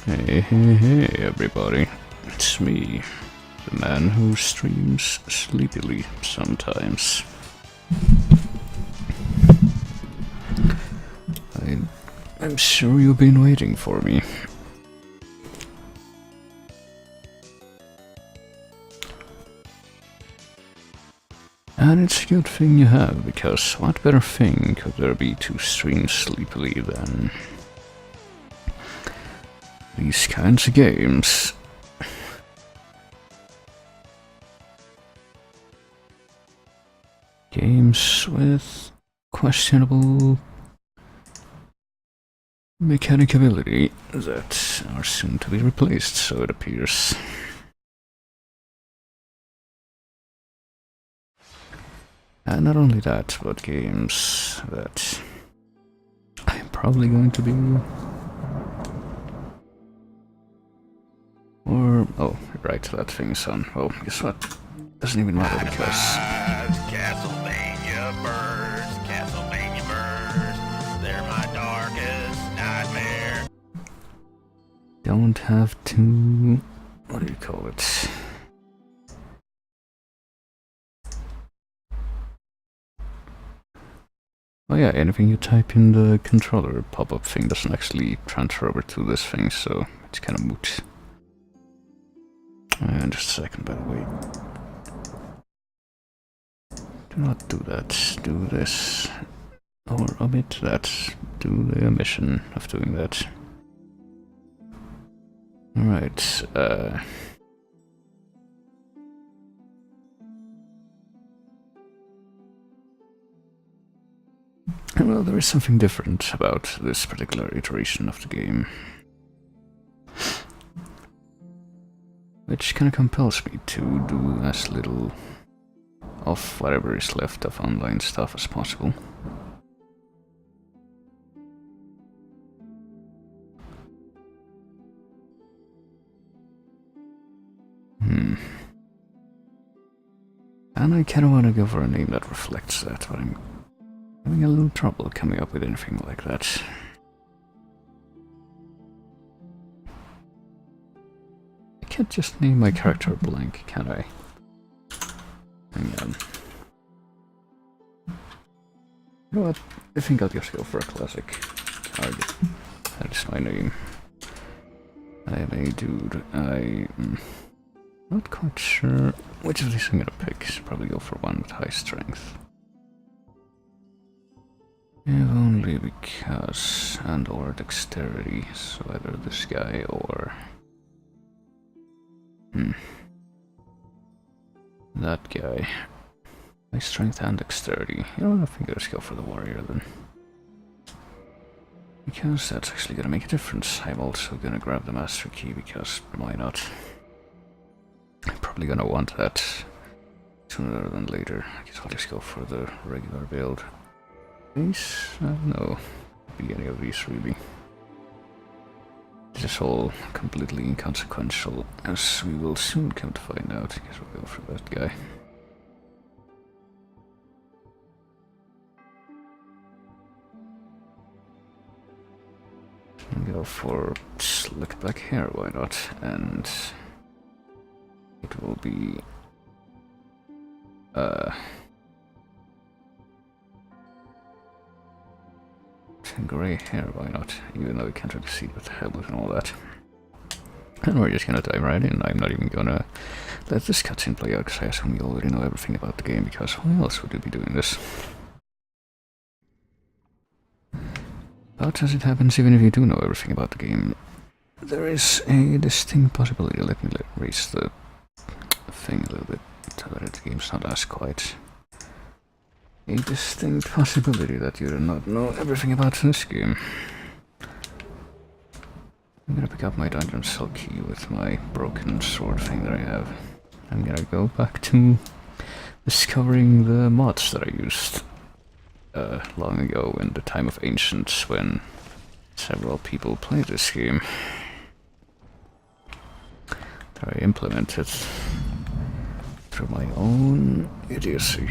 Hey, everybody. It's me, the man who streams sleepily sometimes. I'm sure you've been waiting for me. And it's a good thing you have, because what better thing could there be to stream sleepily than these kinds of games? Games with questionable mechanicability that are soon to be replaced, so it appears. And not only that, but games that I'm probably going to be... Or... oh, right, that thing's on. Oh, guess what? Doesn't even matter because... Castlevania birds, Castlevania birds, they're my darkest nightmare. Don't have to... what do you call it? Oh yeah, anything you type in the controller pop-up thing doesn't actually transfer over to this thing, so it's kind of moot. And just a second, by the way. Do not do that. Do this. Or omit that. Do the omission of doing that. Alright, well, there is something different about this particular iteration of the game, which kind of compels me to do as little of whatever is left of online stuff as possible. And I kinda wanna go for a name that reflects that, but I'm having a little trouble coming up with anything like that. I can't just name my character blank, can I? Hang on. You know what? I think I'll just go for a classic card. That is my name. I am a dude. I'm not quite sure which of these I'm gonna pick. Should probably go for one with high strength. If only because, and or dexterity, so either this guy or... that guy. High strength and dexterity. You know what, I think I'll just go for the warrior then. Because that's actually gonna make a difference. I'm also gonna grab the master key because why not? I'm probably gonna want that sooner than later. I guess I'll just go for the regular build. These? No. Could be any of these really. This is all completely inconsequential, as we will soon come to find out. I guess we'll go for that guy. I'll go for slick back hair, why not? And it will be grey hair, why not? Even though we can't really see what the helmet and all that. And we're just gonna dive right in. I'm not even gonna let this cutscene play out because I assume you already know everything about the game, because why else would you be doing this? But as it happens, even if you do know everything about the game, there is a distinct possibility. Let me raise the thing a little bit so that the game's not as quiet. A distinct possibility that you do not know everything about this game. I'm gonna pick up my dungeon cell key with my broken sword thing that I have. I'm gonna go back to discovering the mods that I used long ago in the time of Ancients, when several people played this game. That I implemented through my own idiocy.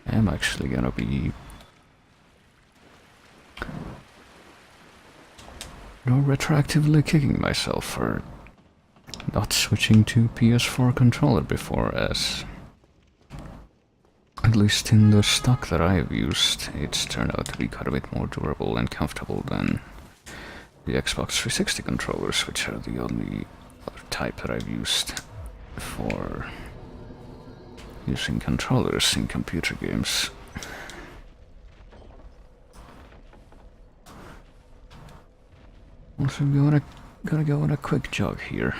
I'm actually gonna be retroactively kicking myself for not switching to PS4 controller before, as at least in the stock that I've used, it's turned out to be quite a bit more durable and comfortable than the Xbox 360 controllers, which are the only other type that I've used for using controllers in computer games. Also, gotta go on a quick jog here.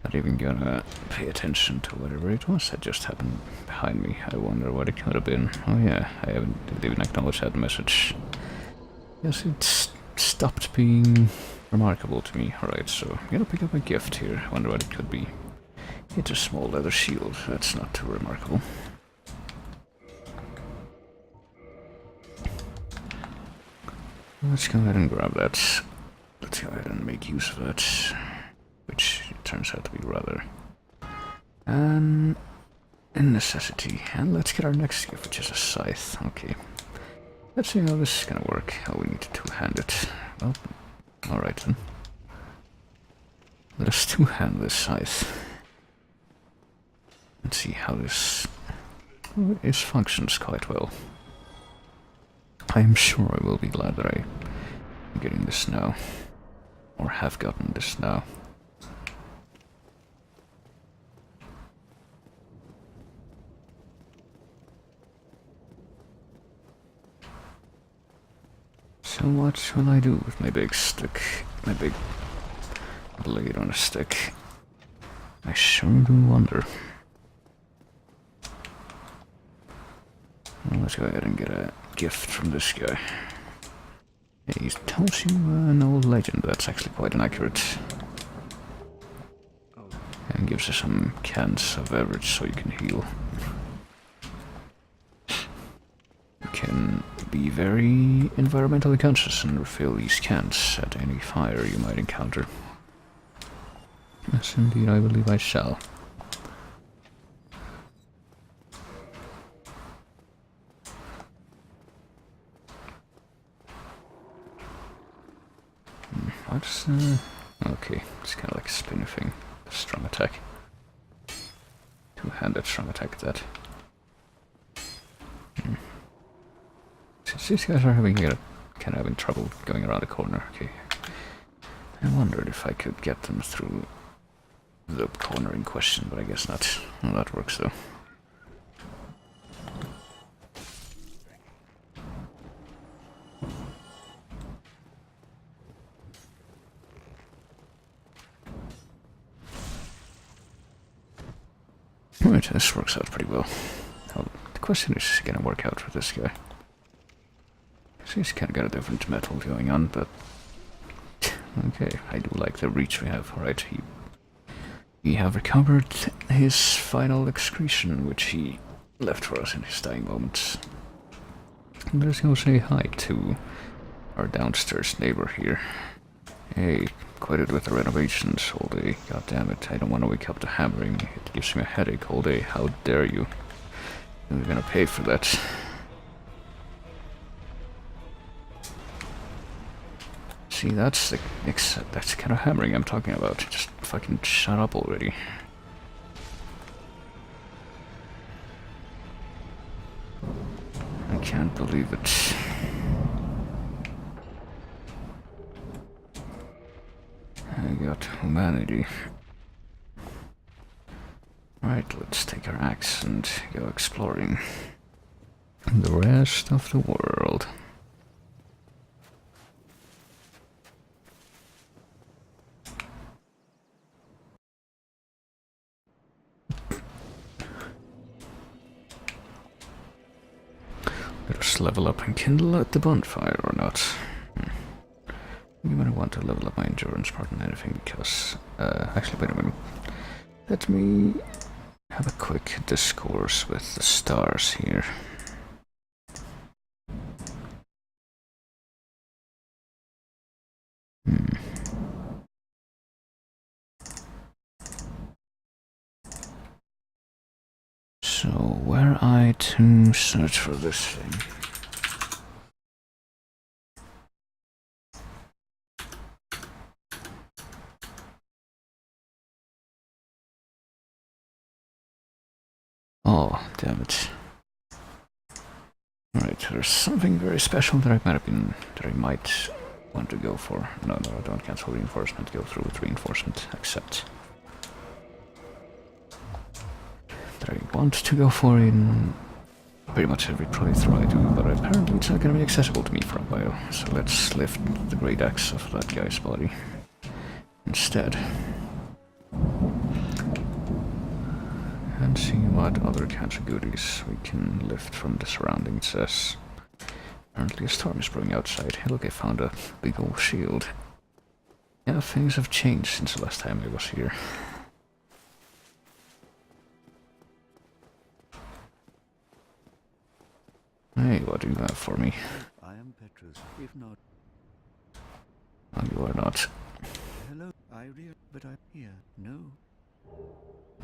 Not even gonna pay attention to whatever it was that just happened behind me. I wonder what it could have been. Oh yeah, I didn't even acknowledge that message. Yes, it's stopped being remarkable to me. Alright, so I'm gonna pick up a gift here. I wonder what it could be. It's a small leather shield. That's not too remarkable. Let's go ahead and grab that. Let's go ahead and make use of that. Which it turns out to be rather a necessity. And let's get our next gift, which is a scythe. Okay. Let's see how this is gonna work. How we need to two-hand it. Well, alright then. Let us two-hand this scythe. Let's see how this functions quite well. I am sure I will be glad that I'm getting this now. Or have gotten this now. So what will I do with my big stick? My big blade on a stick? I sure do wonder. Well, let's go ahead and get a gift from this guy. He tells you an old legend that's actually quite inaccurate. And gives you some cans of beverage so you can heal. You can be very environmentally conscious and refill these cans at any fire you might encounter. Yes, indeed, I believe I shall. What's okay, it's kind of like a spinny thing. Strong attack. Two-handed strong attack at that. Since these guys are kind of having trouble going around the corner, okay. I wondered if I could get them through the corner in question, but I guess not. Well, that works though. Right, this works out pretty well. Well, the question is gonna work out for this guy. He's kind of got a different metal going on, but okay, I do like the reach we have. Alright, we have recovered his final excretion, which he left for us in his dying moments. And let's go say hi to our downstairs neighbor here. Hey, quite it with the renovations all day. God damn it, I don't want to wake up to hammering. It gives me a headache all day. How dare you? You're gonna pay for that. See, that's the kind of hammering I'm talking about. Just fucking shut up already. I can't believe it. I got humanity. Right, let's take our axe and go exploring the rest of the world. Let us level up and kindle at the bonfire or not. You might want to level up my endurance more than anything because... actually, wait a minute. Let me have a quick discourse with the stars here. So, were I to search for this thing? Oh, damn it. Alright, there's something very special that I might want to go for. No, don't cancel reinforcement, go through with reinforcement, accept. That I want to go for in pretty much every playthrough I do, but apparently it's not going to be accessible to me for a while. So let's lift the great axe off that guy's body instead. And see what other kinds of goodies we can lift from the surroundings as apparently a storm is brewing outside. Hey look, I found a big old shield. Yeah, things have changed since the last time I was here. Hey, what do you have for me? I am Petrus, if not... Oh, you are not. Hello, but I'm here. No.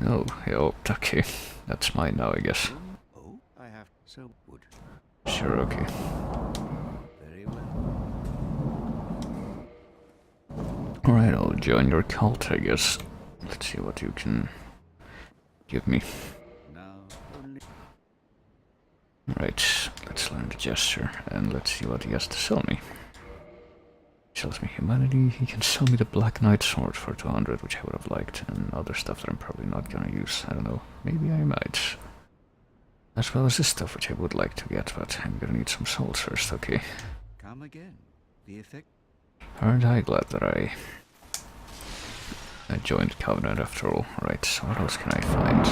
Oh, yo, okay. That's mine now, I guess. Oh, I have so wood. Sure, okay. Very well. Alright, I'll join your cult, I guess. Let's see what you can give me. Now only Right, let's learn the gesture, and let's see what he has to sell me. Sells me humanity, he can sell me the Black Knight sword for 200, which I would have liked, and other stuff that I'm probably not gonna use. I don't know, maybe I might. As well as this stuff, which I would like to get, but I'm gonna need some souls first, okay. come again. The effect. Aren't I glad that I joined Covenant after all. Right, so what else can I find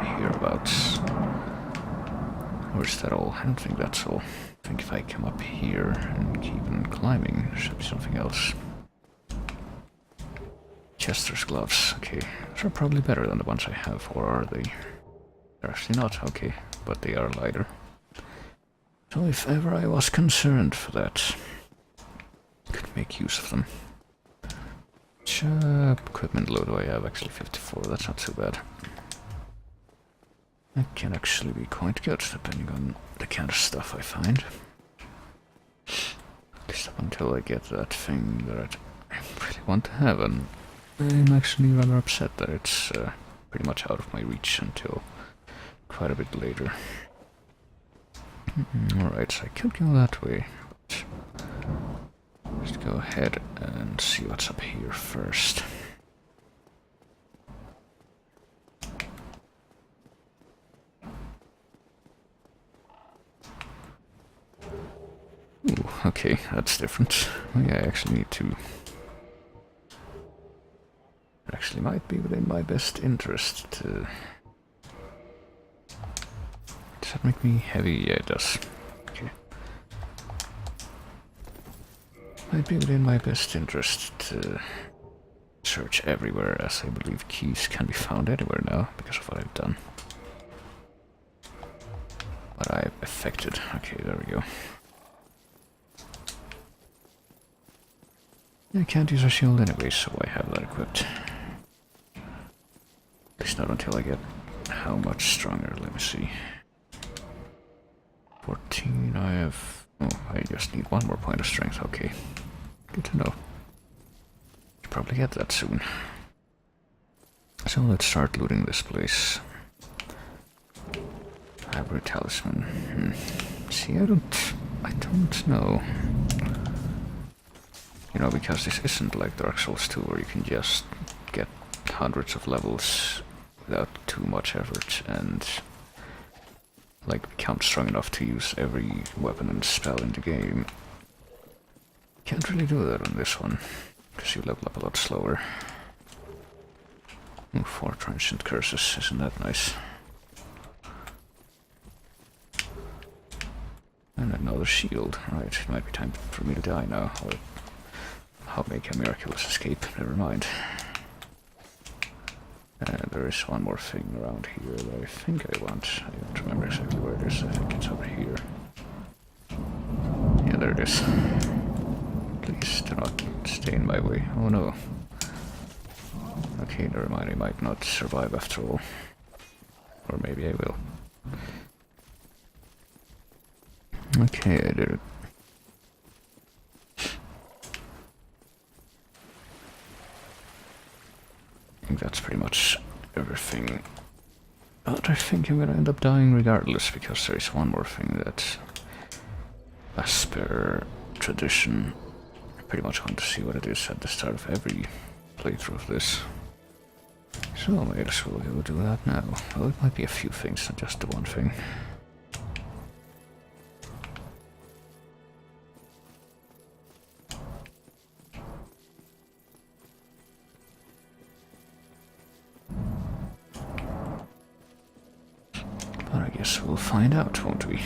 hereabouts? Or is that all? I don't think that's all. I think if I come up here and keep on climbing, there should be something else. Chester's gloves, okay. Those are probably better than the ones I have, or are they? They're actually not, okay, but they are lighter. So if ever I was concerned for that, could make use of them. Which equipment load do I have? Actually 54, that's not too bad. That can actually be quite good, depending on the kind of stuff I find. At least up until I get that thing that I really want to have, and I'm actually rather upset that it's pretty much out of my reach until quite a bit later. Alright, so I could go that way, but let's go ahead and see what's up here first. Ooh, okay, that's different. Oh yeah, I actually need to... It actually might be within my best interest to... Does that make me heavy? Yeah, it does. Okay. Might be within my best interest to search everywhere, as I believe keys can be found anywhere now, because of what I've done. What I've affected. Okay, there we go. I can't use a shield anyway, so I have that equipped. At least not until I get how much stronger, let me see. 14, I have... Oh, I just need one more point of strength, okay. Good to know. Should probably get that soon. So let's start looting this place. Hybrid talisman. See, I don't know. You know, because this isn't like Dark Souls 2 where you can just get hundreds of levels without too much effort and like become strong enough to use every weapon and spell in the game. Can't really do that on this one, because you level up a lot slower. Ooh, 4 transient curses, isn't that nice? And another shield. Right, it might be time for me to die now, or I'll make a miraculous escape, never mind. There is one more thing around here that I think I want. I don't remember exactly where it is, I think it's over here. Yeah, there it is. Please do not stay in my way. Oh no. Okay, never mind, I might not survive after all. Or maybe I will. Okay, I did it. I think that's pretty much everything. But I think I'm gonna end up dying regardless, because there is one more thing that, as per tradition, I pretty much want to see what it is at the start of every playthrough of this. So I might as well go do that now. Well, it might be a few things, not just the one thing. But I guess we'll find out, won't we?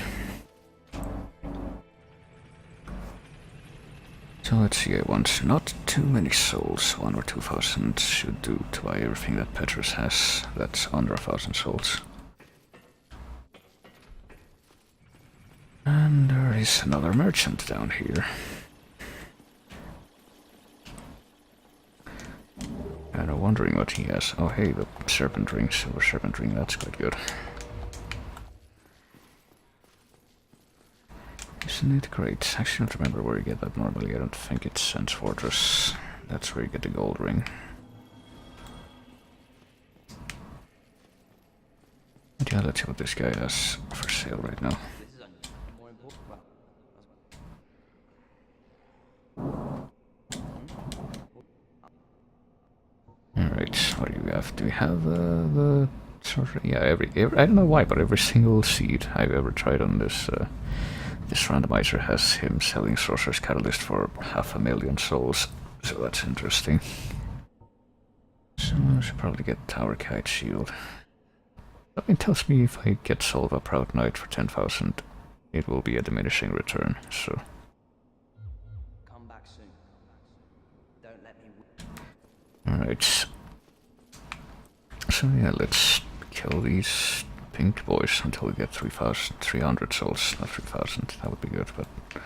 So let's see, I want not too many souls. 1 or 2,000 should do to buy everything that Petrus has. That's under 1,000 souls. And there is another merchant down here. And a wondering what he has. Oh hey, the serpent ring, silver serpent ring, that's quite good. Isn't it great? I actually don't remember where you get that normally. I don't think it's Sense Fortress. That's where you get the gold ring. But yeah, let's see what this guy has for sale right now. Alright, what do you have? Do we have the sorcerer? Yeah, every I don't know why, but every single seed I've ever tried on this this randomizer has him selling Sorcerer's Catalyst for 500,000 souls, so that's interesting. So I should probably get Tower Kite Shield. Something tells me if I get Soul of a Proud Knight for 10,000, it will be a diminishing return, so... Come back soon. Don't let me... Alright. So yeah, let's kill these pink boys until we get 3,300 souls. Not 3,000, that would be good, but I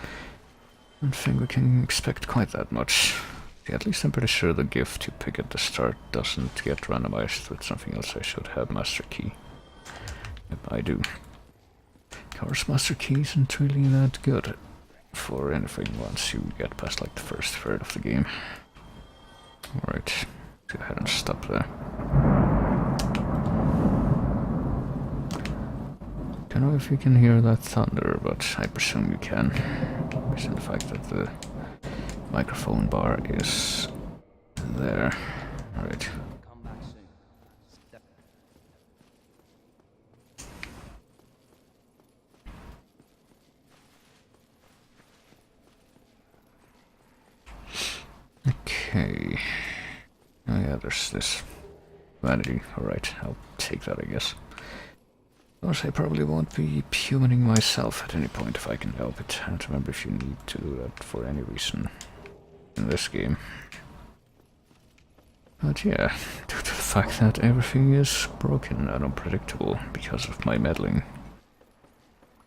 don't think we can expect quite that much. Yeah, at least I'm pretty sure the gift you pick at the start doesn't get randomized with something else. I should have Master Key. Yep, I do. Of course, Master Key isn't really that good for anything once you get past like the first third of the game. Alright, go ahead and stop there. Don't know if you can hear that thunder, but I presume you can, based on the fact that the microphone bar is there. Alright. Come back soon. Okay. Oh yeah, there's this vanity. Alright, I'll take that, I guess. Of course, I probably won't be humaning myself at any point if I can help it. I don't remember if you need to do that for any reason in this game. But yeah, due to the fact that everything is broken and unpredictable because of my meddling,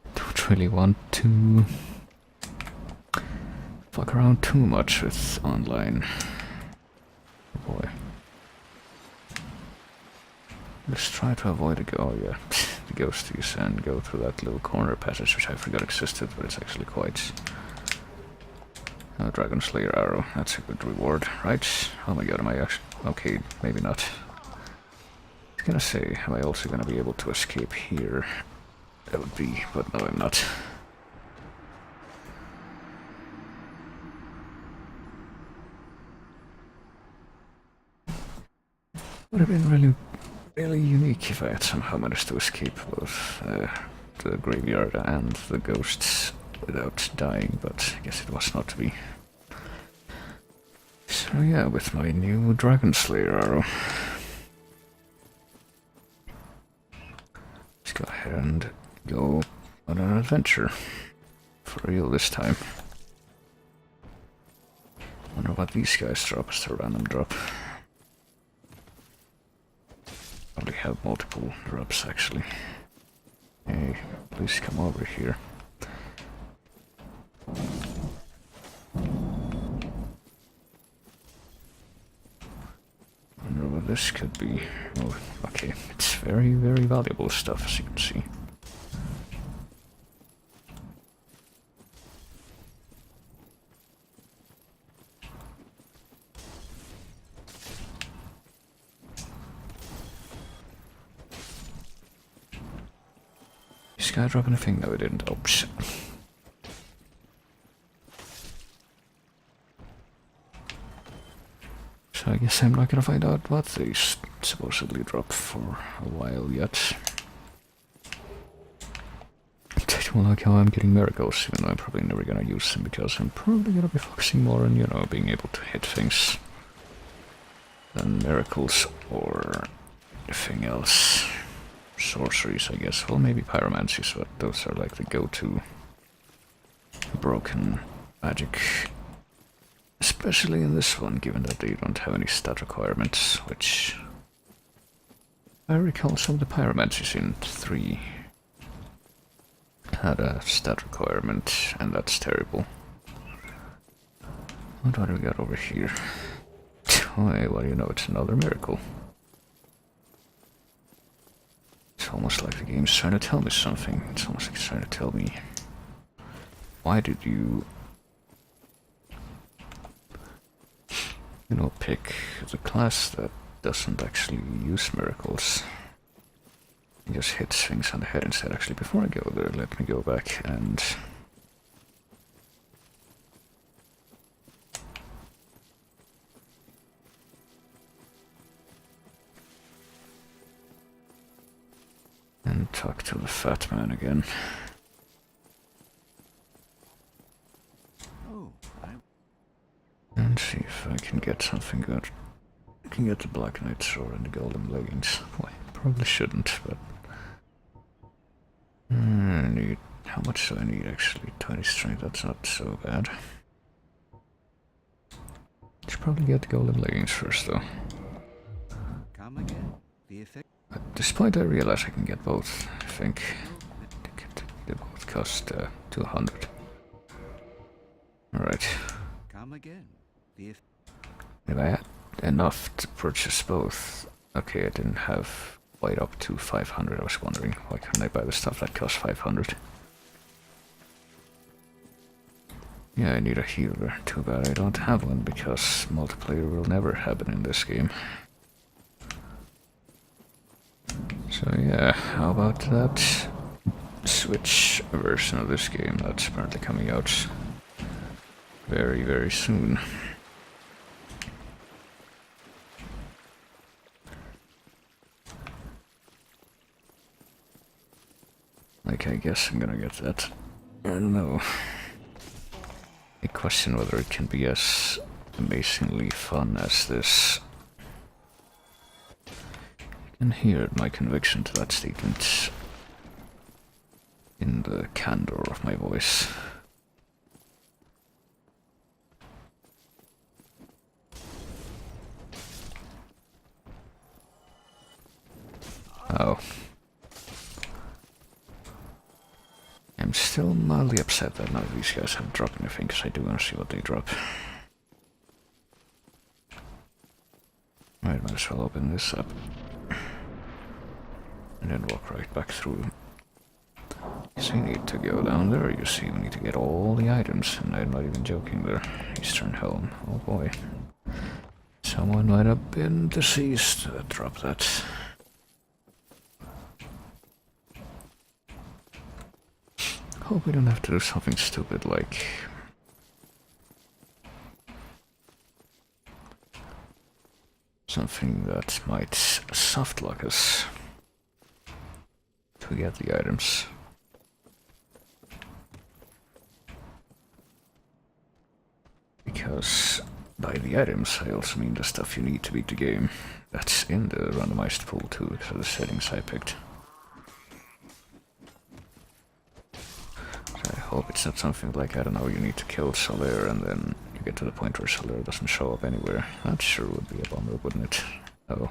I don't really want to fuck around too much with online. Oh boy. Let's try to avoid the the ghosties and go through that little corner passage which I forgot existed, but it's actually quite... Oh, Dragon Slayer arrow, that's a good reward, right? Oh my god, am I actually... Okay, maybe not. I was gonna say, am I also gonna be able to escape here? That would be, but no, I'm not. Would have been really unique if I had somehow managed to escape both the graveyard and the ghosts without dying, but I guess it was not to be. So yeah, with my new Dragon Slayer arrow. Let's go ahead and go on an adventure. For real this time. Wonder what these guys drop as a random drop. Probably have multiple drops actually. Hey, please come over here. Wonder what this could be. Oh, okay, it's very valuable stuff, as you can see. This guy drop anything? No, he didn't. Oh, shit. So I guess I'm not gonna find out what they supposedly drop for a while yet. Take one look how I'm getting miracles, even though I'm probably never gonna use them because I'm probably gonna be focusing more on, you know, being able to hit things than miracles or anything else. Sorceries, I guess. Well, maybe pyromancies, but those are like the go-to broken magic. Especially in this one, given that they don't have any stat requirements, which I recall some of the pyromancies in 3 had a stat requirement, and that's terrible. What do we got over here? Why, well, you know, it's another miracle. It's almost like the game's trying to tell me something. It's almost like it's trying to tell me, why did you, pick the class that doesn't actually use miracles? It just hits things on the head instead. Actually, before I go there, let me go back and talk to the fat man again. Oh, And see if I can get something good. I can get the Black Knight sword and the golden leggings. Well, I probably shouldn't, but I need, how much do I need actually? 20 strength, that's not so bad. Should probably get the golden leggings first though. come again. The effect. At this point I realize I can get both, I think. They both cost 200. Alright. Come again. The effect. If I had enough to purchase both. Okay, I didn't have quite up to 500. I was wondering, why couldn't I buy the stuff that costs 500? Yeah, I need a healer. Too bad I don't have one, because multiplayer will never happen in this game. So yeah, how about that Switch version of this game that's apparently coming out very, very soon. Like, I guess I'm gonna get that. I don't know. I question whether it can be as amazingly fun as this. You can hear my conviction to that statement in the candor of my voice. Oh. I'm still mildly upset that none of these guys have dropped anything, because I do want to see what they drop. Might as well open this up. And then walk right back through. So you need to go down there, you see, we need to get all the items, and I'm not even joking there. Eastern Helm, oh boy. Someone might have been deceased to drop that. Hope we don't have to do something stupid like something that might softlock us to get the items. Because by the items I also mean the stuff you need to beat the game. That's in the randomized pool too, because of the settings I picked. I hope it's not something like, I don't know, you need to kill Solaire and then you get to the point where Solaire doesn't show up anywhere. That sure would be a bummer, wouldn't it? Oh,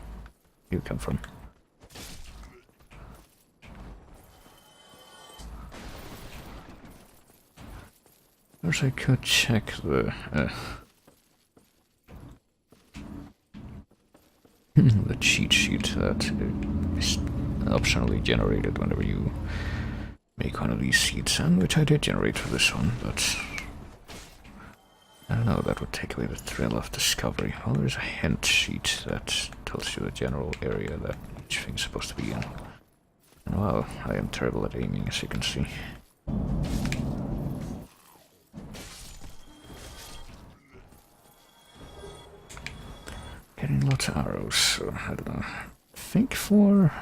you come from. Of course I could check the the cheat sheet that is optionally generated whenever you make one of these seeds, and which I did generate for this one, but I don't know, that would take away the thrill of discovery. Well, there's a hint sheet that tells you a general area that each thing's supposed to be in. And wow, I am terrible at aiming, as you can see. Getting lots of arrows, so I don't know. I think for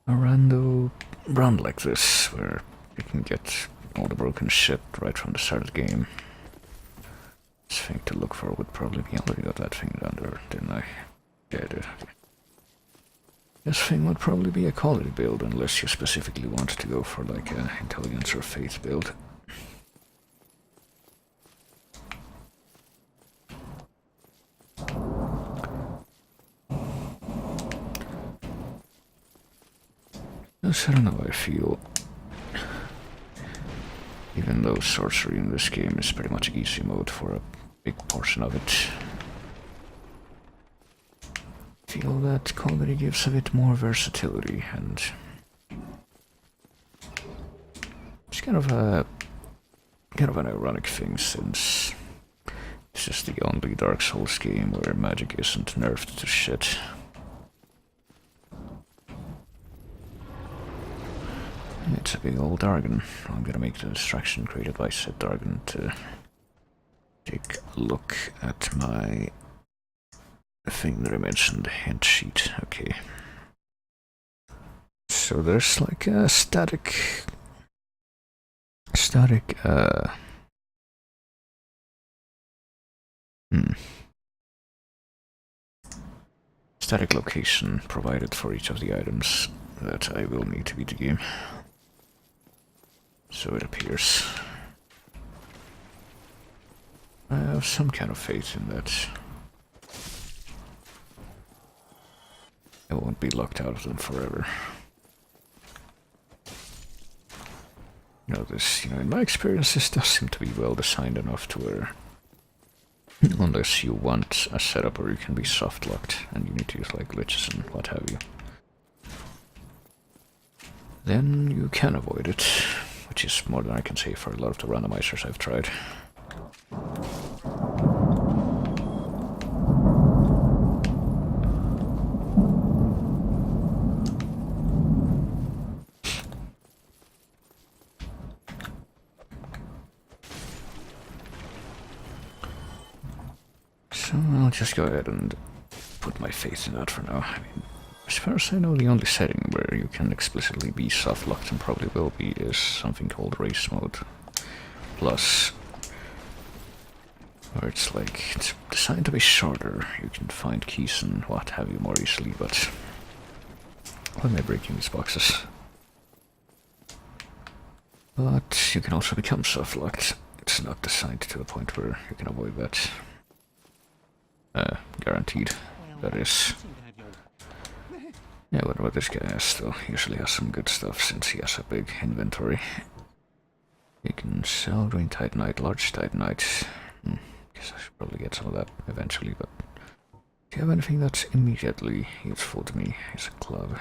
a rando run like this, where you can get all the broken shit right from the start of the game, this thing to look for would probably be, I already got that thing down there, didn't I? Yeah, I did. Okay. This thing would probably be a quality build, unless you specifically want to go for like an intelligence or faith build. I don't know how I feel. Even though sorcery in this game is pretty much easy mode for a big portion of it. Feel that quality gives a bit more versatility, and it's kind of an ironic thing, since this is the only Dark Souls game where magic isn't nerfed to shit. It's a big old Dargon. I'm gonna make the distraction created by said Dargon to take a look at my thing that I mentioned, hint sheet. Okay. So there's like a static location provided for each of the items that I will need to beat the game. So it appears. I have some kind of faith in that. I won't be locked out of them forever. In my experience, this does seem to be well designed enough to where, unless you want a setup where you can be soft locked and you need to use like glitches and what have you, then you can avoid it, which is more than I can say for a lot of the randomizers I've tried. So I'll just go ahead and put my faith in that for now. I mean, as far as I know, the only setting where you can explicitly be soft-locked, and probably will be, is something called race mode plus, where it's designed to be shorter. You can find keys and what have you more easily, but why am I breaking these boxes? But you can also become soft-locked. It's not designed to a point where you can avoid that. Guaranteed, that is. Yeah, what this guy has, though, usually has some good stuff since he has a big inventory. You can sell green titanite, large titanite. Guess I should probably get some of that eventually, but do you have anything that's immediately useful to me? Here's a club.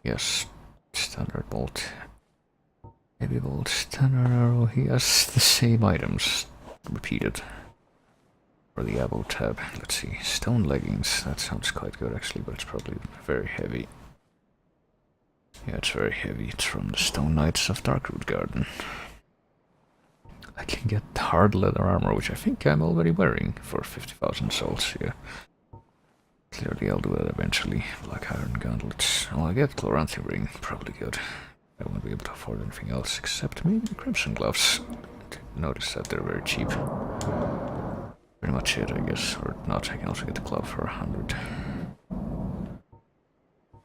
Yes, standard bolt. Heavy bolt, standard arrow. He has the same items repeated. For the abo tab, let's see, stone leggings, that sounds quite good actually, but it's probably very heavy. Yeah, it's very heavy. It's from the Stone Knights of Darkroot Garden. I can get hard leather armor, which I think I'm already wearing, for 50,000 souls, yeah. Clearly I'll do that eventually. Black iron gauntlets. Well, I get Chloranthy ring, probably good. I won't be able to afford anything else except maybe the crimson gloves. Notice that they're very cheap. Pretty much it, I guess, or not. I can also get the club for 100.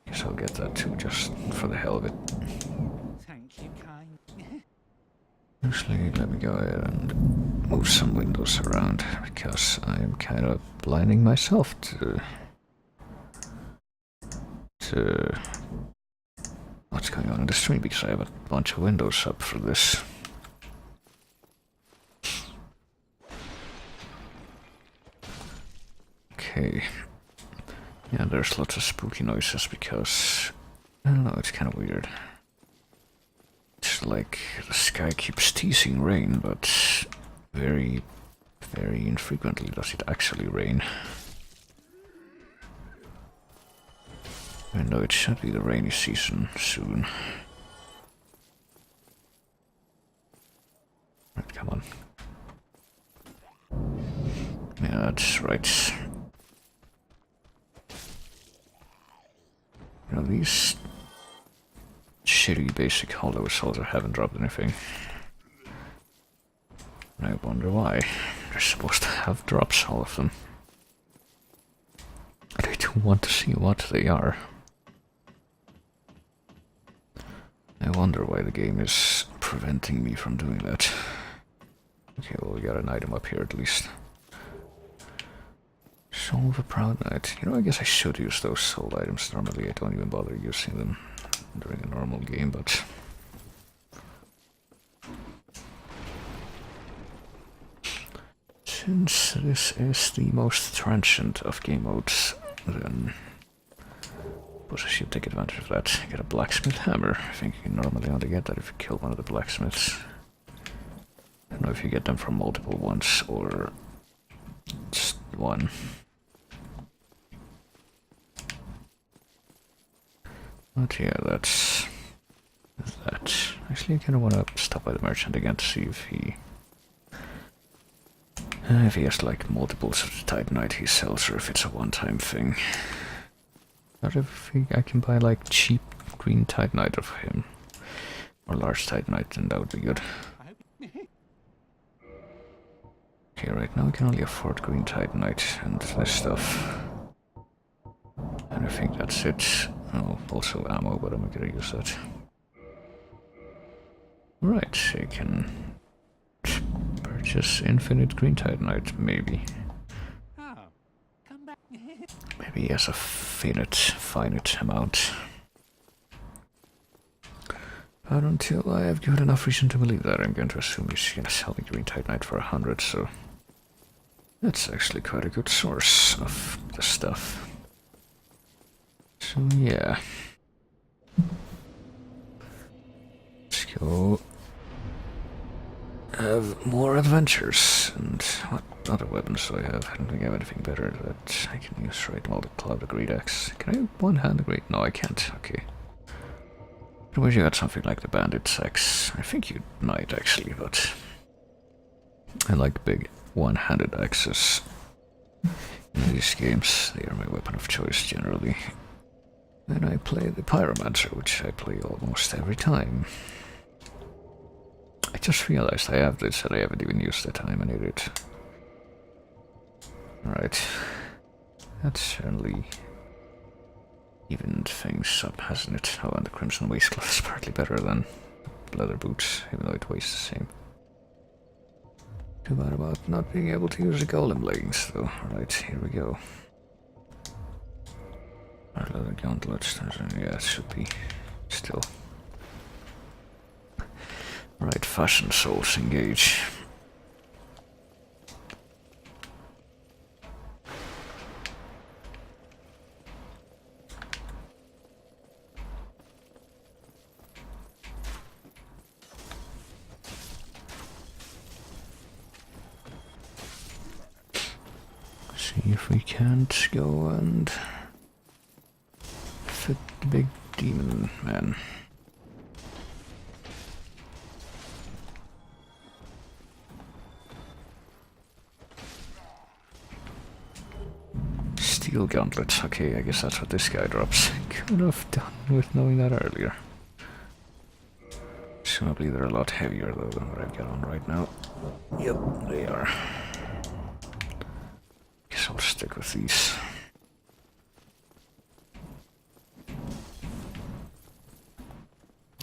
Guess I'll get that too, just for the hell of it. Thank you, kind. Actually, let me go ahead and move some windows around, because I am kind of blinding myself to what's going on in the stream, because I have a bunch of windows up for this. Okay. Yeah, there's lots of spooky noises because, I don't know, it's kind of weird. It's like the sky keeps teasing rain, but very, very infrequently does it actually rain. Even though it should be the rainy season soon. Right, come on. Yeah, that's right. You know, these shitty basic hollow souls haven't dropped anything. And I wonder why. They're supposed to have drops, all of them. And I do want to see what they are. I wonder why the game is preventing me from doing that. Okay, well, we got an item up here at least. Soul of a Proud Knight. You know, I guess I should use those soul items. Normally I don't even bother using them during a normal game, but Since this is the most transient of game modes, then I suppose I should take advantage of that. Get a blacksmith hammer. I think you can normally only get that if you kill one of the blacksmiths. I don't know if you get them from multiple ones or just one. But yeah, that's that. Actually, I kind of want to stop by the merchant again to see if he has like multiples of the Titanite he sells, or if it's a one-time thing. Not if I can buy like cheap green Titanite of him, or large Titanite, then that would be good. Okay, right now I can only afford green Titanite and this stuff. And I think that's it. Oh, also ammo, but I'm not gonna use that. Right, I can purchase infinite green Titanite, maybe. Oh, come back. Maybe he has a finite amount. But until I have good enough reason to believe that, I'm going to assume he's gonna sell me green Titanite for 100, so that's actually quite a good source of the stuff. So yeah. Let's go have more adventures. And what other weapons do I have? I don't think I have anything better that I can use right now. The Cloud of Great Axe. Can I one-hand the Great? No, I can't. Okay. I wish you had something like the Bandit's Axe. I think you might actually, but I like big one-handed axes in these games. They are my weapon of choice generally. And I play the Pyromancer, which I play almost every time. I just realized I have this and I haven't even used it. I'm an idiot. Alright. That's certainly evened things up, hasn't it? Oh, and the Crimson Waistcloth is partly better than leather boots, even though it weighs the same. Too bad about not being able to use the golem leggings, though. Alright, here we go. Our leather gauntlets, yeah, it should be still. Right, fashion souls, engage. See if we can't go and fit the big demon man. Steel gauntlets, okay, I guess that's what this guy drops. Could have done with knowing that earlier. Presumably they're a lot heavier though than what I've got on right now. Yep, they are. Guess I'll stick with these.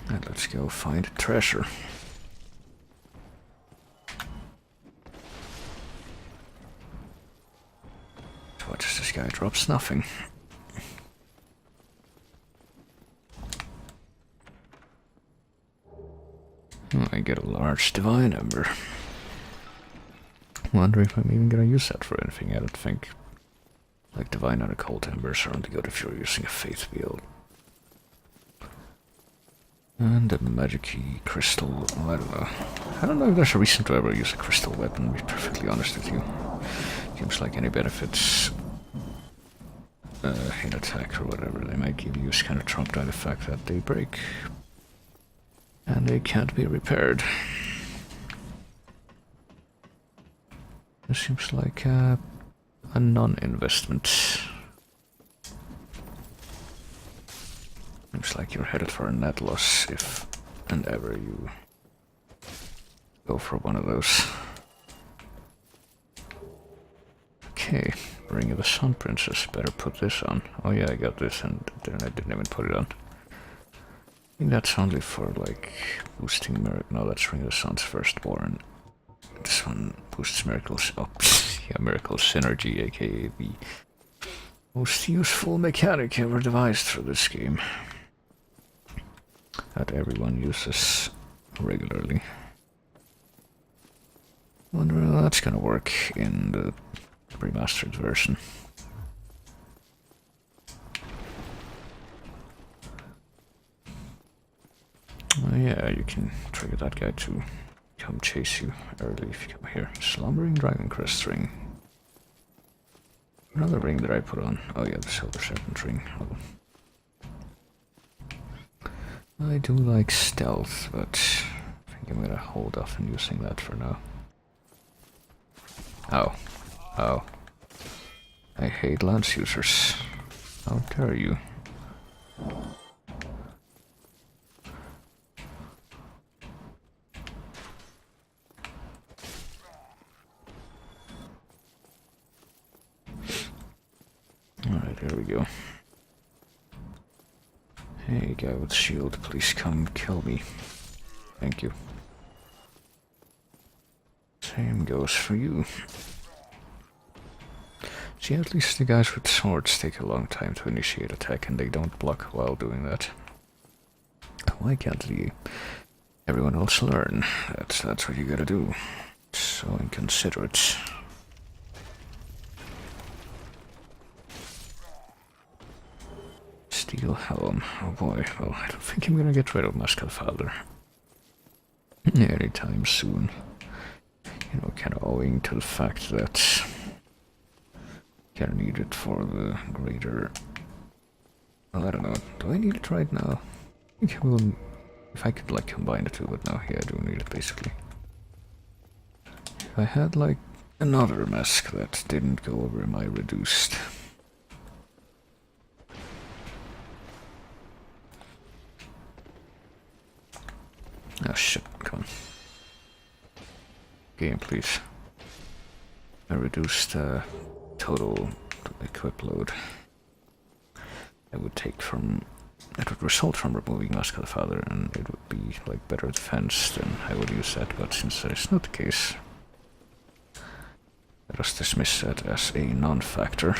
And let's go find treasure. What does this guy drops? Nothing. Oh, I get a large divine ember. Wonder if I'm even gonna use that for anything. I don't think. Like divine and occult embers are only good if you're using a faith build. And a magic key crystal. Oh, I don't know. I don't know if there's a reason to ever use a crystal weapon, to be perfectly honest with you. Seems like any benefits in attack or whatever they might give you is kind of trumped by the fact that they break. And they can't be repaired. This seems like a non-investment. Seems like you're headed for a net loss if and ever you go for one of those. Okay, Ring of the Sun Princess. Better put this on. Oh yeah, I got this and then I didn't even put it on. I think that's only for like boosting miracle. No, that's Ring of the Sun's Firstborn. This one boosts miracles up. Yeah, miracle synergy, aka the most useful mechanic ever devised for this game. That everyone uses regularly. Wonder how that's gonna work in the remastered version. Oh yeah, you can trigger that guy to come chase you early if you come here. Slumbering Dragon Crest ring. Another ring that I put on. Oh yeah, the Silver Serpent ring. Oh. I do like stealth, but I think I'm gonna hold off on using that for now. Ow. Ow. I hate lance users. How dare you? Alright, here we go. Hey, guy with shield, please come kill me. Thank you. Same goes for you. See, at least the guys with swords take a long time to initiate attack and they don't block while doing that. Why can't everyone else learn? That's what you gotta do. So inconsiderate. Steel helm. Oh boy, well, I don't think I'm gonna get rid of Muskelfather anytime soon. You know, kind of owing to the fact that I need it for the greater... Well, I don't know. Do I need it right now? I think I will... If I could, like, combine the two, but no, yeah, I do need it, basically. If I had, like, another mask that didn't go over my reduced... Oh shit, come on. Game, please. I reduced total equip load. I would take from... It would result from removing Muskelfather, and it would be like better defense, then I would use that, but since that is not the case, let us dismiss that as a non-factor.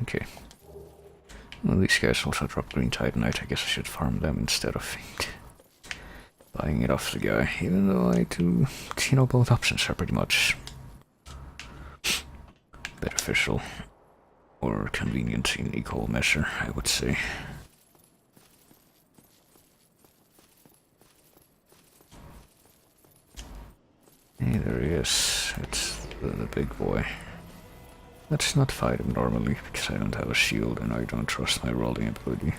Okay. Well, these guys also drop Green Titanite. I guess I should farm them instead of buying it off the guy. Even though I do, you know, both options are pretty much beneficial or convenient in equal measure, I would say. Hey, there he is. It's the big boy. Let's not fight him normally, because I don't have a shield and I don't trust my rolling ability.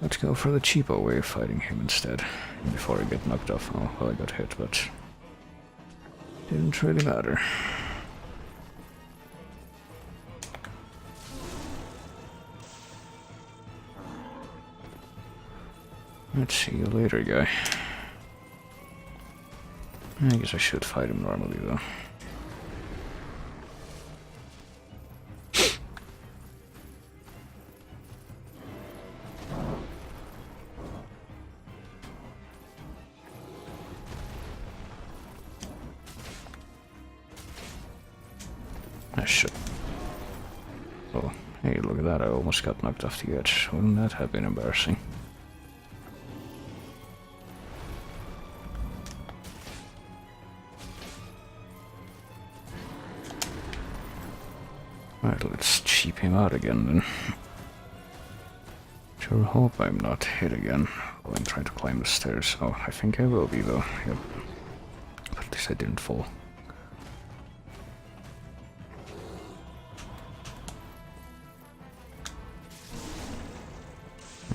Let's go for the cheapo way of fighting him instead, before I get knocked off. Oh, well, I got hit, but didn't really matter. Let's see you later, guy. I guess I should fight him normally, though. Ah, shit. Oh, hey, look at that, I almost got knocked off the edge. Wouldn't that have been embarrassing? Right, let's cheap him out again then. Sure hope I'm not hit again while I'm trying to climb the stairs. Oh, I think I will be though, yep. But at least I didn't fall.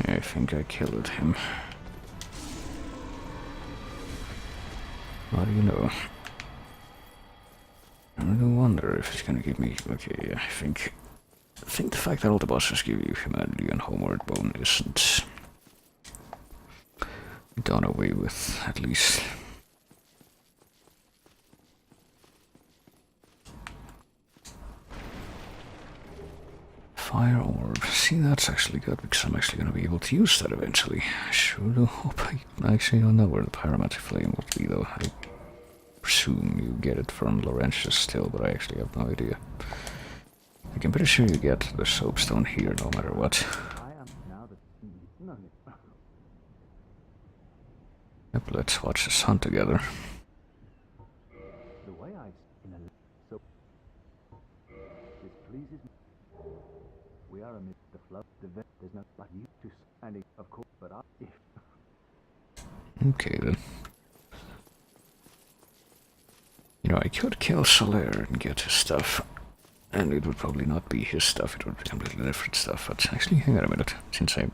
I think I killed him. How do you know? I do wonder if it's gonna give me... Okay, yeah, I think the fact that all the bosses give you humanity and homeward bone isn't done away with, at least. Fire orb. See, that's actually good, because I'm actually gonna be able to use that eventually. I sure do hope I actually don't know where the pyromantic flame would be, though. I presume you get it from Laurentius still, but I actually have no idea. Like, I'm pretty sure you get the soapstone here no matter what. I am now that no. Yep, let's watch this hunt together. The way I in a so this pleases me. We are amid the flood. There's no but you to and of course, but I if Okay then. You know, I could kill Solaire and get his stuff. And it would probably not be his stuff, it would be completely different stuff. But actually, hang on a minute. Since I'm...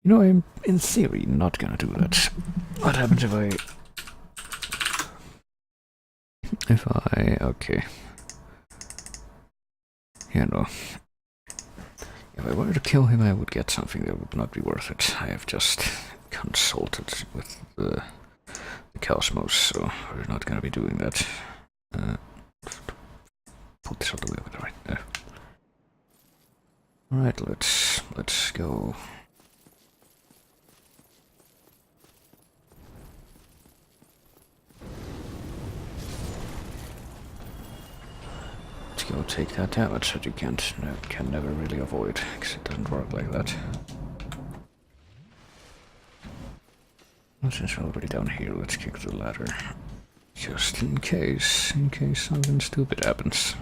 You know, I'm in theory not gonna do that. What happens if I... Okay. Yeah, no. If I were to kill him, I would get something that would not be worth it. I have just consulted with the Cosmos, so we're not gonna be doing that. Put this all the way over right there. Alright, let's go. Let's go take that damage that you can never really avoid, because it doesn't work like that. Well, since we're already down here, let's kick the ladder. Just in case something stupid happens.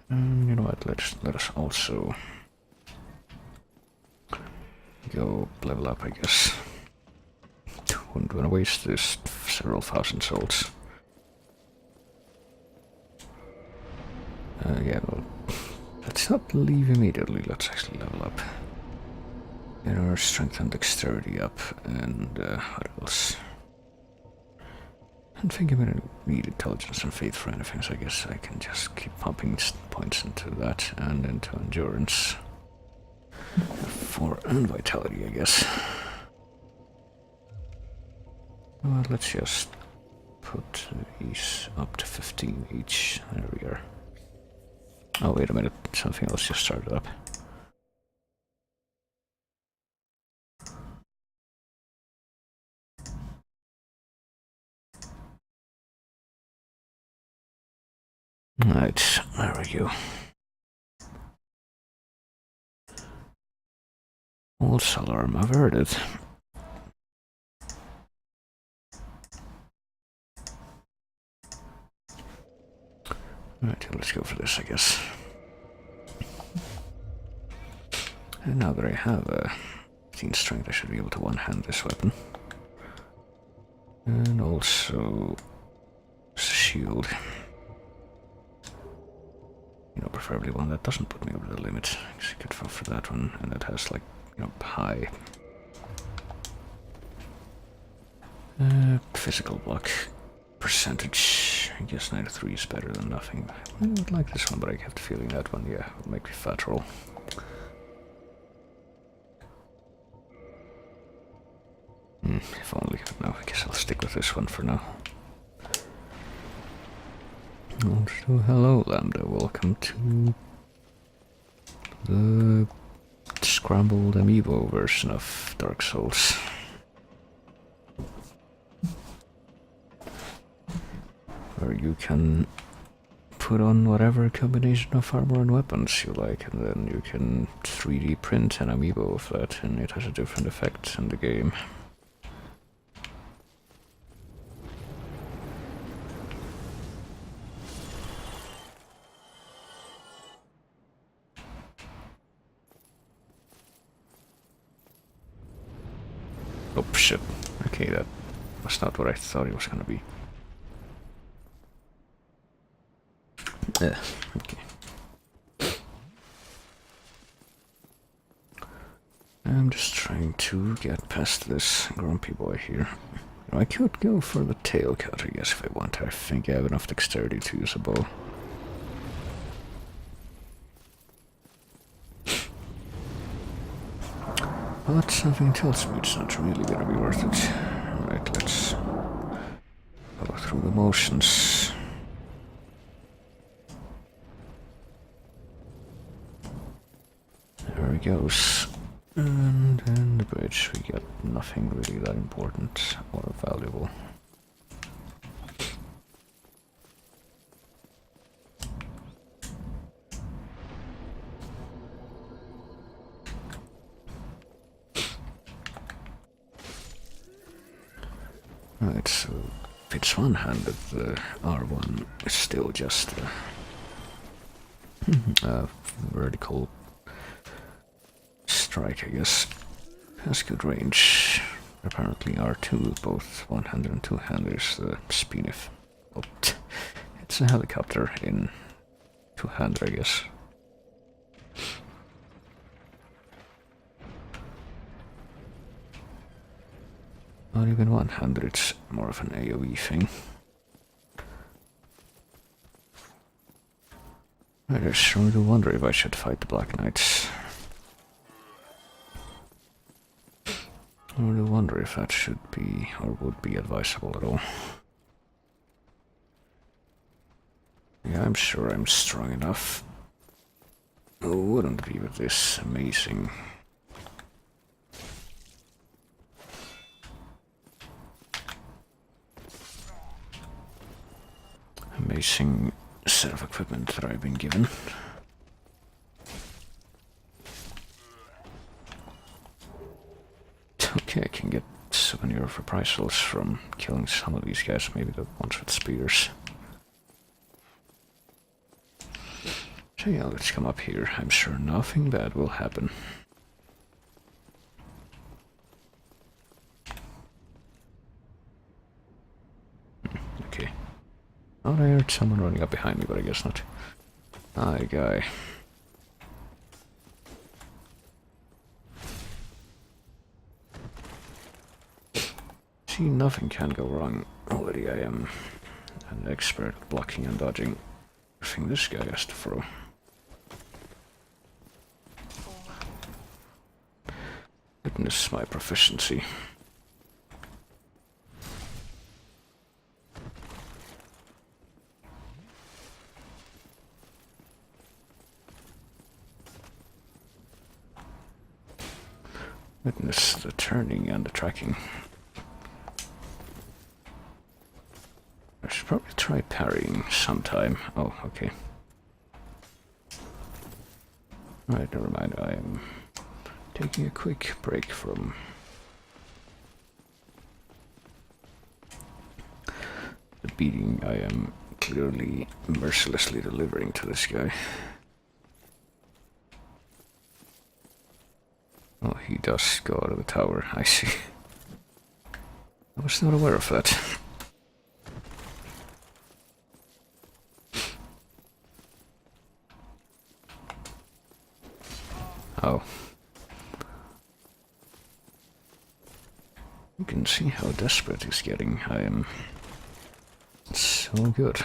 You know what, let us also go level up, I guess. Wouldn't want to waste this several thousand souls. Yeah, well, let's not leave immediately, let's actually level up. Get our strength and dexterity up, and what else? I don't think I'm gonna need intelligence and faith for anything, so I guess I can just keep pumping points into that and into endurance. And vitality, I guess. Well, let's just put these up to 15 each. There we are. Oh, wait a minute, something else just started up. Right, there we go. False alarm averted. Right, let's go for this, I guess. And now that I have 15 strength, I should be able to one-hand this weapon. And also... shield. You know, preferably one that doesn't put me over the limit. I could go for that one, and it has, like, you know, high physical block percentage. I guess 93 is better than nothing. I would like this one, but I have the feeling that one, yeah, will make me fat roll. If only. No, I guess I'll stick with this one for now. Also, hello Lambda, welcome to the scrambled amiibo version of Dark Souls. Where you can put on whatever combination of armor and weapons you like, and then you can 3D print an amiibo of that, and it has a different effect in the game. Oh shit. Okay, that was not what I thought it was gonna be. Okay. I'm just trying to get past this grumpy boy here. I could go for the tail cut, I guess, if I want. I think I have enough dexterity to use a bow. But something tells me it's not really gonna be worth it. Alright, let's go through the motions. There he goes. And then the bridge, we got nothing really that important or valuable. Right, so if it's one-handed, the R1 is still just a vertical strike, I guess. Has good range. Apparently R2, both one-hander and two-hander, is the Spinif. Oh, it's a helicopter in two-hander, I guess. Not even one-hander, it's more of an AoE thing. I just really wonder if I should fight the Black Knights. I really wonder if that should be, or would be advisable at all. Yeah, I'm sure I'm strong enough. Who wouldn't be with this amazing... amazing set of equipment that I've been given. Okay, I can get souvenir of reprisals from killing some of these guys, maybe the ones with spears. So yeah, let's come up here. I'm sure nothing bad will happen. Okay. Oh, I heard someone running up behind me, but I guess not. Hi, guy. See, nothing can go wrong. Already I am an expert at blocking and dodging everything this guy has to throw. Witness my proficiency. Witness the turning and the tracking. I should probably try parrying sometime. Oh, okay. Alright, never mind. I am taking a quick break from the beating I am clearly mercilessly delivering to this guy. Oh, he does go out of the tower, I see. I was not aware of that. Oh. You can see how desperate he's getting. I am so good.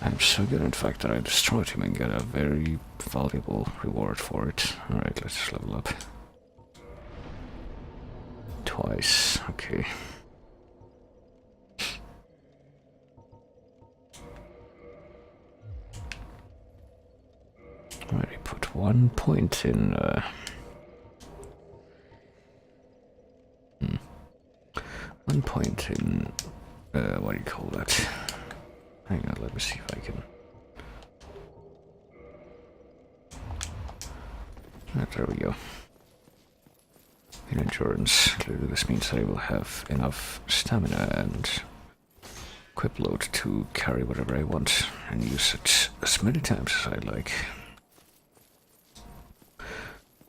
I'm so good, in fact, that I destroyed him and got a very valuable reward for it. Alright, let's level up. Twice, okay. Already put 1 point in, 1 point in, what do you call that? Hang on, let me see if I can... there we go. In endurance, clearly this means that I will have enough stamina and equip load to carry whatever I want and use it as many times as I like.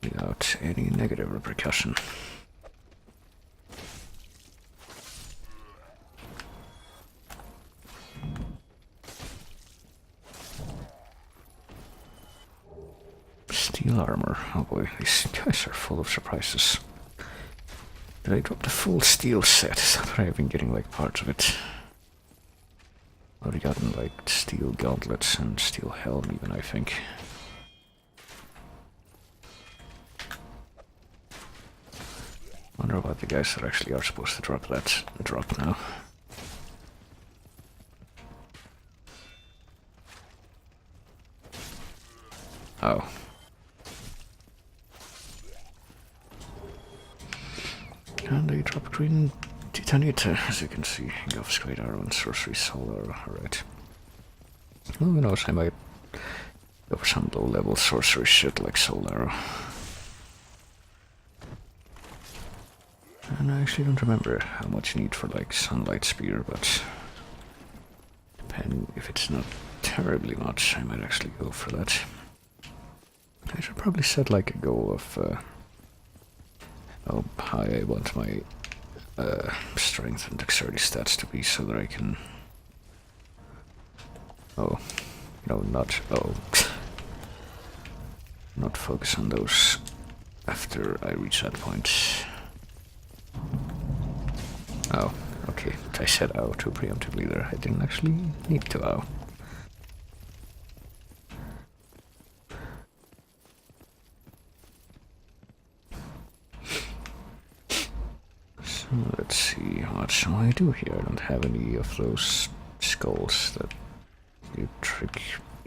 Without any negative repercussion. Steel armor. Oh boy, these guys are full of surprises. Did I drop the full steel set? Is that what I've been getting, like, parts of it? Already gotten, like, steel gauntlets and steel helm even, I think. Wonder about the guys that actually are supposed to drop that drop now. Oh. And they drop green titanite, as you can see. Gov's great arrow and sorcery soul arrow. Alright. Well, who knows, I might go for some low level sorcery shit like soul arrow. And I actually don't remember how much you need for like sunlight spear, but depending if it's not terribly much, I might actually go for that. I should probably set like a goal of how high I want my strength and dexterity stats to be so that I can... Oh, no, not... Oh. Not focus on those after I reach that point. Oh, okay. I said ow too preemptively there. I didn't actually need to ow. So let's see, what shall I do here? I don't have any of those skulls that you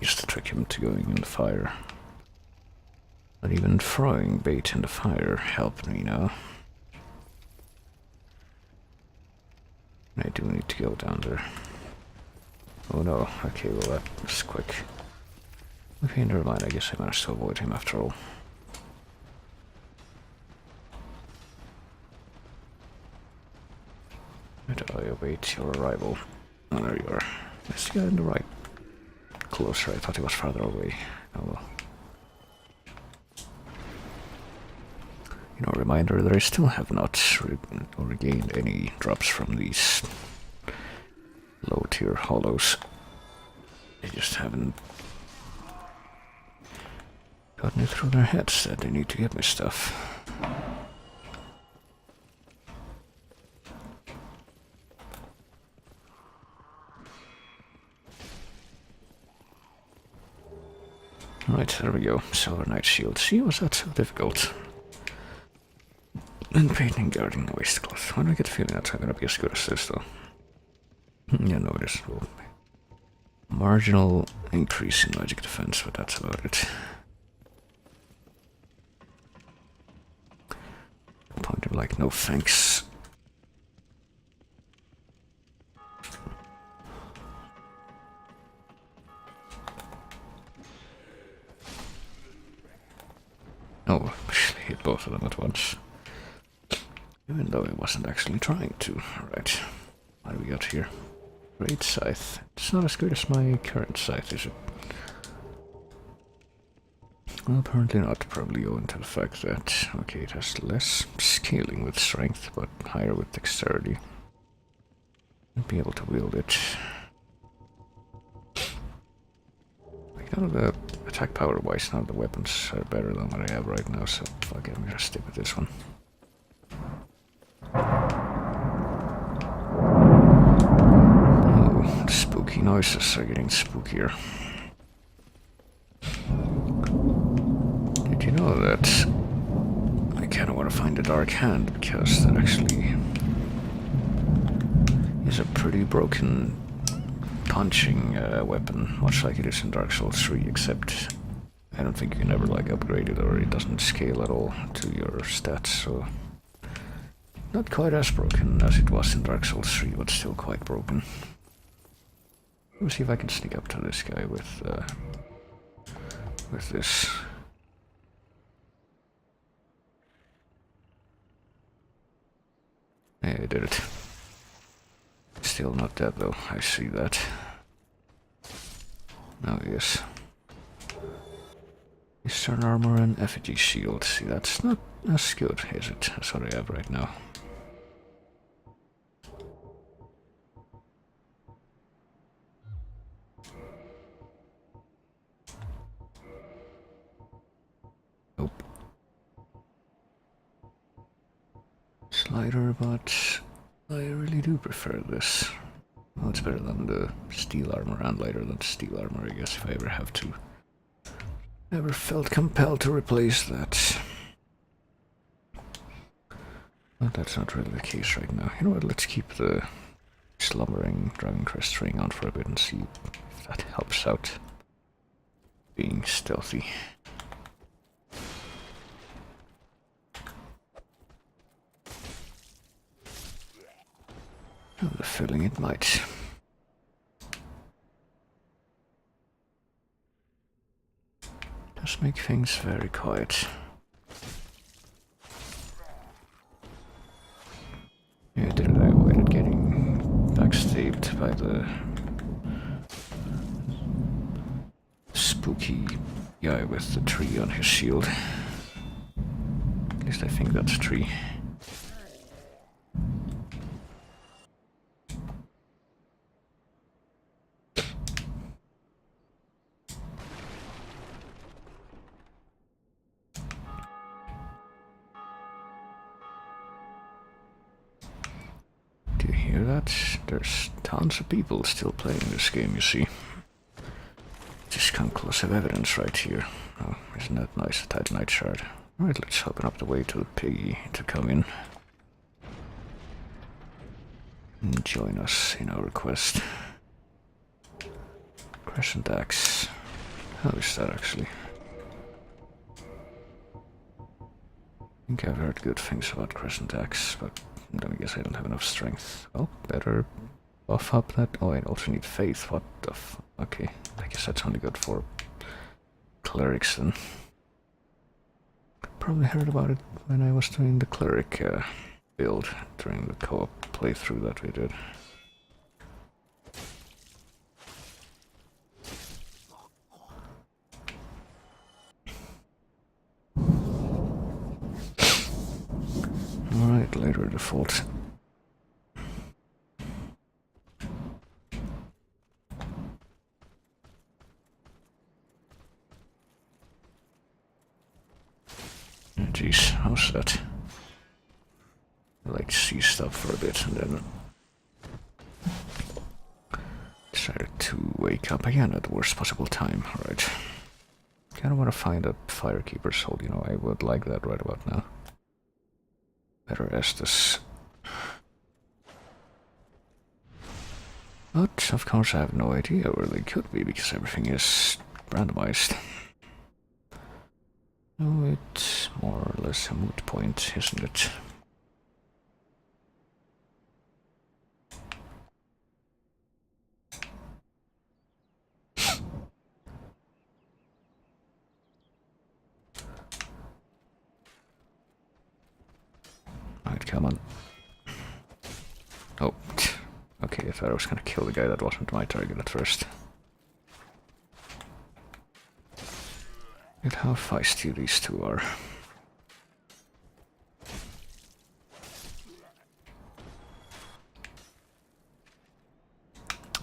used to trick him to going in the fire. Not even throwing bait in the fire helped me now. I do need to go down there. Oh no, okay, well that was quick. Okay, never mind, I guess I managed to avoid him after all. Right, I await your arrival. Oh, there you are. Is the guy on the right? Closer, I thought he was farther away. Oh well. You know, reminder that I still have not regained any drops from these low tier hollows. They just haven't gotten it through their heads that they need to give me stuff. Right, there we go. Silver Knight Shield. See, was that so difficult? And painting, guarding, waistcloth. Why do I get the feeling that's not gonna be as good as this, though? Yeah, no, it is. Well, marginal increase in magic defense, but that's about it. Point of like, no thanks. Oh, hit both of them at once. Even though I wasn't actually trying to. Right, what do we got here? Great scythe. It's not as good as my current scythe, is it? Well, apparently not. Probably owing to the fact that, okay, it has less scaling with strength, but higher with dexterity. I'll be able to wield it. Kind of the attack power wise now the weapons are better than what I have right now, so fuck it, I'm gonna stick with this one. Oh, the spooky noises are getting spookier. Did you know that I kinda wanna find the Dark Hand because that actually is a pretty broken punching weapon, much like it is in Dark Souls 3, except I don't think you can ever like upgrade it or it doesn't scale at all to your stats, so not quite as broken as it was in Dark Souls 3, but still quite broken. Let me see if I can sneak up to this guy with this. Yeah, I did it. Still not dead though, I see that. Oh yes. Eastern armor and effigy shield. See, that's not as good, is it? That's what I have right now. Nope. Slider, but I really do prefer this. Well, it's better than the steel armor and lighter than steel armor, I guess, if I ever have to. Never felt compelled to replace that. But that's not really the case right now. You know what, let's keep the slumbering Dragon Crest ring on for a bit and see if that helps out being stealthy. I have the feeling it might. Does make things very quiet. Yeah, didn't I avoid getting backstabbed by the spooky guy with the tree on his shield? At least I think that's a tree. Do you hear that? There's tons of people still playing this game, you see. Just conclusive evidence right here. Oh, isn't that nice, a Titanite shard? Alright, let's open up the way to the piggy to come in and join us in our quest. Crescent axe. How is that actually? I think I've heard good things about Crescent axe, but then I guess I don't have enough strength. Well, better buff up that. Oh, I also need faith. What the okay, I guess that's only good for clerics then. Probably heard about it when I was doing the cleric build during the co-op playthrough that we did. Alright, later default. Jeez, how's that? I like to see stuff for a bit and then decided to wake up again at the worst possible time. Alright. Kinda wanna find a Firekeeper's Soul, you know, I would like that right about now. Better Estus. But, of course, I have no idea where they could be because everything is randomized. So it's more or less a moot point, isn't it? Alright, come on. Oh, okay, I thought I was gonna kill the guy that wasn't my target at first. Look at how feisty these two are.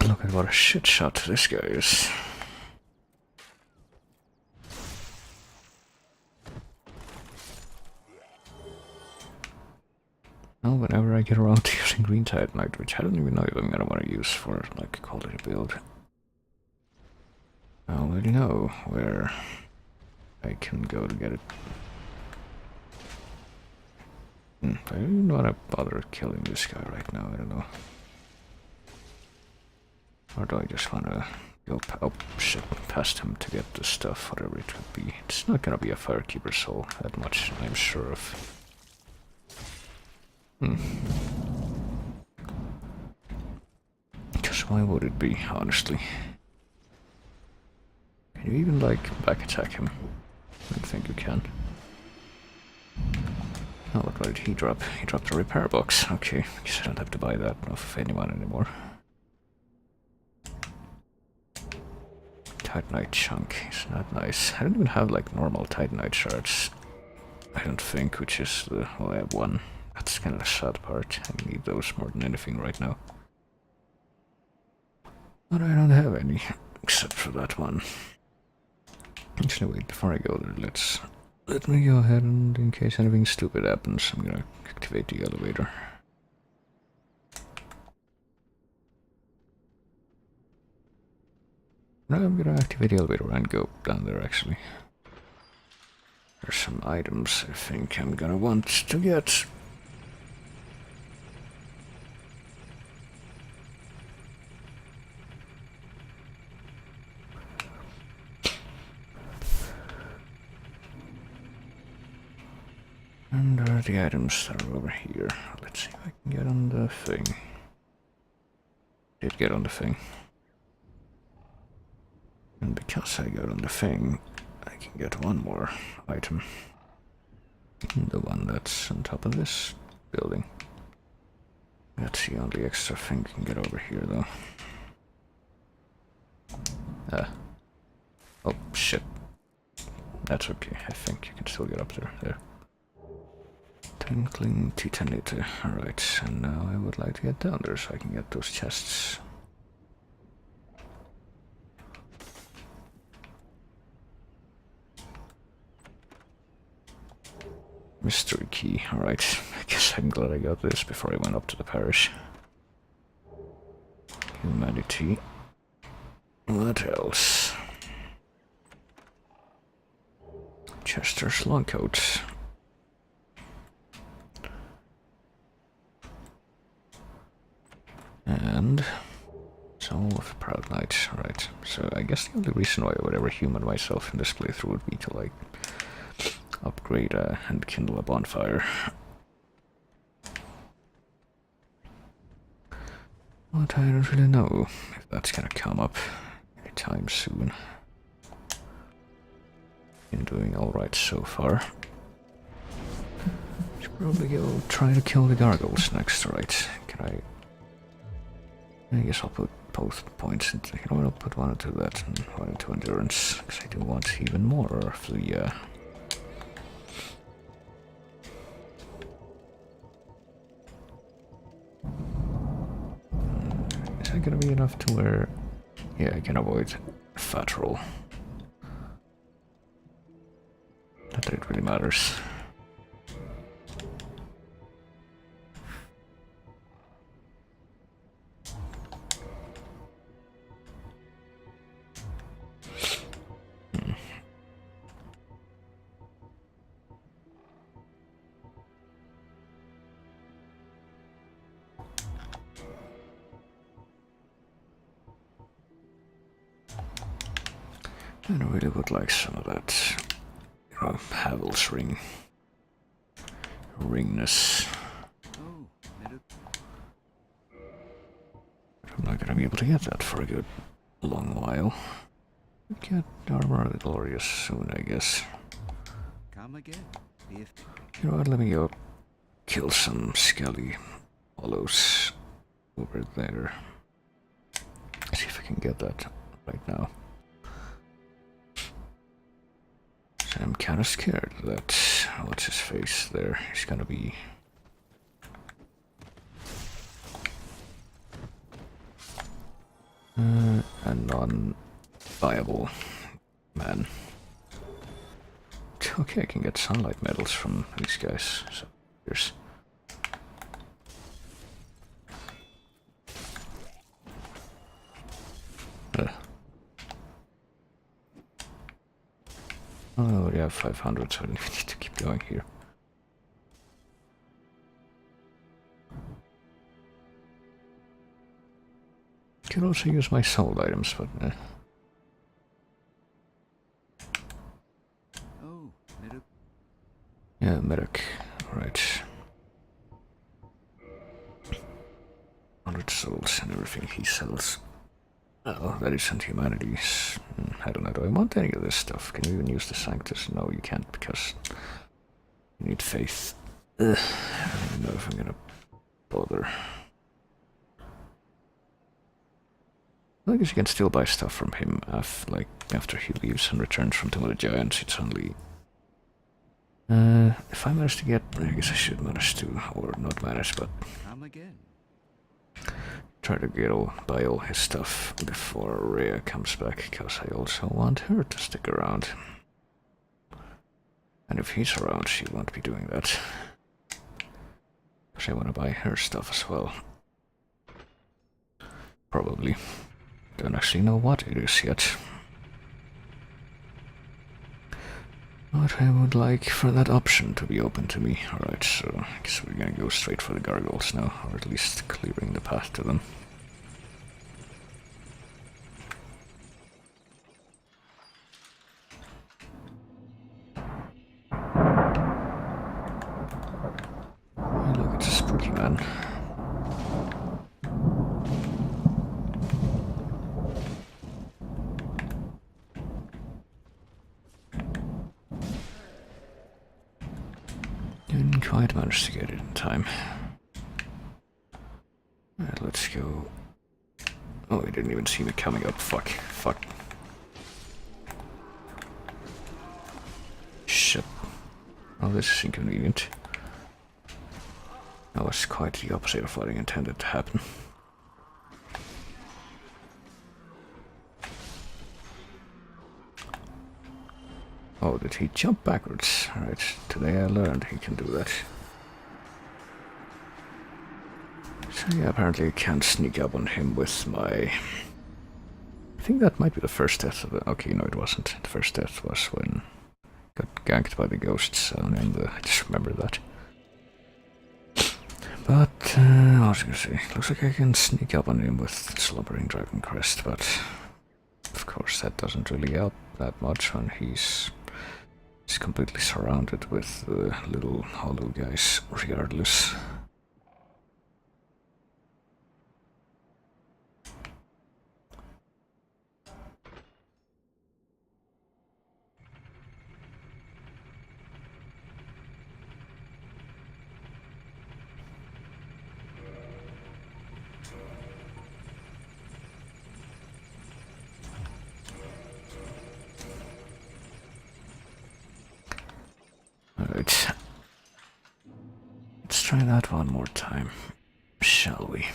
Look at what a shit shot this guy is. Now, whenever I get around to using green Titanite, which I don't even know if I'm gonna want to use for like a quality build, I already know where I can go to get it. I don't even want to bother killing this guy right now, I don't know. Or do I just want to go past him to get the stuff, whatever it would be. It's not gonna be a Firekeeper Soul, that much I'm sure of. Because why would it be, honestly? Can you even, like, back attack him? I don't think you can. Oh, what did he drop? He dropped a repair box. Okay, I guess I don't have to buy that off of anyone anymore. Titanite chunk, isn't that nice? I don't even have, like, normal Titanite shards. I don't think, which is the... well, I have one. That's kind of the sad part. I need those more than anything right now. But I don't have any, except for that one. Actually, wait, before I go there, let me go ahead and, in case anything stupid happens, I'm gonna activate the elevator. No, I'm gonna activate the elevator and go down there, actually. There's some items I think I'm gonna want to get. And there are the items that are over here. Let's see if I can get on the thing. did get on the thing. And because I got on the thing, I can get one more item. The one that's on top of this building. That's the only extra thing you can get over here, though. Oh, shit. That's okay. I think you can still get up there. There. Tinkling Titanite. Alright, and now I would like to get down there so I can get those chests. Mystery key. Alright, I guess I'm glad I got this before I went up to the parish. Humanity. What else? Chester's long coat. And Soul of a Proud Knight. Right. So I guess the only reason why I would ever human myself in this playthrough would be to like upgrade and kindle a bonfire. But I don't really know if that's gonna come up anytime soon. Been doing alright so far. Should probably go try to kill the gargoyles next, right? Can I guess I'll put both points into, you know what, I'll put one into that and one into endurance, because I do want even more of the, is that gonna be enough to where, yeah, I can avoid fat roll. Not that it really matters. I really would like some of that, you know, Havel's ringness. I'm not gonna be able to get that for a good long while. Get Armor of the Glorious soon, I guess. Come again. You know what, let me go kill some skelly hollows over there. See if I can get that right now. So I'm kind of scared that, what's his face there, he's gonna be a non-viable man. Okay, I can get sunlight medals from these guys, so here's... Oh, we have 500, so we need to keep going here. Could also use my sold items, but Oh, medic. yeah, medic, right. 100 souls and everything he sells. Oh, that isn't humanities. I don't know, do I want any of this stuff? Can you even use the Sanctus? No, you can't, because you need faith. Ugh, I don't even know if I'm gonna bother. I guess you can still buy stuff from him after he leaves and returns from Tomb of the Giants. It's only... if I manage to get... I guess I should manage to, or not manage, but... Come again. Try to buy all his stuff before Rhea comes back, because I also want her to stick around. And if he's around, she won't be doing that. Because I want to buy her stuff as well. Probably. Don't actually know what it is yet. But I would like for that option to be open to me. Alright, so I guess we're gonna go straight for the gargoyles now, or at least clearing the path to them. Hey, look, it's a spooky man. might manage to get it in time. Alright, let's go. Oh, he didn't even see me coming up. Fuck. Shit. Oh, this is inconvenient. That was quite the opposite of what I intended to happen. Oh, did he jump backwards? Alright, today I learned he can do that. So yeah, apparently I can't sneak up on him with my... I think that might be the first death of the... Okay, no it wasn't. The first death was when I got ganked by the ghosts on the... I just remember that. But, I was gonna say, looks like I can sneak up on him with Slumbering Dragon Crest, but... Of course that doesn't really help that much when he's completely surrounded with little hollow guys, regardless. Alright. Let's try that one more time, shall we?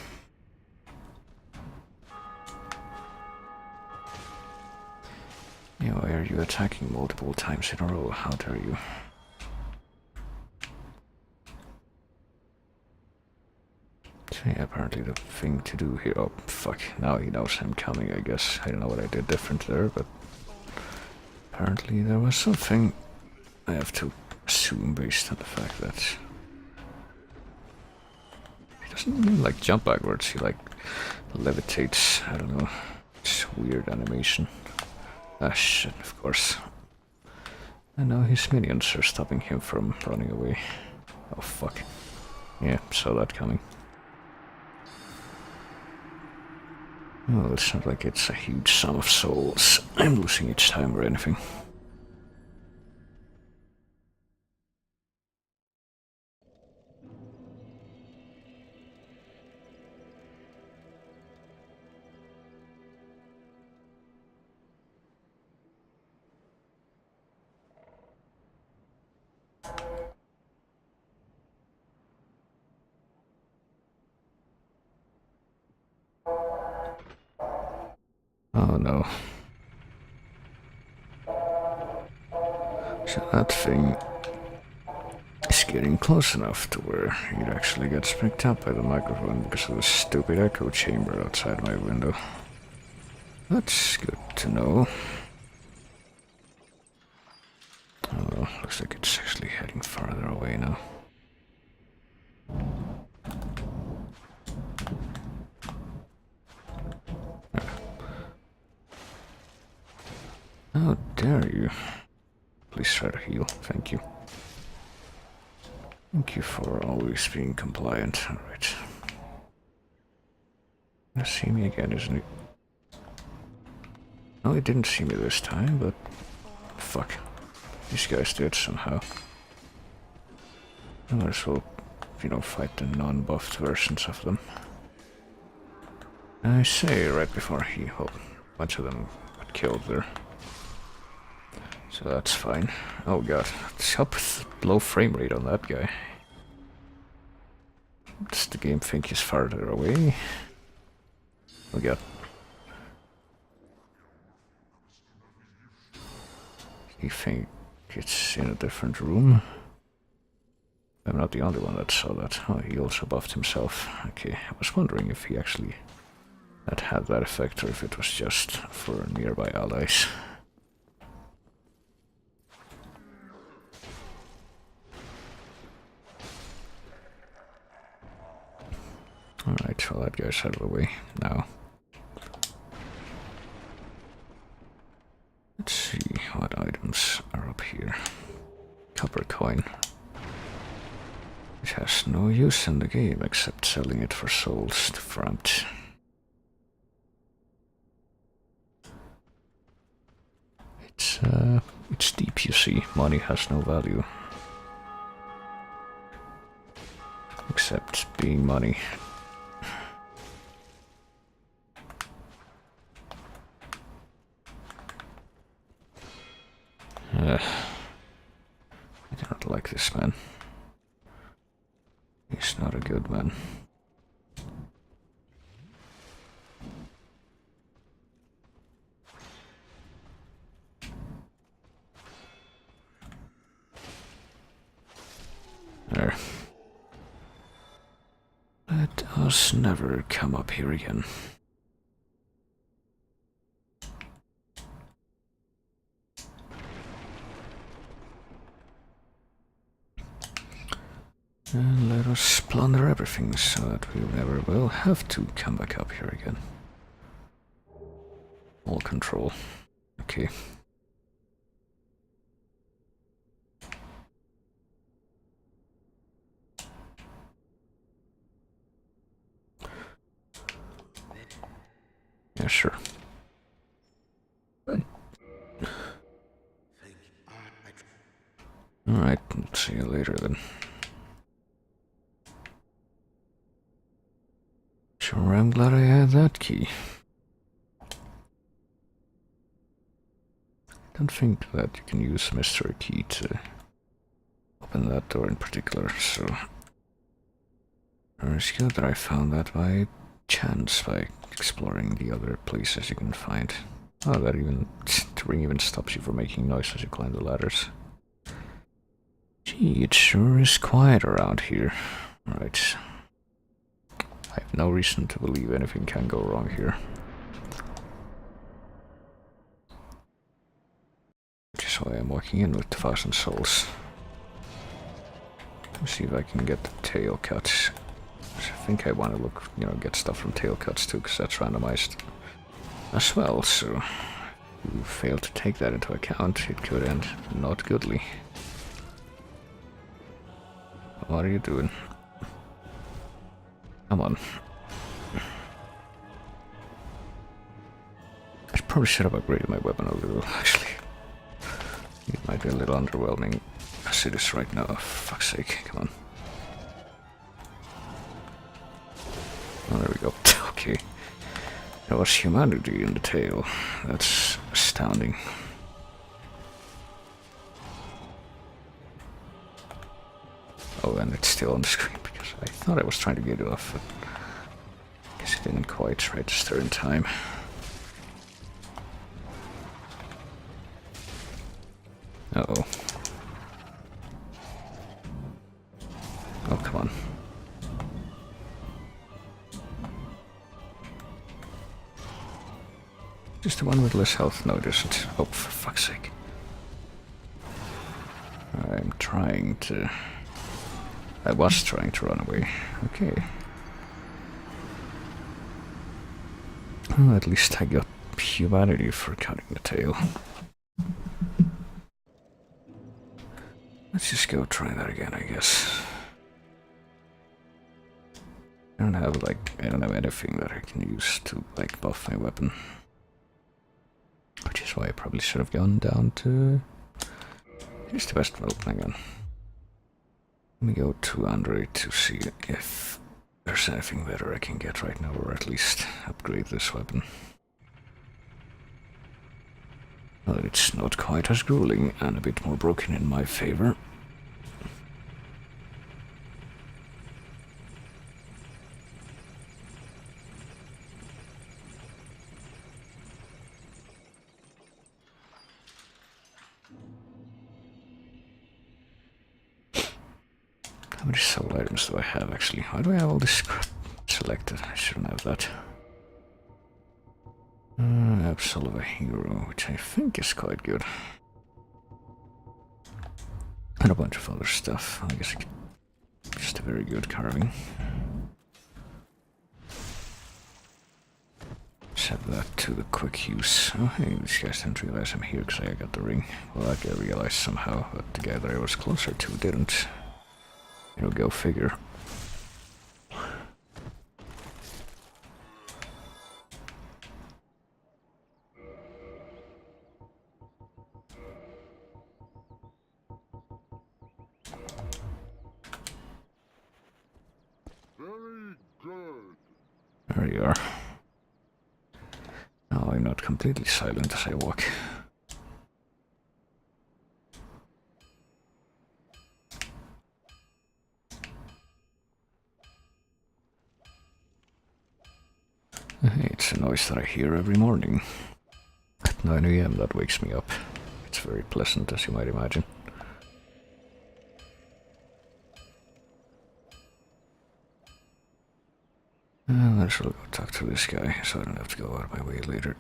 Yeah, why are you attacking multiple times in a row? How dare you? So yeah, apparently the thing to do here... Oh, fuck. Now he knows I'm coming, I guess. I don't know what I did different there, but... Apparently there was something I have to assume based on the fact that... He doesn't even, like, jump backwards. He, like, levitates. I don't know. It's weird animation. Ah, shit, of course. And now his minions are stopping him from running away. Oh, fuck. Yeah, saw that coming. Well, it's not like it's a huge sum of souls I'm losing each time or anything. Oh no. So that thing is getting close enough to where it actually gets picked up by the microphone because of the stupid echo chamber outside my window. That's good to know. Oh well, looks like it's actually heading farther away now. How dare you? Please try to heal, thank you. Thank you for always being compliant. Alright. Gonna see me again, isn't he? No, he didn't see me this time, but... Fuck. These guys did somehow. I might as well, you know, fight the non-buffed versions of them. I say, right before he... Well, a bunch of them got killed there. So that's fine. Oh god, it's up with low frame rate on that guy. Does the game think he's farther away? Oh god. You think it's in a different room? I'm not the only one that saw that. Oh, he also buffed himself. Okay, I was wondering if he actually had that effect or if it was just for nearby allies. Alright, well that guy's out of the way now. Let's see what items are up here. Copper coin. It has no use in the game except selling it for souls to Framt. It's deep, you see. Money has no value. Except being money. I do not like this man. He's not a good man. There. Let us never come up here again. And let us plunder everything so that we never will have to come back up here again. All control. Okay. Yeah, sure. Alright, see you later then. Sure, I'm glad I had that key. Don't think that you can use Mr. Key to open that door in particular, so it's good that I found that by chance by exploring the other places you can find. Oh, that even the ring even stops you from making noise as you climb the ladders. Gee, it sure is quiet around here. Right. I have no reason to believe anything can go wrong here. Which is why I'm walking in with 1,000 souls. Let me see if I can get the tail cuts. I think I want to look, get stuff from tail cuts too, because that's randomized as well, so if you fail to take that into account, it could end not goodly. What are you doing? Come on. I probably should have upgraded my weapon a little, actually. It might be a little underwhelming as it is right now. Oh, fuck's sake, come on. Oh, there we go. Okay. There was humanity in the tail. That's astounding. Oh, and it's still on the screen because I thought I was trying to get it off, but I guess it didn't quite register in time. Uh-oh. Oh, come on. Just the one with less health? No, it isn't. Oh, for fuck's sake. I'm trying to... I was trying to run away. Okay. Well, at least I got humanity for cutting the tail. Let's just go try that again, I guess. I don't have anything that I can use to buff my weapon. Which is why I probably should have gone down to... Here's the best weapon again. Let me go to Andre to see if there's anything better I can get right now, or at least upgrade this weapon. Well, it's not quite as grueling and a bit more broken in my favor. How many soul items do I have, actually? Why do I have all this crap selected? I shouldn't have that. Absol of a hero, which I think is quite good. And a bunch of other stuff. I guess just a very good carving. Set that to the quick use. Oh hey, these guys didn't realize I'm here because I got the ring. Well, I realized somehow, but the guy that I was closer to didn't. Go figure. There you are. Now I'm not completely silent as I walk. It's a noise that I hear every morning. At 9 AM that wakes me up. It's very pleasant, as you might imagine. I shall go talk to this guy, so I don't have to go out of my way later.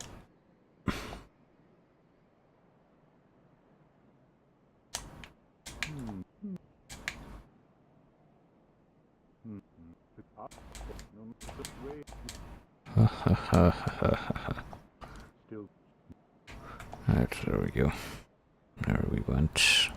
Right, there we go. There we went.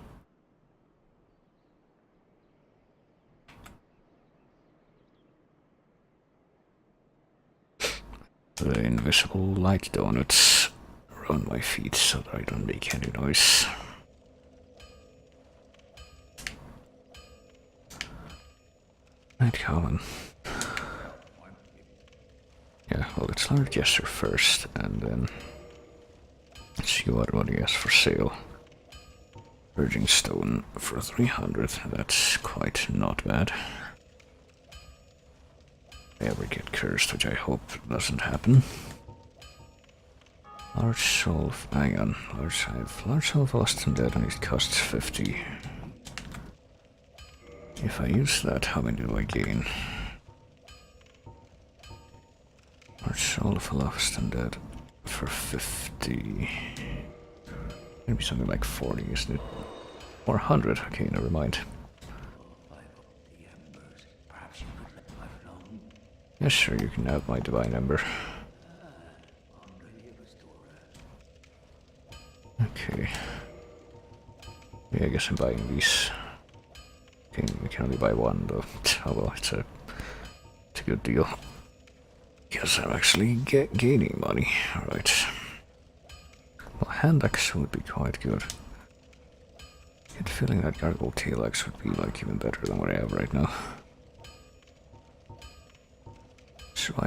The invisible light donuts around my feet so that I don't make any noise. Right, Colin. Yeah, well, let's learn Jester first, and then let's see what he has for sale. Urging Stone for 300, that's quite not bad. I ever get cursed, which I hope doesn't happen. Large soul, hang on, large soul of lost and dead, and it costs 50. If I use that, how many do I gain? Large soul of lost and dead for 50. Maybe something like 40, isn't it? Or 100, okay, never mind. Yes, sure, you can have my divine ember. Okay. Yeah, I guess I'm buying these. We can only buy one, though. Oh well, it's a good deal. Guess I'm actually gaining money. Alright. Well, hand axe would be quite good. I get the feeling that gargoyle tail axe would be like even better than what I have right now.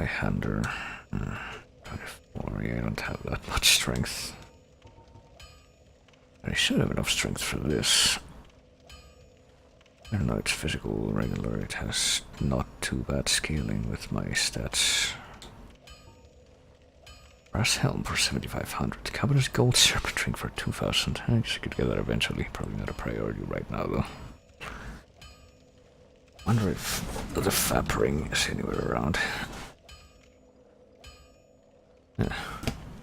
Hander. 24, yeah, I don't have that much strength. I should have enough strength for this. I don't know, it's physical, regular, it has not too bad scaling with my stats. Brass helm for 7,500. Covetous gold serpent ring for 2,000. I guess I could get that eventually, probably not a priority right now though. Wonder if the fap ring is anywhere around. Yeah.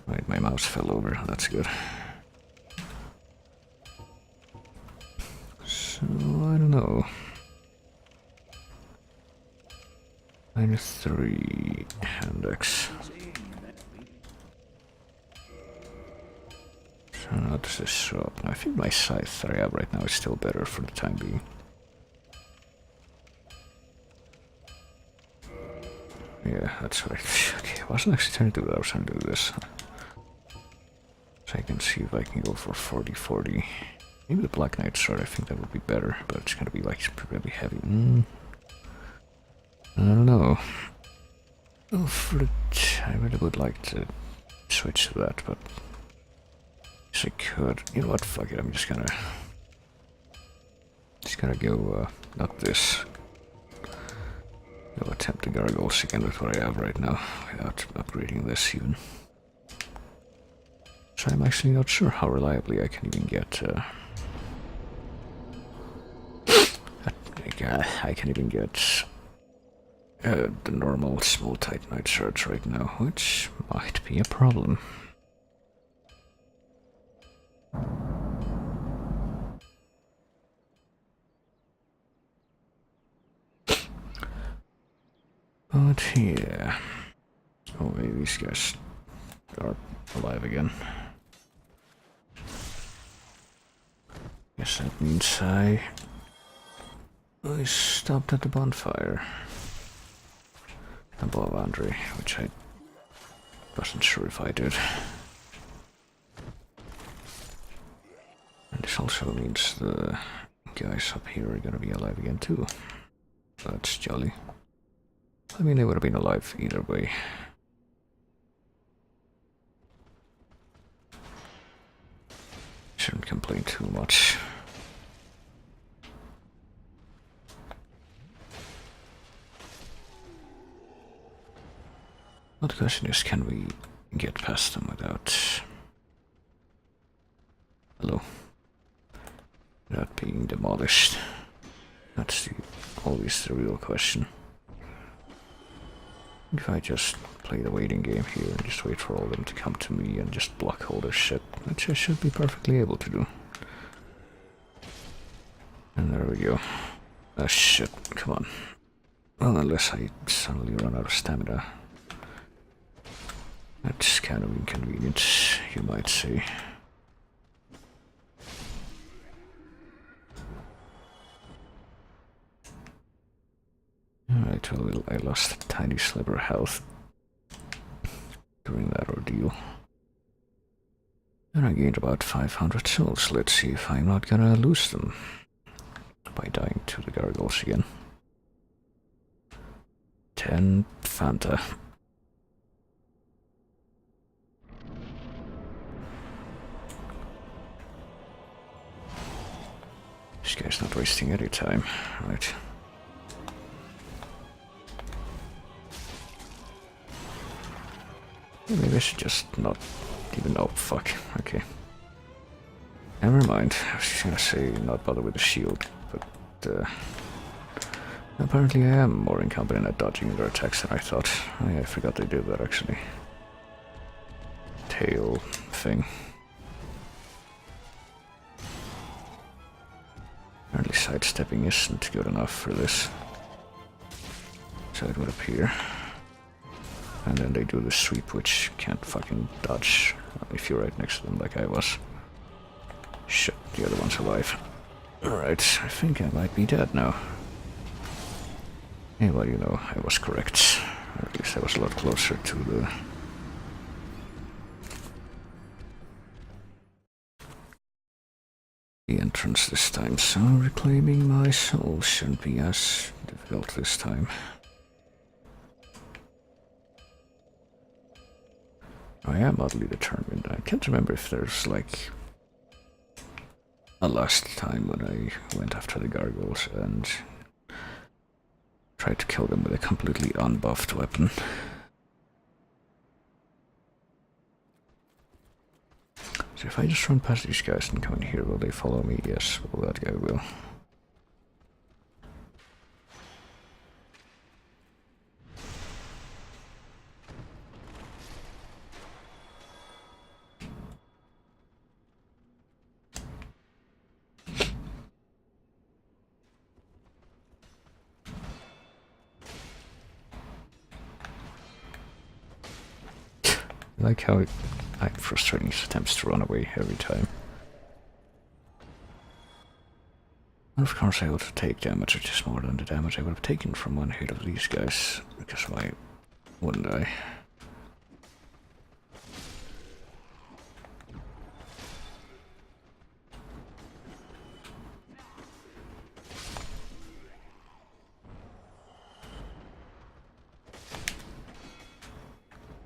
Right, my mouse fell over, that's good. So, I don't know. -3 hand axe. So, how does this show up? I think my scythe that I have right now is still better for the time being. Yeah, that's right. Okay, I wasn't actually trying to do that, I was trying to do this. So I can see if I can go for 40-40. Maybe the Black Knight sword, I think that would be better, but it's gonna be like really heavy. I don't know. Oh, I really would like to switch to that, but yes, I could. You know what? Fuck it. I'm just gonna go not this. I'll attempt the gargoyles again with what I have right now, without upgrading this even. So I'm actually not sure how reliably I can even get. I can even get the normal small titanite shards right now, which might be a problem. But yeah. Oh, maybe these guys are alive again. Guess that means I stopped at the bonfire above Andre, which I wasn't sure if I did. And this also means the guys up here are gonna be alive again too. That's jolly. I mean, they would have been alive either way. Shouldn't complain too much. Well, the question is, can we get past them without... Hello. Without being demolished? That's always the real question. If I just play the waiting game here and just wait for all of them to come to me and just block all their shit, which I should be perfectly able to do. And there we go. Oh shit, come on. Well, unless I suddenly run out of stamina. That's kind of inconvenient, you might say. Alright, well, I lost a tiny sliver of health during that ordeal. And I gained about 500 souls. Let's see if I'm not gonna lose them by dying to the gargoyles again. 10 Fanta. This guy's not wasting any time, right? Maybe I should just not even... Oh, fuck. Okay. Never mind. I was just gonna say not bother with the shield, but apparently I am more incompetent at dodging their attacks than I thought. Oh, yeah, I forgot they did that actually. Tail thing. Apparently sidestepping isn't good enough for this. So it would appear. And then they do the sweep, which can't fucking dodge if you're right next to them like I was. Shit, the other one's alive. Alright, I think I might be dead now. Hey, well, you know, I was correct. Or at least I was a lot closer to the entrance this time, so reclaiming my soul shouldn't be as difficult this time. I am oddly determined. I can't remember if there's like a last time when I went after the gargoyles and tried to kill them with a completely unbuffed weapon. So if I just run past these guys and come in here, will they follow me? Yes, well, that guy will. I like how I'm frustrating his attempts to run away every time. And of course I would take damage which is more than the damage I would have taken from one hit of these guys, because why wouldn't I?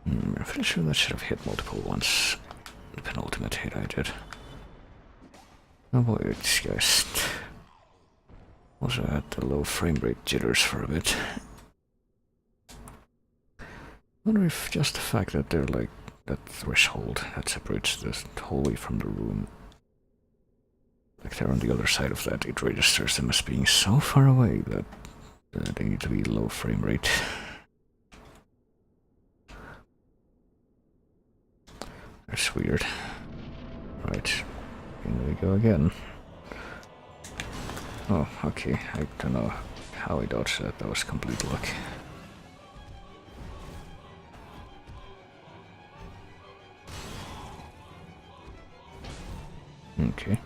I'm pretty sure that should have hit multiple ones. The penultimate hit I did. Oh boy, these guys. Also had the low frame rate jitters for a bit. I wonder if just the fact that they're like that threshold that separates the hallway from the room, like they're on the other side of that, it registers them as being so far away that they need to be low frame rate. That's weird. Right, here we go again. Oh, okay, I don't know how I dodged that, that was complete luck. Okay.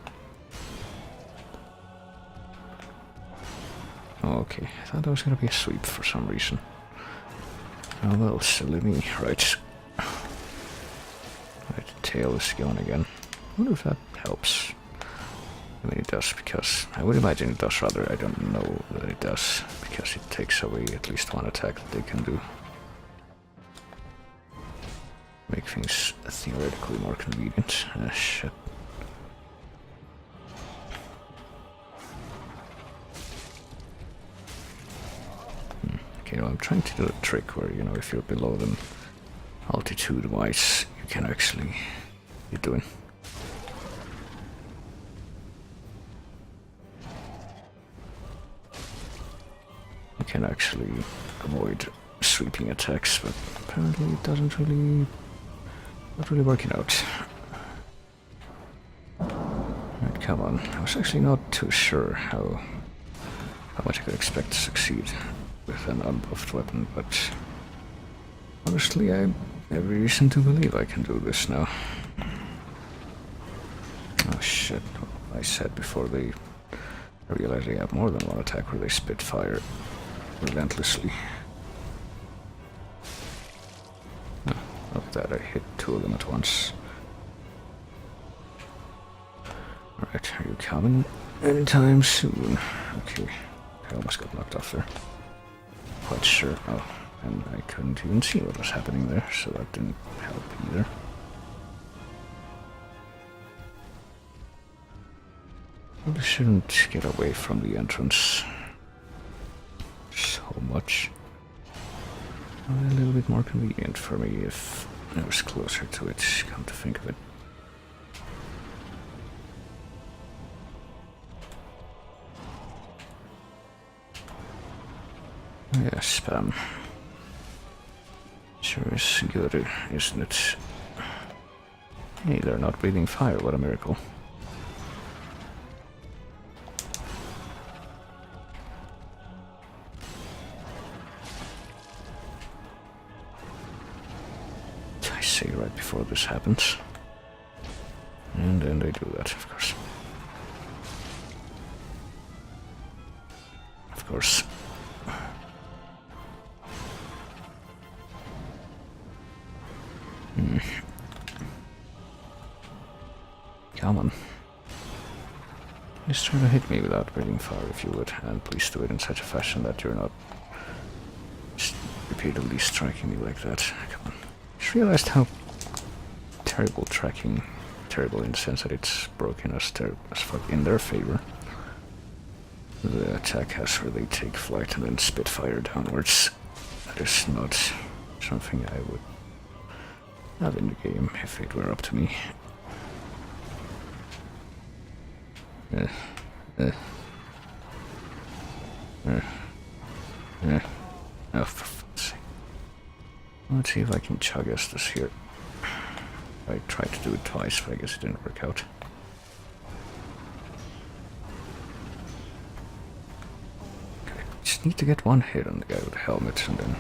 Oh, okay, I thought that was gonna be a sweep for some reason. Oh well, silly me, right. Right, tail is going again. I wonder if that helps. I mean, it does, because I would imagine it does, rather I don't know that it does, because it takes away at least one attack that they can do. Make things theoretically more convenient. Shit. Okay, well, I'm trying to do a trick where, you know, if you're below them altitude-wise, you can actually be doing. You can actually avoid sweeping attacks, but apparently it doesn't really, not really working out. Right, come on. I was actually not too sure how much I could expect to succeed with an unbuffed weapon, but honestly, I have every reason to believe I can do this now. Oh shit, I said before they realize they have more than one attack where they spit fire relentlessly. Oh, not that I hit two of them at once. Alright, are you coming anytime soon? Okay, I almost got knocked off there. Quite sure. Oh, and I couldn't even see what was happening there, so that didn't help either. Probably shouldn't get away from the entrance so much. A little bit more convenient for me if I was closer to it, come to think of it. Yeah, spam. Sure is good, isn't it? Hey, they're not breathing fire, what a miracle. I say right before this happens. And then they do that, of course. Of course. Come on. Just try to hit me without breathing fire if you would, and please do it in such a fashion that you're not just repeatedly striking me like that. Come on. Just realized how terrible tracking, terrible in the sense that it's broken as fuck in their favor. The attack has where they take flight and then spit fire downwards. That is not something I would have in the game if it were up to me. Oh, for fuck's sake. Let's see if I can chug this here. I tried to do it twice, but I guess it didn't work out. Okay, just need to get one hit on the guy with the helmet, and then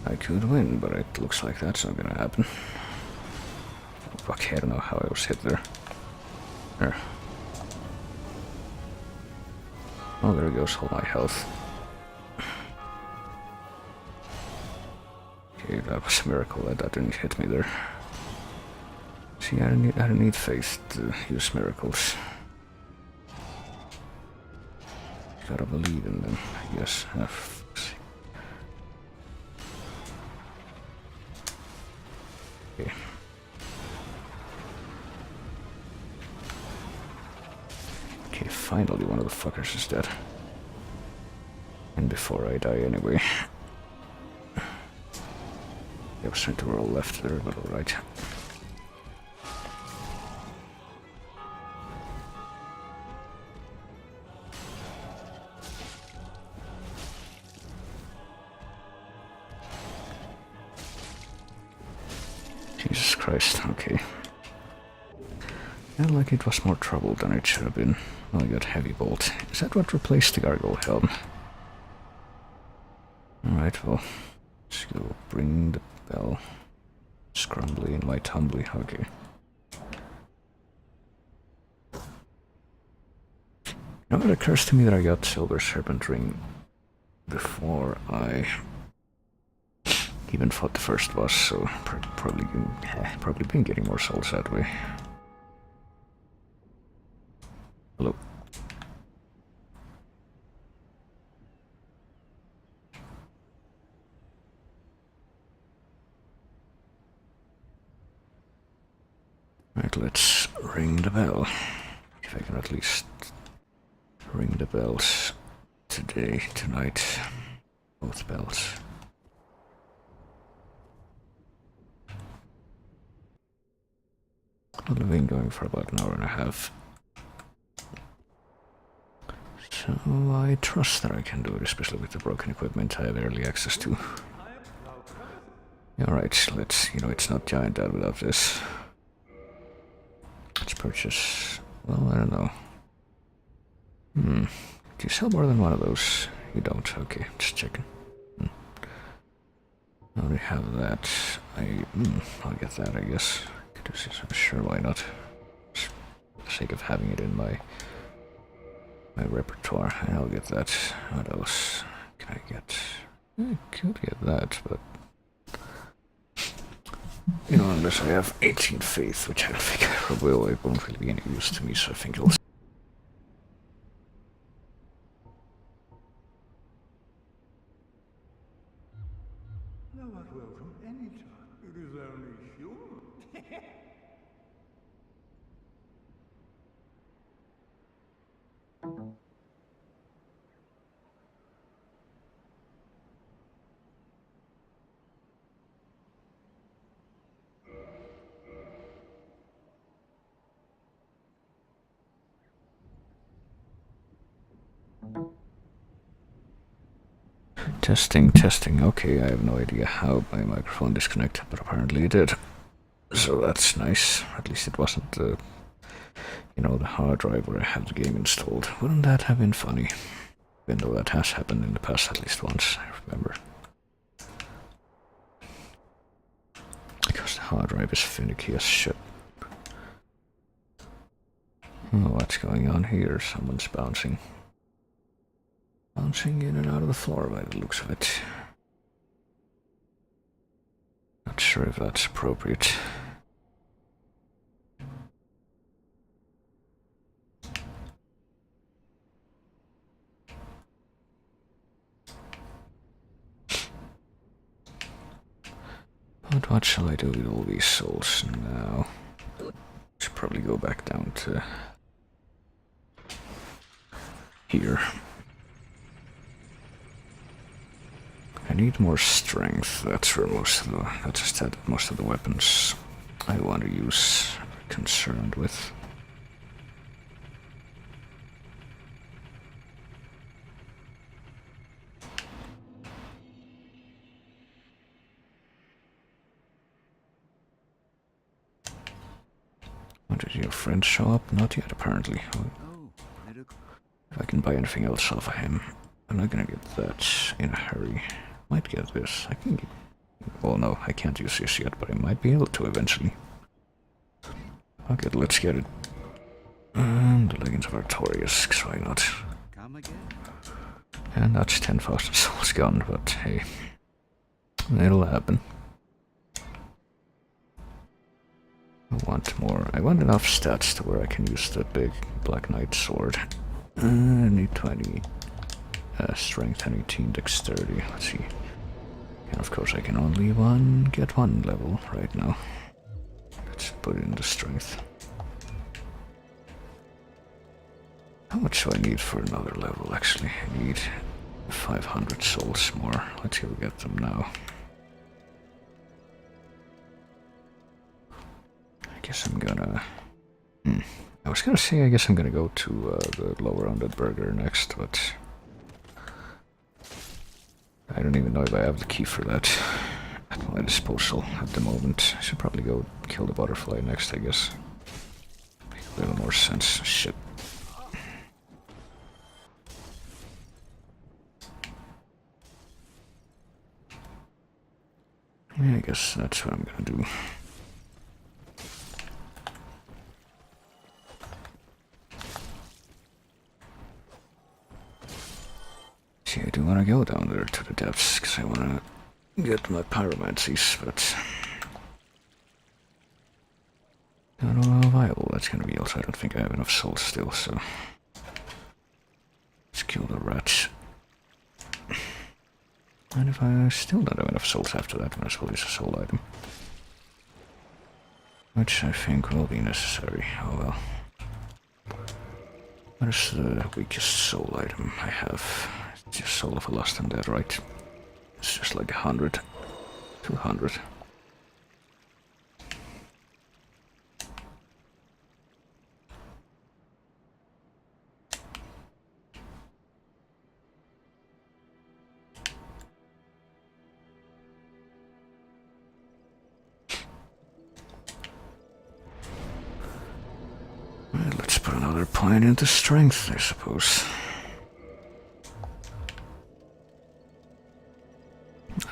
I could win, but it looks like that's not gonna happen. Fuck, I don't know how I was hit there. There. Oh, there goes all my health. Okay, that was a miracle that didn't hit me there. See, I don't need faith to use miracles. Gotta believe in them, I guess. Okay. Okay, finally one of the fuckers is dead. And before I die anyway. I was trying to roll left there, but alright. Jesus Christ, okay. Felt like it was more trouble than it should have been. Well, I got heavy bolt. Is that what replaced the gargoyle helm? Alright, well, let's go bring the bell. Scrumbly and my tumbly, okay. Now it occurs to me that I got Silver Serpent Ring before I even fought the first boss, so probably been getting more souls that way. Hello. Right, let's ring the bell. If I can at least ring the bells today, tonight. Both bells. I've been going for about an hour and a half. So I trust that I can do it, especially with the broken equipment I have early access to. Alright, let's, it's not giant out without this. Let's purchase, well, I don't know. Do you sell more than one of those? You don't, okay, just checking. I already have that. I'll get that, I guess. Sure, why not? Just for the sake of having it in my repertoire, and I'll get that. What else can I get? I could get that, but unless I have 18 faith, which I don't think I probably will, it won't really be any use to me, so I think it'll. Thou art welcome any time. It is only human. Testing. Okay, I have no idea how my microphone disconnected, but apparently it did. So that's nice. At least it wasn't the, the hard drive where I have the game installed. Wouldn't that have been funny? Even though that has happened in the past at least once, I remember. Because the hard drive is finicky as shit. Oh, what's going on here? Someone's bouncing. Bouncing in and out of the floor by the looks of it. Not sure if that's appropriate. But what shall I do with all these souls now? Should probably go back down to here. I need more strength. That's where most of the weapons I want to use are concerned with. When did your friend show up? Not yet, apparently. If I can buy anything else off of him, I'm not gonna get that in a hurry. Might get this. I can get... Well, no, I can't use this yet, but I might be able to eventually. Okay, let's get it. And the Leggings of Artorias, why not? Come again. And that's 10,000 souls gone, but hey, it'll happen. I want more. I want enough stats to where I can use the big Black Knight sword. I need 20 strength and 18 dexterity. Let's see. And of course I can only get one level right now. Let's put in the strength. How much do I need for another level actually? I need 500 souls more. Let's go get them now. I guess I'm gonna... I was gonna say I guess I'm gonna go to the lower rounded burger next, but... I don't even know if I have the key for that at my disposal at the moment. I should probably go kill the butterfly next, I guess. Make a little more sense. Shit. Yeah, I guess that's what I'm gonna do. See, I do want to go down there to the depths, because I want to get my pyromancies, but I don't know how viable that's that's gonna be also, I don't think I have enough souls still, so... Let's kill the rats. And if I still don't have enough souls after that, might as well use a soul item. Which I think will be necessary, oh well. What is the weakest soul item I have? It's just Soul of a Lost Undead, right? It's just like 100, 200. Well, let's put another point into strength, I suppose.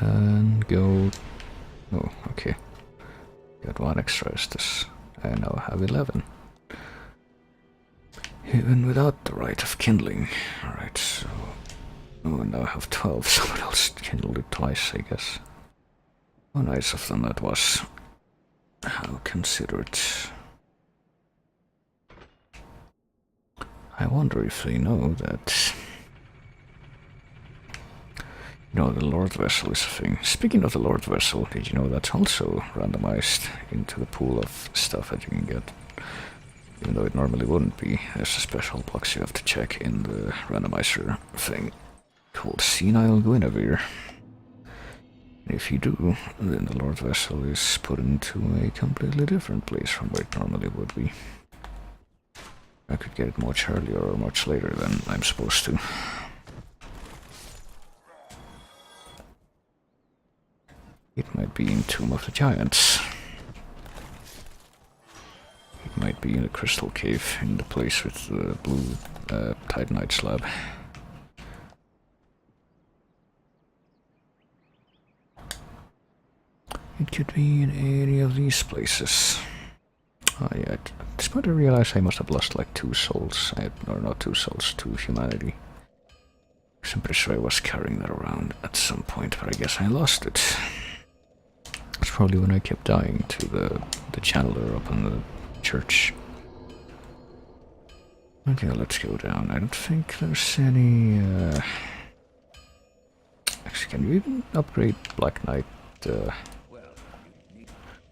And go... Oh, okay. Got one extra Estus. I now have 11. Even without the right of kindling. Alright, so... Oh, now I have 12. Someone else kindled it twice, I guess. How nice of them that was. How considerate. I wonder if they know that... You know, the Lord Vessel is a thing. Speaking of the Lord Vessel, did you know that's also randomized into the pool of stuff that you can get? Even though it normally wouldn't be. There's a special box you have to check in the randomizer thing called Senile Guinevere. If you do, then the Lord Vessel is put into a completely different place from where it normally would be. I could get it much earlier or much later than I'm supposed to. It might be in Tomb of the Giants. It might be in the Crystal Cave, in the place with the blue Titanite slab. It could be in any of these places. Oh yeah, at this point I realize I must have lost like 2 souls. Or not 2 souls, 2 humanity. I'm pretty sure I was carrying that around at some point, but I guess I lost it. It's probably when I kept dying to the channeler up in the church. Okay, let's go down. I don't think there's any... Actually, can you even upgrade Black Knight...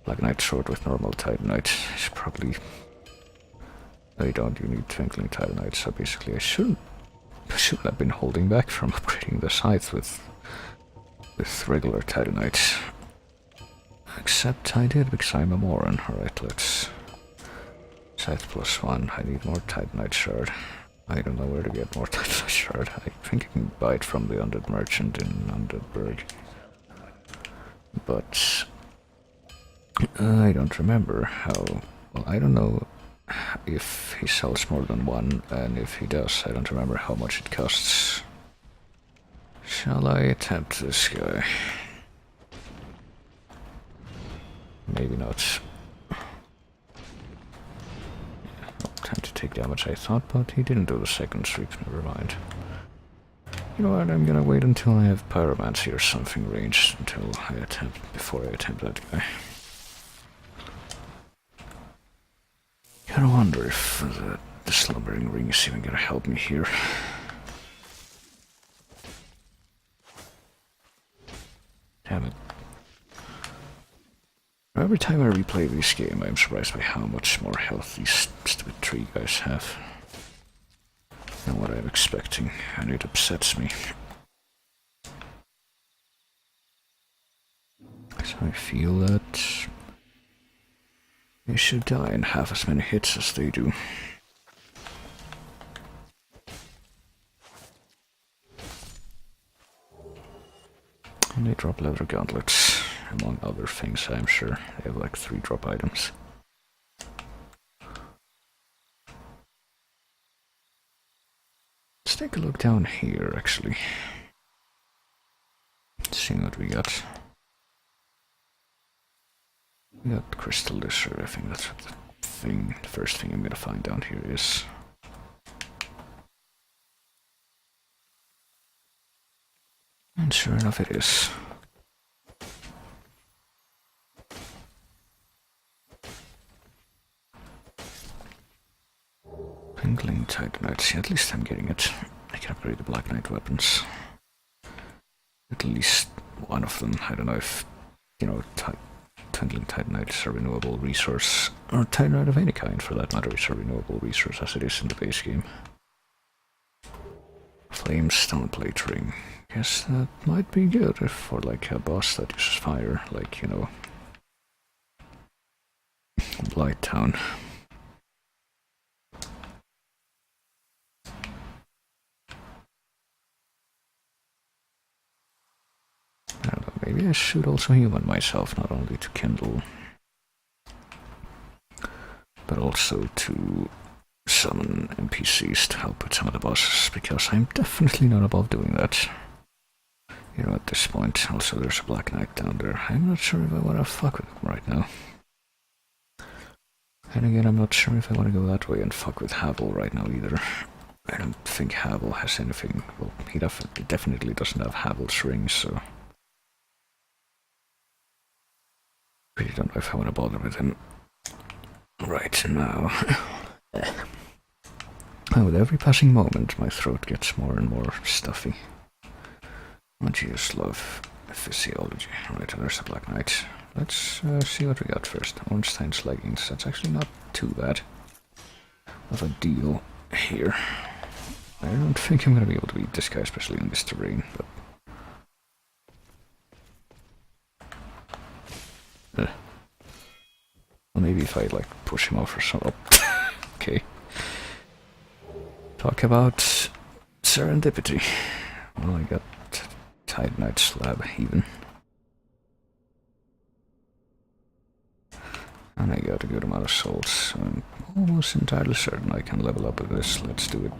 Black Knight Sword with normal Titanite? It's probably... No, you don't. You need Twinkling Titanite, so basically I shouldn't have been holding back from upgrading the scythe with regular Titanite. Except I did, because I'm a moron. Alright, let's... Scythe +1. I need more Titanite Shard. I don't know where to get more Titanite Shard. I think you can buy it from the Undead Merchant in Undeadburg. But... I don't remember how... Well, I don't know if he sells more than one, and if he does, I don't remember how much it costs. Shall I attempt this guy? Maybe not. Time to take damage, I thought, but he didn't do the second sweep, never mind. You know what, I'm gonna wait until I have Pyromancy or something ranged before I attempt that guy. I wonder if the Slumbering Ring is even gonna help me here. Damn it. Every time I replay this game, I'm surprised by how much more health these stupid tree guys have than what I'm expecting, and it upsets me. So I feel that they should die in half as many hits as they do. And they drop leather gauntlets. Among other things, I'm sure. They have like 3 drop items. Let's take a look down here, actually. See what we got. We got Crystal Lizard. I think that's what the first thing I'm gonna find down here is. And sure enough it is. Twinkling Titanites. At least I'm getting it. I can upgrade the Black Knight weapons. At least one of them. I don't know if, you know, Twinkling Titanite is a renewable resource, or Titanite of any kind for that matter is a renewable resource as it is in the base game. Flamestone Plate Ring. Guess that might be good if for like a boss that uses fire, like, you know, Blighttown. I don't know, maybe I should also human myself, not only to kindle, but also to summon NPCs to help with some of the bosses, because I'm definitely not above doing that. You know, at this point. Also, there's a Black Knight down there. I'm not sure if I want to fuck with him right now. And again, I'm not sure if I want to go that way and fuck with Havel right now either. I don't think Havel has anything. Well, he definitely doesn't have Havel's ring, so really don't know if I want to bother with him right now. And with every passing moment, my throat gets more and more stuffy. I just love physiology. Right, there's the Black Knight. Let's see what we got first. Ornstein's leggings. That's actually not too bad of a deal here. I don't think I'm gonna be able to beat this guy, especially in this terrain, but well, maybe if I like push him off or something. Okay. Talk about serendipity. Well, I got Titanite slab even. And I got a good amount of souls, so I'm almost entirely certain I can level up with this. Let's do it.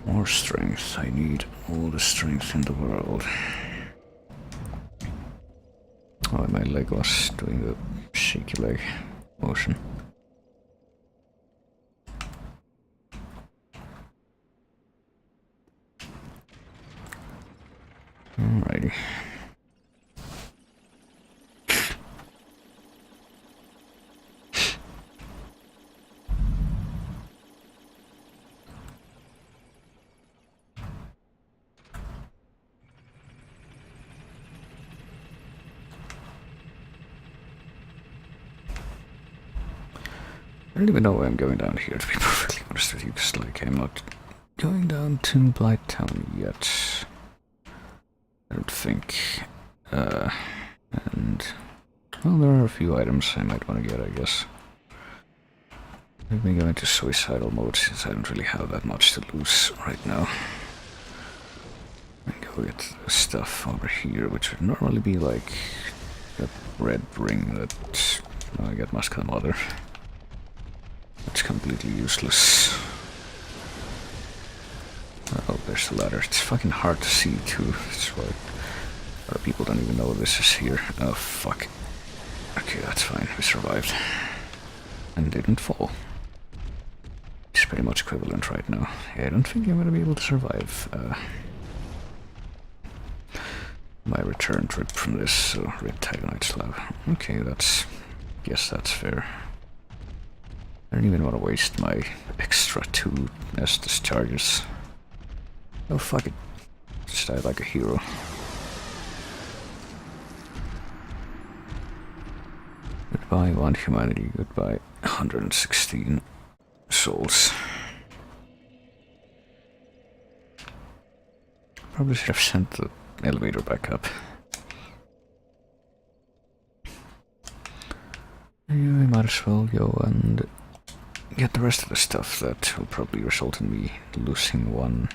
More strength. I need all the strength in the world. Oh, my leg was doing the shaky leg motion. Alrighty. I don't even know why I'm going down here, to be perfectly honest with you, because like, I'm not going down to Blighttown yet. I don't think. And well, there are a few items I might want to get, I guess. Let me go into suicidal mode since I don't really have that much to lose right now. And go get the stuff over here, which would normally be like that red ring that I get Mask of the Mother. It's completely useless. Oh, there's the ladder. It's fucking hard to see too. That's why other people don't even know this is here. Oh fuck. Okay, that's fine. We survived. And didn't fall. It's pretty much equivalent right now. Yeah, I don't think I'm gonna be able to survive my return trip from this, so Red Titanite slab. Okay, guess that's fair. I don't even want to waste my extra 2 Estus charges. Oh fuck it. Just die like a hero. Goodbye 1 humanity, goodbye 116 souls. Probably should have sent the elevator back up. Anyway, I might as well go and get the rest of the stuff that will probably result in me losing one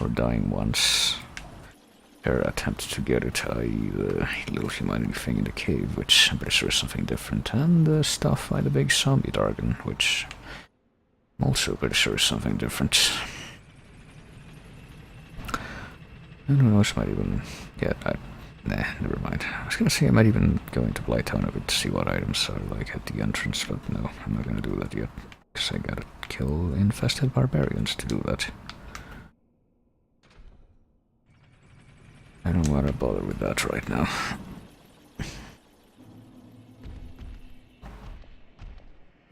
or dying once per attempt to get it, i.e. the little humanity thing in the cave, which I'm pretty sure is something different, and the stuff by the big zombie dragon, which I'm also pretty sure is something different. And who knows, might even get nah, never mind. I was gonna say I might even go into Blighttown a bit to see what items are like at the entrance, but no, I'm not gonna do that yet, because I gotta kill infested barbarians to do that. I don't wanna bother with that right now.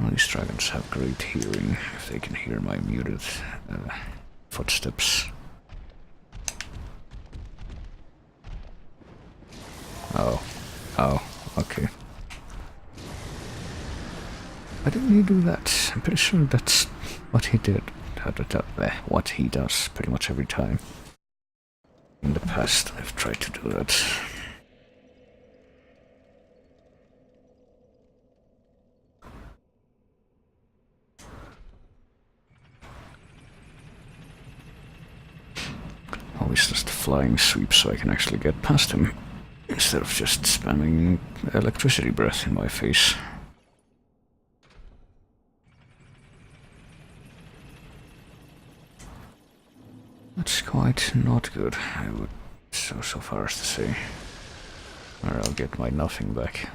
Holy these dragons have great hearing if they can hear my muted footsteps. Oh. Oh, okay. Why didn't he do that? I'm pretty sure that's what he did. What he does pretty much every time. In the past, I've tried to do that. Always just a flying sweep so I can actually get past him, instead of just spamming electricity breath in my face. That's quite not good, I would so far as to say. Or I'll get my nothing back.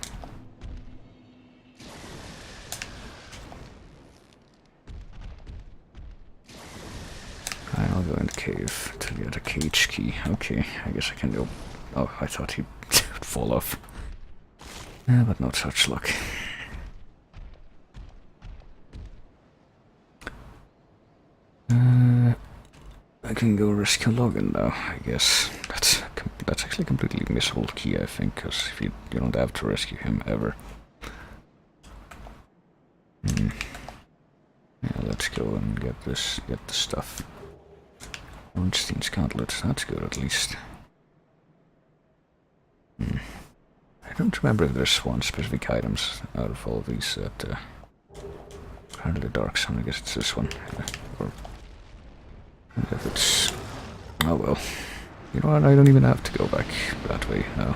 I'll go in the cave to get a cage key. Okay, I guess I can do. Oh, I thought he'd fall off. Yeah, but not such luck. I can go rescue Logan now, I guess. That's actually a completely missable key, I think, because if you don't have to rescue him ever. Yeah, let's go and get the stuff. Ornstein's gauntlet, that's good at least. I don't remember if there's one specific items out of all of these that apparently Dark Sun, I guess it's this one. Or if it's... oh well. You know what, I don't even have to go back that way now.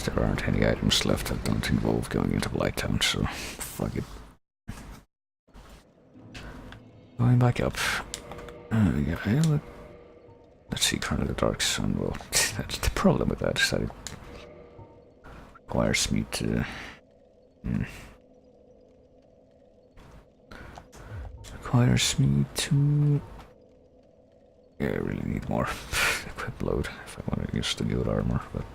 There aren't any items left that don't involve going into Blighttown, so fuck it. Going back up. Yeah, let's see, Crown of the Dark Sun. Well, that's the problem with that, is that it requires me to... requires me to... yeah, I really need more equip load if I want to use the good armor, but...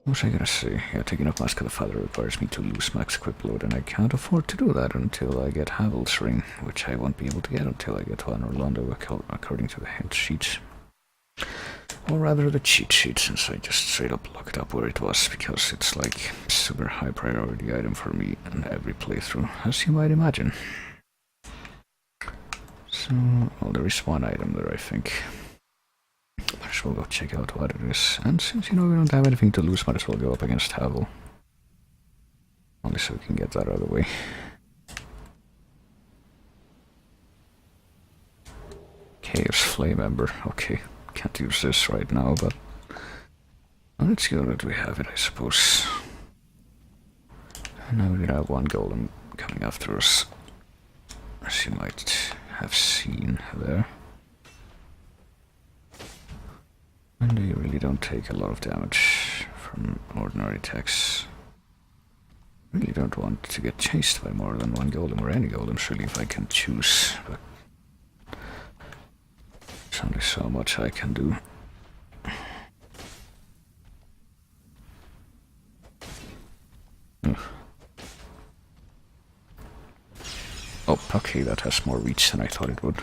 what was I gonna say? Yeah, taking up Mask of the Father requires me to lose max equip load, and I can't afford to do that until I get Havel's ring, which I won't be able to get until I get one Orlando, according to the hint sheet. Or rather the cheat sheet, since I just straight up looked up where it was, because it's like super high priority item for me in every playthrough, as you might imagine. So, well, there is one item there, I think. Might as well go check out what it is. And since, we don't have anything to lose, might as well go up against Havel. Only so we can get that out of the way. Chaos Flame Ember. Okay, can't use this right now, but... well, it's good that we have it, I suppose. And now we have one golem coming after us, as you might have seen there. And they really don't take a lot of damage from ordinary attacks. Really don't want to get chased by more than one golem, or any golems really, if I can choose. But there's only so much I can do. Oh, okay, that has more reach than I thought it would.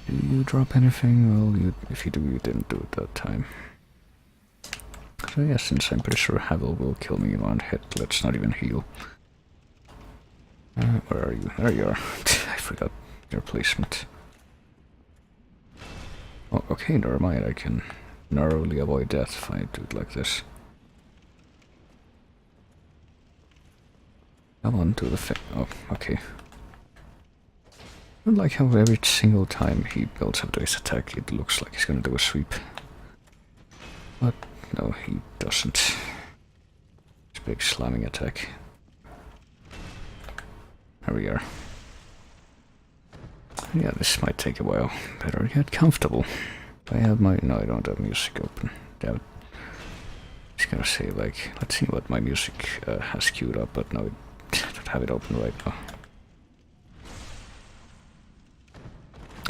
Do you drop anything? Well, if you do, you didn't do it that time. So yeah, since I'm pretty sure Havel will kill me in one hit, let's not even heal. Where are you? There you are. I forgot your placement. Oh, okay, never mind. I can narrowly avoid death if I do it like this. Come on, do the thing. Oh, okay. I like how every single time he builds up to his attack, it looks like he's gonna do a sweep. But no, he doesn't. It's a big slamming attack. There we are. Yeah, this might take a while. Better get comfortable. I have my... no, I don't have music open. Damn it. I was gonna say, like, let's see what my music has queued up, but no, I don't have it open right now.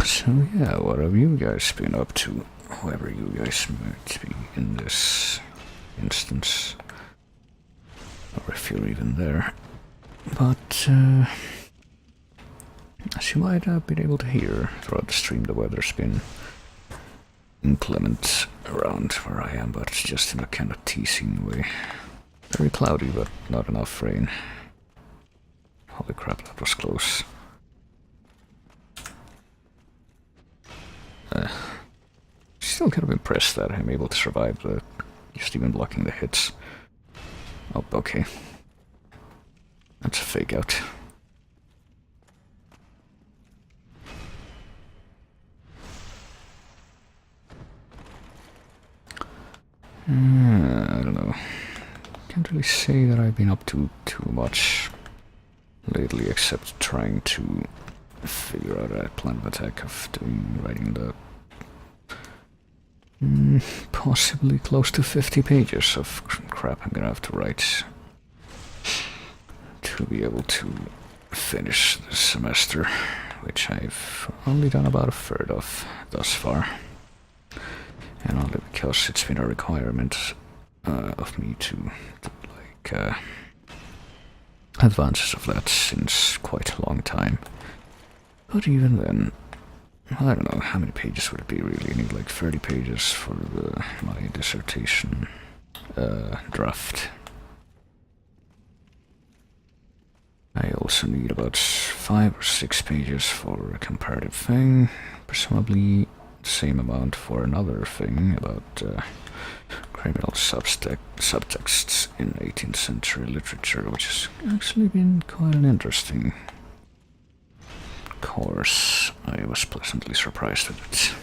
So, So yeah, what have you guys been up to? Whoever you guys might be in this instance. Or if you're even there. But, as you might have been able to hear throughout the stream, the weather's been inclement around where I am, but just in a kind of teasing way. Very cloudy, but not enough rain. Holy crap, that was close. Still kind of impressed that I'm able to survive the just even blocking the hits. Oh, okay. That's a fake out. I don't know. Can't really say that I've been up to too much lately, except trying to figure out a plan of attack of writing the possibly close to 50 pages of crap I'm gonna have to write to be able to finish this semester, which I've only done about a third of thus far. And only because it's been a requirement of me to like advances of that since quite a long time. But even then, I don't know, how many pages would it be really? I need like 30 pages for my dissertation draft. I also need about 5 or 6 pages for a comparative thing, presumably the same amount for another thing about criminal subtexts in 18th century literature, which has actually been quite an interesting course. I was pleasantly surprised with it.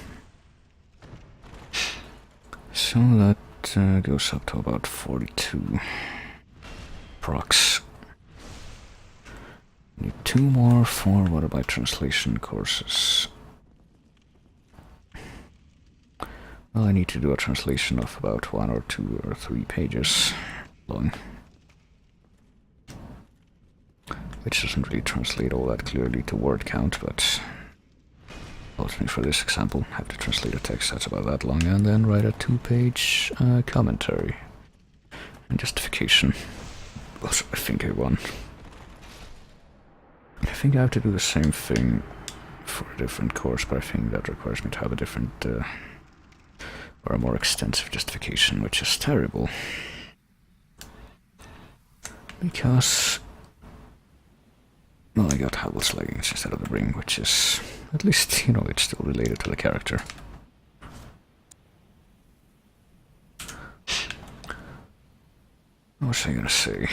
So that goes up to about 42 procs. Need 2 more for what about translation courses? Well, I need to do a translation of about 1 or 2 or 3 pages long, which doesn't really translate all that clearly to word count, but ultimately for this example, I have to translate a text that's about that long and then write a 2-page commentary and justification. Also, I think I won. I think I have to do the same thing for a different course, but I think that requires me to have a different or a more extensive justification, which is terrible. Because, well, I got Howell's leggings instead of the ring, which is, at least, you know, it's still related to the character. What was I gonna say?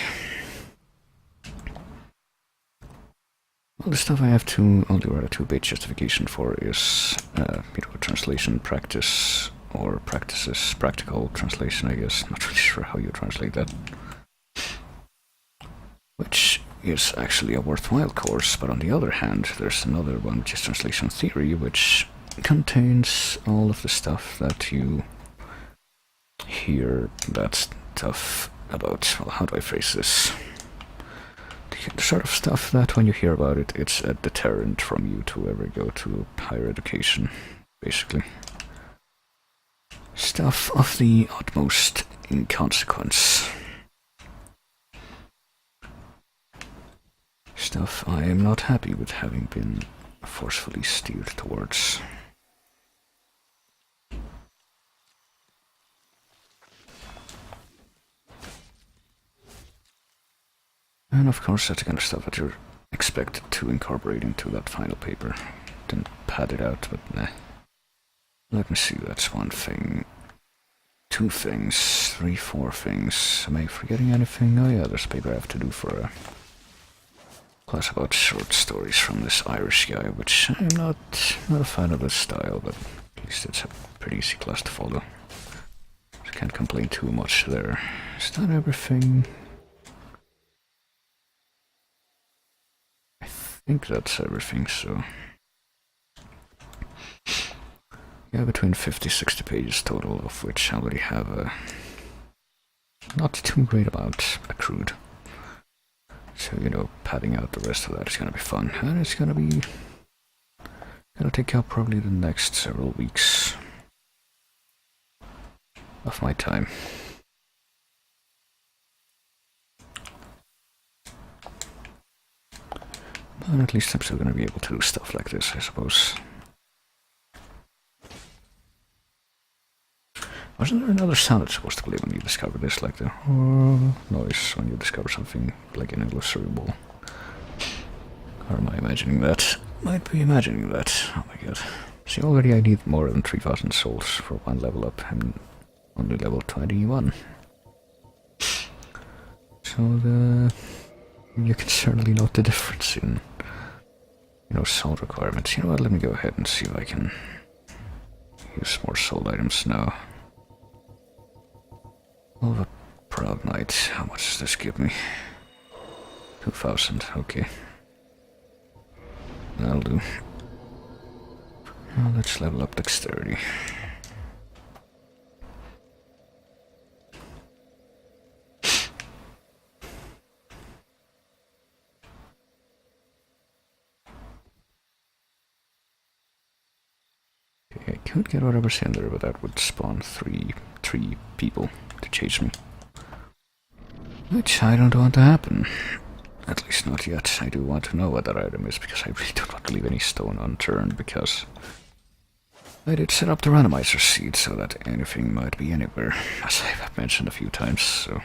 Well, the stuff I have to only write a 2-page justification for is, you know, translation practice, or practices, practical translation, I guess. Not really sure how you translate that. Which is actually a worthwhile course, but on the other hand, there's another one, which is translation theory, which contains all of the stuff that you hear that stuff about. Well, how do I phrase this? The sort of stuff that when you hear about it, it's a deterrent from you to ever go to higher education, basically. Stuff of the utmost inconsequence. Stuff I am not happy with having been forcefully steered towards. And of course that's the kind of stuff that you're expected to incorporate into that final paper. Didn't pad it out, but nah. Let me see, that's 1 thing. 2 things, 3, 4 things. Am I forgetting anything? Oh yeah, there's a paper I have to do for a class about short stories from this Irish guy, which I'm not a fan of this style, but at least it's a pretty easy class to follow. So I can't complain too much there. Is that everything? I think that's everything, so... Yeah, between 50-60 pages total, of which I already have a not too great amount accrued. So, you know, padding out the rest of that is gonna be fun, and it's gonna It'll take up probably the next several weeks of my time. But at least I'm still gonna be able to do stuff like this, I suppose. Wasn't there another sound that's supposed to play when you discover this, like the noise when you discover something like an illusory wall? Or am I imagining that? Might be imagining that. Oh my god. See, already I need more than 3,000 souls for one level up. I'm only level 21. So you can certainly note the difference in, you know, soul requirements. You know what, let me go ahead and see if I can use more soul items now. Oh, the Proud Knight. How much does this give me? 2,000, okay. That'll do. Now let's level up dexterity. Okay, I could get whatever's in there, but that would spawn three people to chase me. Which I don't want to happen. At least not yet. I do want to know what that item is, because I really don't want to leave any stone unturned, because I did set up the randomizer seed so that anything might be anywhere, as I've mentioned a few times, so...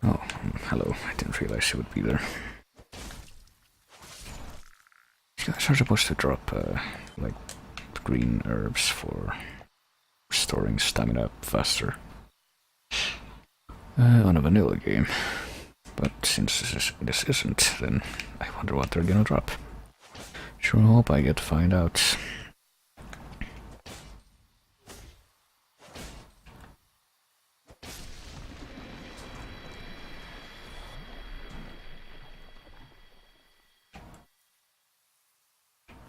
Oh, hello. I didn't realize you would be there. These guys are supposed to drop, like, green herbs for restoring stamina faster. On a vanilla game. But since this isn't, then I wonder what they're gonna drop. Sure hope I get to find out.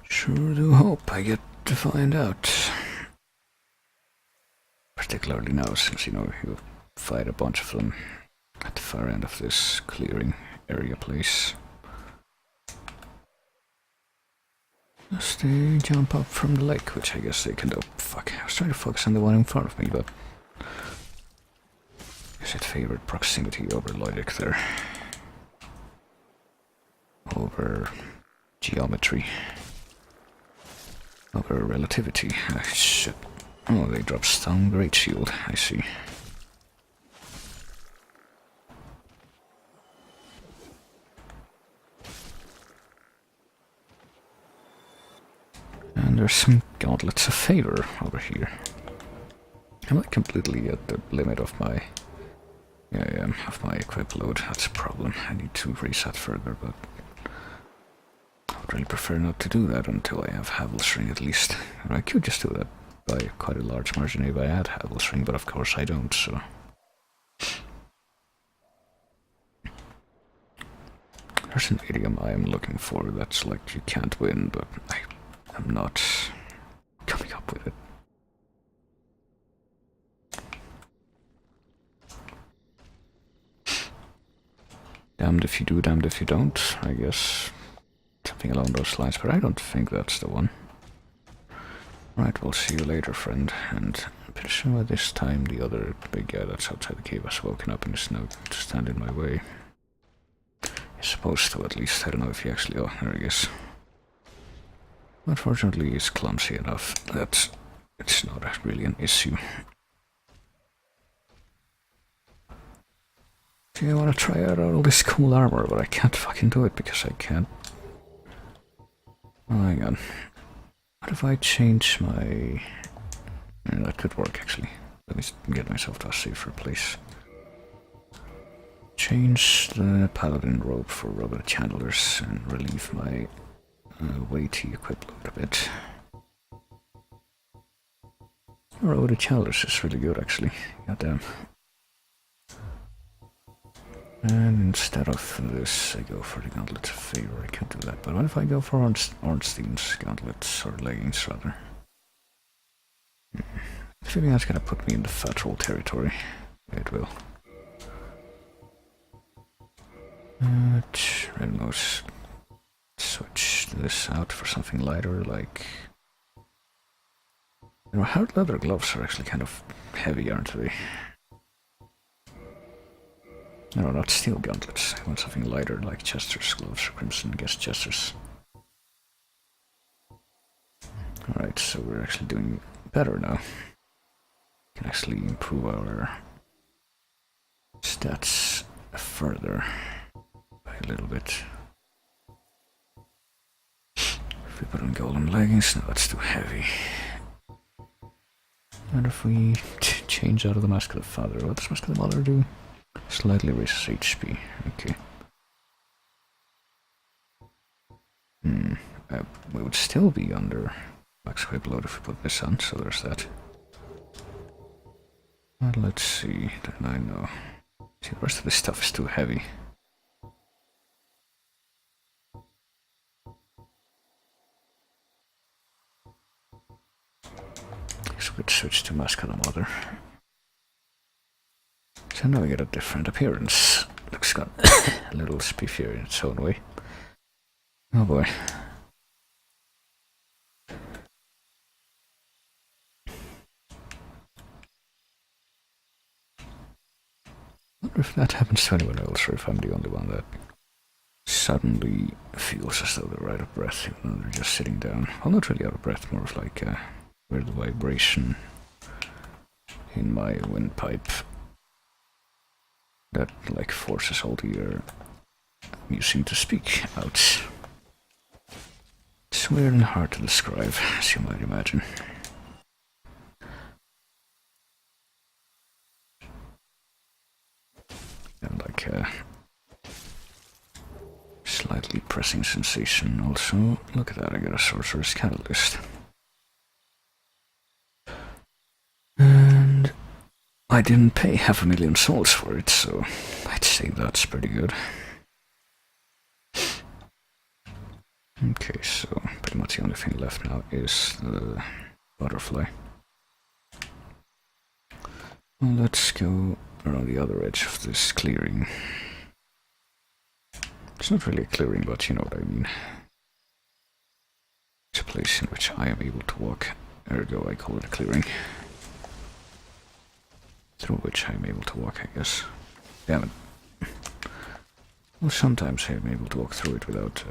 Sure do hope I get to find out. Particularly now, since, you know, you fight a bunch of them at the far end of this clearing area place. As they jump up from the lake, which I guess they can do. Fuck, I was trying to focus on the one in front of me, but... I guess it favored proximity over logic there. Over geometry. Over relativity. Ah, shit. Oh, they drop stone great shield, I see. And there's some gauntlets of favor over here. Am I completely at the limit of my... Yeah, I am, of my equip load. That's a problem. I need to reset further, but... I would really prefer not to do that until I have Havel's Ring at least. Or I could just do that by quite a large margin if I had Havel's Ring, but of course I don't, so... There's an idiom I am looking for that's like you can't win, but I'm not coming up with it. Damned if you do, damned if you don't, I guess. Something along those lines, but I don't think that's the one. Right, we'll see you later, friend. And I'm pretty sure this time the other big guy that's outside the cave has woken up and is now to stand in my way. He's supposed to, at least. I don't know if he actually... Oh, there he is. Unfortunately, he's clumsy enough that it's not really an issue. See, I want to try out all this cool armor, but I can't fucking do it because I can't. Oh, hang on. What if I change my... Yeah, that could work, actually. Let me get myself to a safer place. Change the paladin robe for rubber chandlers and relieve my weighty equip load a bit. Rubber chandlers is really good, actually. Goddamn. And instead of this, I go for the gauntlets of favor. I could do that, but what if I go for Ornstein's gauntlets, or leggings rather? I feel that's gonna put me in the fat roll territory. It will. I don't know, switch this out for something lighter, like... You know, hard leather gloves are actually kind of heavy, aren't they? No, not steel gauntlets. I want something lighter, like Chester's gloves, or Crimson Guest Chester's. Alright, so we're actually doing better now. We can actually improve our stats further by a little bit. If we put on golden leggings, no, that's too heavy. And if we change out of the Mask of the Father, what does Mask of the Mother do? Slightly raises HP, okay. We would still be under max whip load if we put this on, so there's that. But let's see, then I know. See, the rest of this stuff is too heavy. So we could switch to Mask of the Mother. So now we get a different appearance. Looks got a little spiffier in its own way. Oh boy. I wonder if that happens to anyone else, or if I'm the only one that suddenly feels as though they're out of breath, even though they're just sitting down. Well, not really out of breath, more of like a weird vibration in my windpipe that like forces all the air I'm using to speak out. It's weird and hard to describe, as you might imagine. And like a slightly pressing sensation also. Look at that, I got a Sorcerer's Catalyst. And I didn't pay 500,000 souls for it, so I'd say that's pretty good. Okay, so pretty much the only thing left now is the butterfly. Well, let's go around the other edge of this clearing. It's not really a clearing, but you know what I mean. It's a place in which I am able to walk, ergo I call it a clearing. Through which I am able to walk, I guess. Damn it. Well, sometimes I am able to walk through it without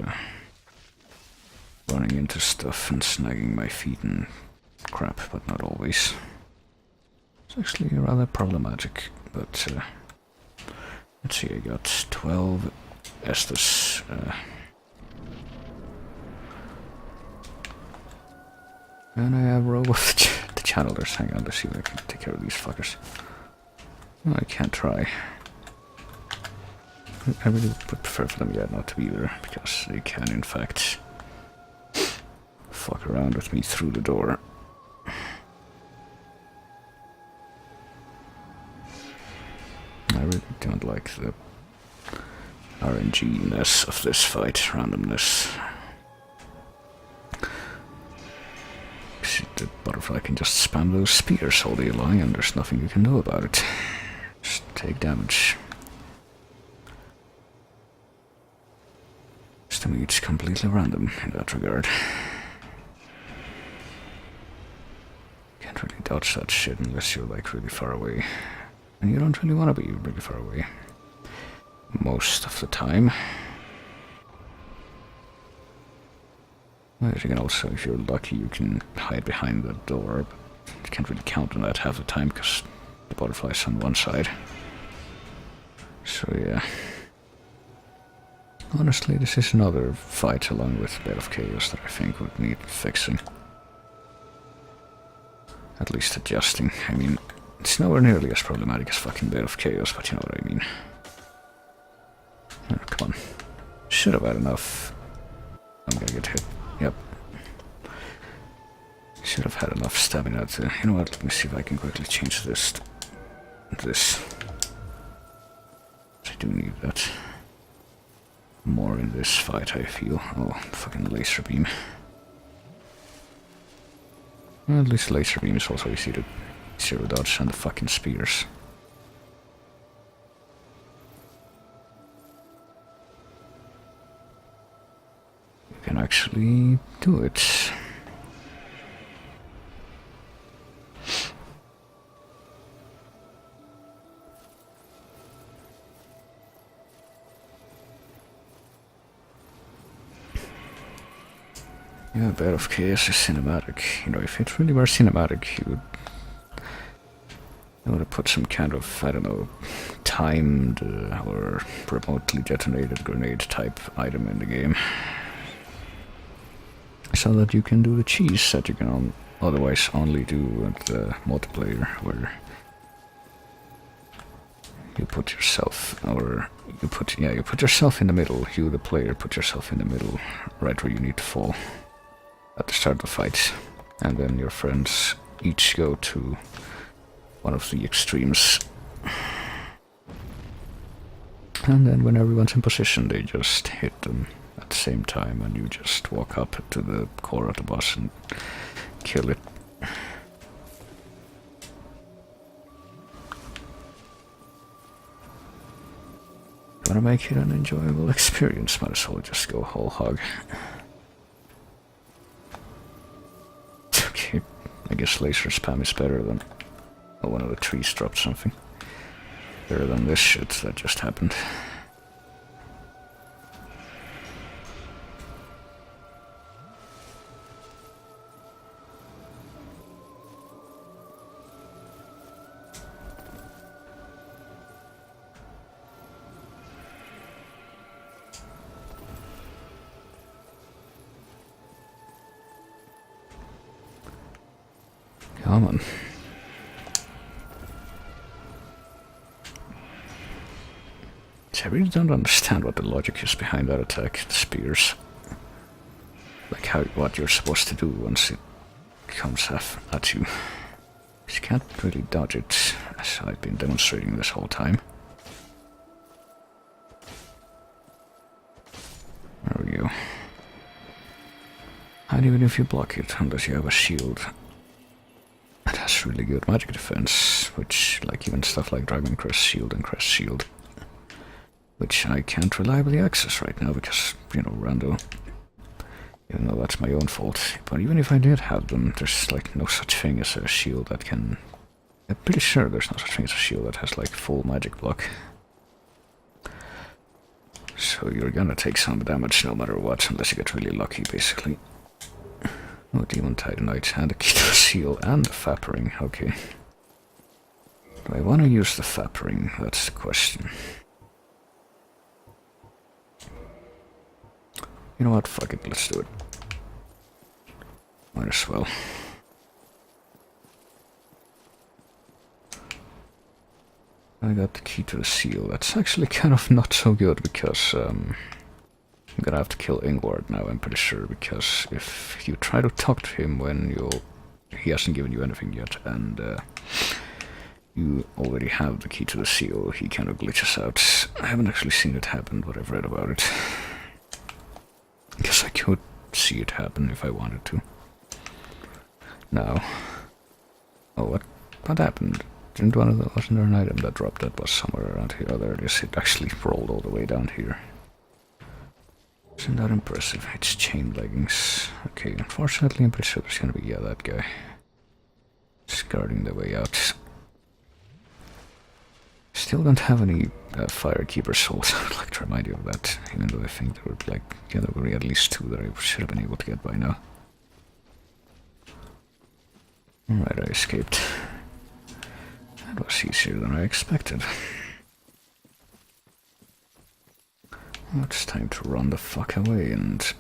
running into stuff and snagging my feet and crap, but not always. It's actually rather problematic, but let's see, I got 12 Estus. And I have a row of the channelers. Hang on, let's see if I can take care of these fuckers. Well, I can't try. I really would prefer for them yet not to be there, because they can in fact fuck around with me through the door. I really don't like the RNG-ness of this fight, randomness. The butterfly can just spam those spears all day long and there's nothing you can do about it. Just take damage. Just to me it's completely random in that regard. Can't really dodge that shit unless you're like really far away. And you don't really want to be really far away. Most of the time. Well, you can also, if you're lucky, you can hide behind the door, but you can't really count on that half the time because the butterfly's on one side. So yeah. Honestly, this is another fight along with Bed of Chaos that I think would need fixing. At least adjusting. I mean, it's nowhere nearly as problematic as fucking Bed of Chaos, but you know what I mean. Oh, come on. Should have had enough. I'm gonna get hit. Yep. Should have had enough stamina to... You know what, let me see if I can quickly change this to this. I do need that more in this fight, I feel. Oh, fucking laser beam. Well, at least laser beam is also easy to zero dodge and the fucking spears. You can actually do it. Yeah, Bed of Chaos is cinematic. You know, if it really were cinematic, you would have put some kind of, I don't know, timed or remotely detonated grenade type item in the game. So that you can do the cheese that you can otherwise only do with the multiplayer, where you put yourself, or you put yourself in the middle. You, the player, put yourself in the middle, right where you need to fall at the start of the fight, and then your friends each go to one of the extremes, and then when everyone's in position they just hit them at the same time, and you just walk up to the core of the boss and kill it. Wanna make it an enjoyable experience, might as well just go whole hog. Okay, I guess laser spam is better than... Oh, one of the trees dropped something. Better than this shit that just happened. Come on. I really don't understand what the logic is behind that attack, the spears. Like what you're supposed to do once it comes at you. You can't really dodge it, as I've been demonstrating this whole time. There we go. And even if you block it, unless you have a shield, it has really good magic defense, which, like even stuff like Dragon Crest Shield and Crest Shield, which I can't reliably access right now because, you know, rando. Even though that's my own fault. But even if I did have them, there's like no such thing as a shield that can... I'm pretty sure there's no such thing as a shield that has like full magic block. So you're gonna take some damage no matter what, unless you get really lucky, basically. Oh, Demon Titanite and the key to the seal and the Fap Ring, okay. Do I want to use the Fap Ring? That's the question. You know what, fuck it, let's do it. Might as well. I got the key to the seal. That's actually kind of not so good because I'm gonna have to kill Ingward now, I'm pretty sure, because if you try to talk to him when he hasn't given you anything yet, and you already have the key to the seal, he kind of glitches out. I haven't actually seen it happen, but I've read about it. I guess I could see it happen if I wanted to. Now. Oh, what happened? Wasn't there an item that dropped that was somewhere around here? Oh, there it is. It actually rolled all the way down here. Isn't that impressive? It's chain leggings. Okay, unfortunately I'm pretty sure there's gonna be, yeah, that guy. Just guarding the way out. Still don't have any Firekeeper souls. I would like to remind you of that, even though I think there were like, yeah, there were at least 2 that I should have been able to get by now. Alright, I escaped. That was easier than I expected. Well, it's time to run the fuck away and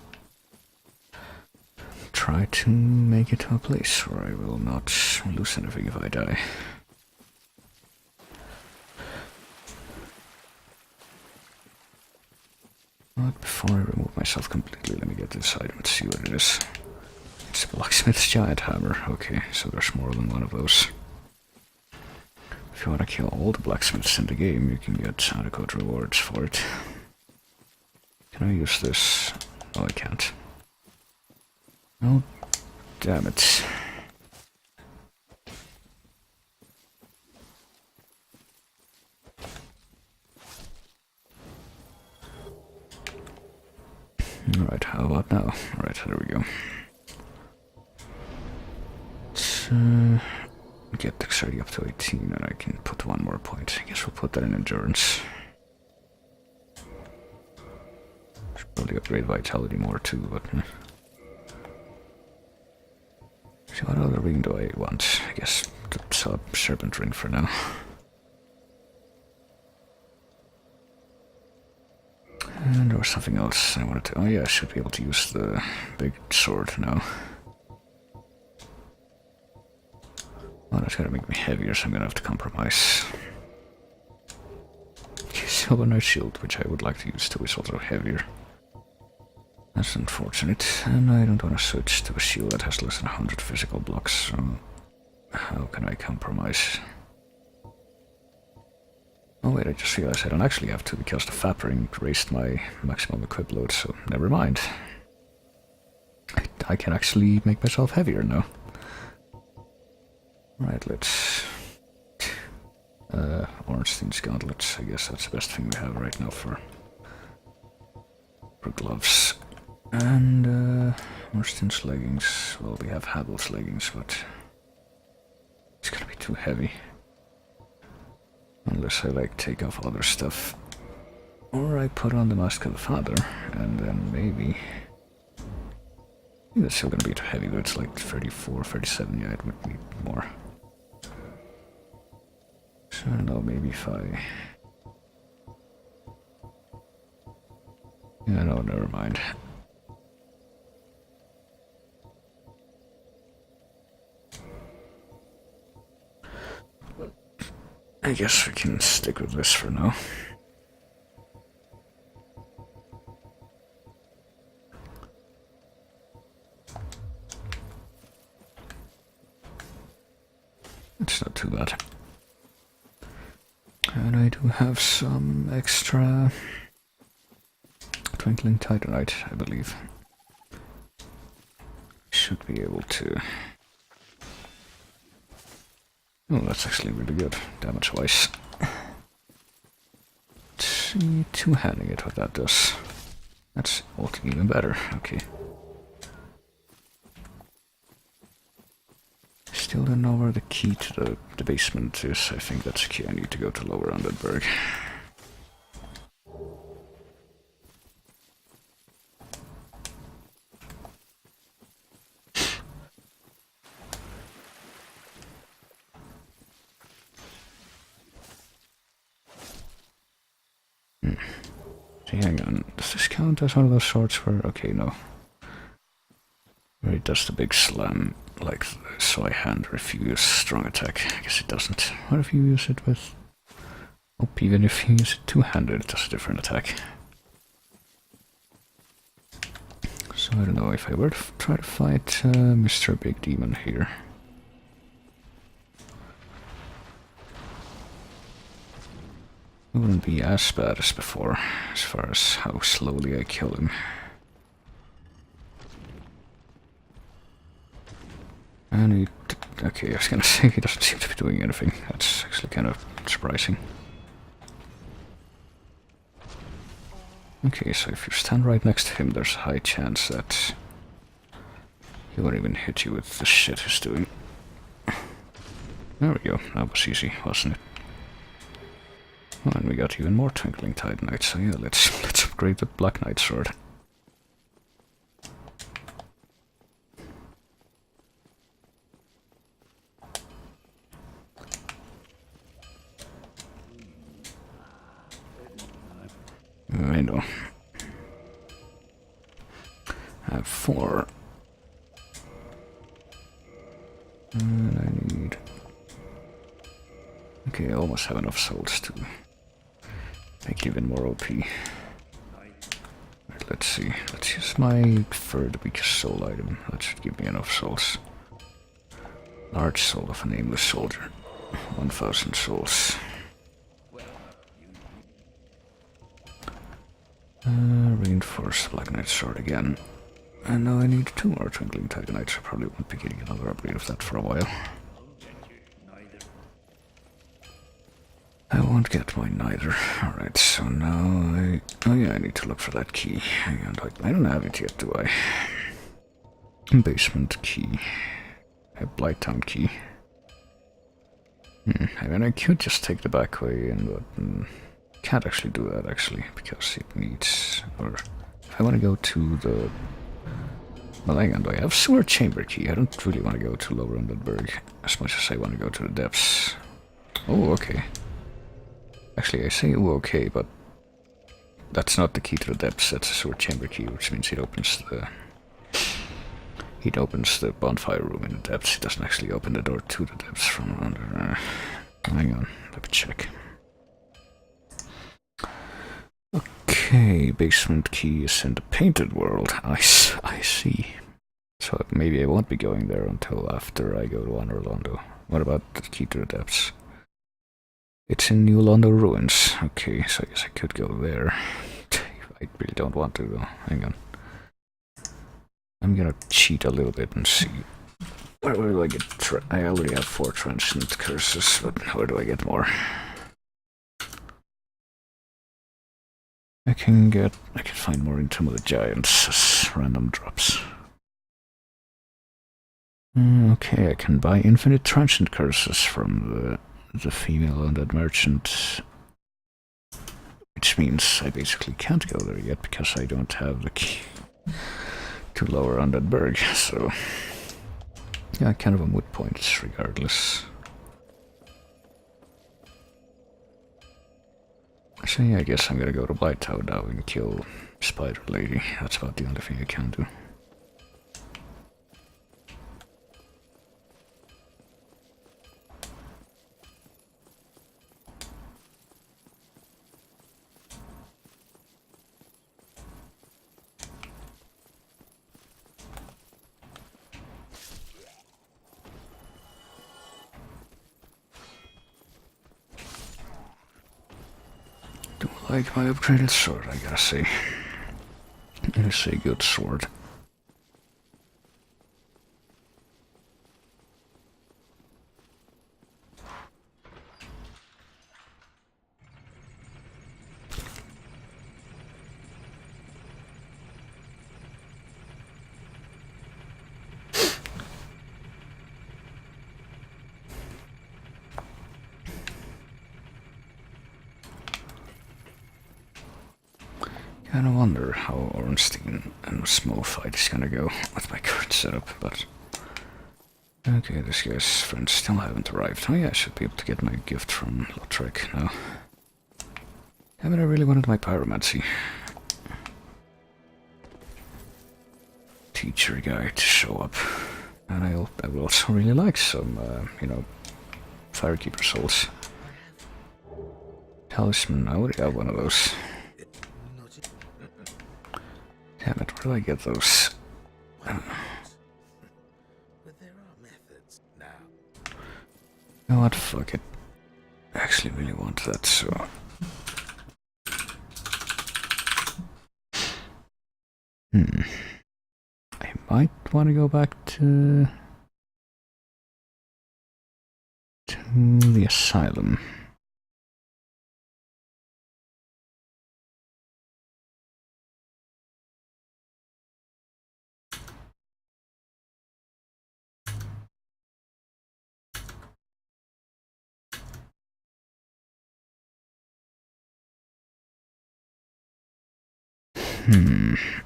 try to make it to a place where I will not lose anything if I die. But before I remove myself completely, let me get this item and see what it is. It's a blacksmith's giant hammer. Okay, so there's more than one of those. If you want to kill all the blacksmiths in the game, you can get adequate rewards for it. Can I use this? Oh, I can't. Oh, damn it. Alright, how about now? Alright, there we go. Let's get dexterity up to 18 and I can put one more point. I guess we'll put that in endurance. Should probably upgrade vitality more too, but... So what other ring do I want? I guess the serpent ring for now. And there was something else I wanted to... Oh yeah, I should be able to use the big sword now. Oh, that's gonna make me heavier, so I'm gonna have to compromise. Silver Knight Shield, which I would like to use too, is also heavier. That's unfortunate, and I don't want to switch to a shield that has less than 100 physical blocks, so... How can I compromise? Oh wait, I just realized I don't actually have to, because the FAP ring raised my maximum equip load, so never mind. I can actually make myself heavier now. Right, let's... Ornstein's gauntlets, I guess that's the best thing we have right now for gloves. And, Ornstein's leggings. Well, we have Havel's leggings, but... It's gonna be too heavy. Unless I, like, take off other stuff. Or I put on the Mask of the Father, and then maybe... I think that's still gonna be too heavy, but it's like 34, 37, yeah, it would need more. So I don't know, maybe if I... Yeah, no, never mind. I guess we can stick with this for now. It's not too bad. And I do have some extra Twinkling Titanite, I believe. Should be able to... Oh, that's actually really good, damage-wise. Let's see, two-handing it, what that does. That's even better, okay. Still don't know where the key to the basement is. I think that's the key. I need to go to Lower Underberg. See, hang on. Does this count as one of those swords where... Okay, no. Where it does the big slam, like the soy hand, or if you use strong attack. I guess it doesn't. What if you use it with... Oh, even if you use it two-handed, it does a different attack. So I don't know if I were to try to fight Mr. Big Demon here. It wouldn't be as bad as before, as far as how slowly I kill him. And he... Okay, I was gonna say he doesn't seem to be doing anything. That's actually kind of surprising. Okay, so if you stand right next to him, there's a high chance that he won't even hit you with the shit he's doing. There we go, that was easy, wasn't it? Oh, and we got even more Twinkling Titanite, so yeah, let's upgrade the Black Knight sword. I know. I have 4. And I need... Okay, I almost have enough souls to make even more OP. Right, let's see. Let's use my third weakest soul item. That should give me enough souls. Large soul of a nameless soldier. 1,000 souls. Reinforced Black Knight sword again. And now I need 2 more Twinkling Titanites. I probably won't be getting another upgrade of that for a while. I won't get mine neither. Alright, so now I... Oh yeah, I need to look for that key. Hang on, I don't have it yet, do I? Basement key. A Blighttown key. I mean, I could just take the back way in, but... can't actually do that, actually, because it needs... Or... If I want to go to the... Well, hang on, do I have sewer chamber key? I don't really want to go to Lower Underberg as much as I want to go to the depths. Oh, okay. Actually, I say oh, okay, but... That's not the key to the depths, that's a sewer chamber key, which means it opens the... It opens the bonfire room in the depths. It doesn't actually open the door to the depths from under... hang on, let me check. Okay, basement key is in the painted world. I see. So maybe I won't be going there until after I go to Honor Londo. What about the key to the depths? It's in New Londo Ruins. Okay, so I guess I could go there. I really don't want to though. Hang on. I'm gonna cheat a little bit and see. Where do I get... I already have 4 transient curses, but where do I get more? I can find more in Tomb of the Giants as random drops. Okay, I can buy infinite transient curses from the female undead merchant. Which means I basically can't go there yet because I don't have the key to Lower Undead Berg, so... Yeah, kind of a moot point regardless. So yeah, I guess I'm gonna go to Blighttown now and kill Spider Lady. That's about the only thing I can do. Do I like my upgraded sword, I gotta say. It is a good sword. Kinda wonder how Ornstein and a small fight is gonna go with my current setup, but... Okay, this guy's friends still haven't arrived. Oh yeah, I should be able to get my gift from Lautrec now. Haven't I really wanted my pyromancy teacher guy to show up? And I would also really like some, you know, Firekeeper souls. Talisman, I already have one of those. Damn it, where do I get those? But there are methods now. You know what, fuck it. I actually really want that, so... I might want to go back to the asylum.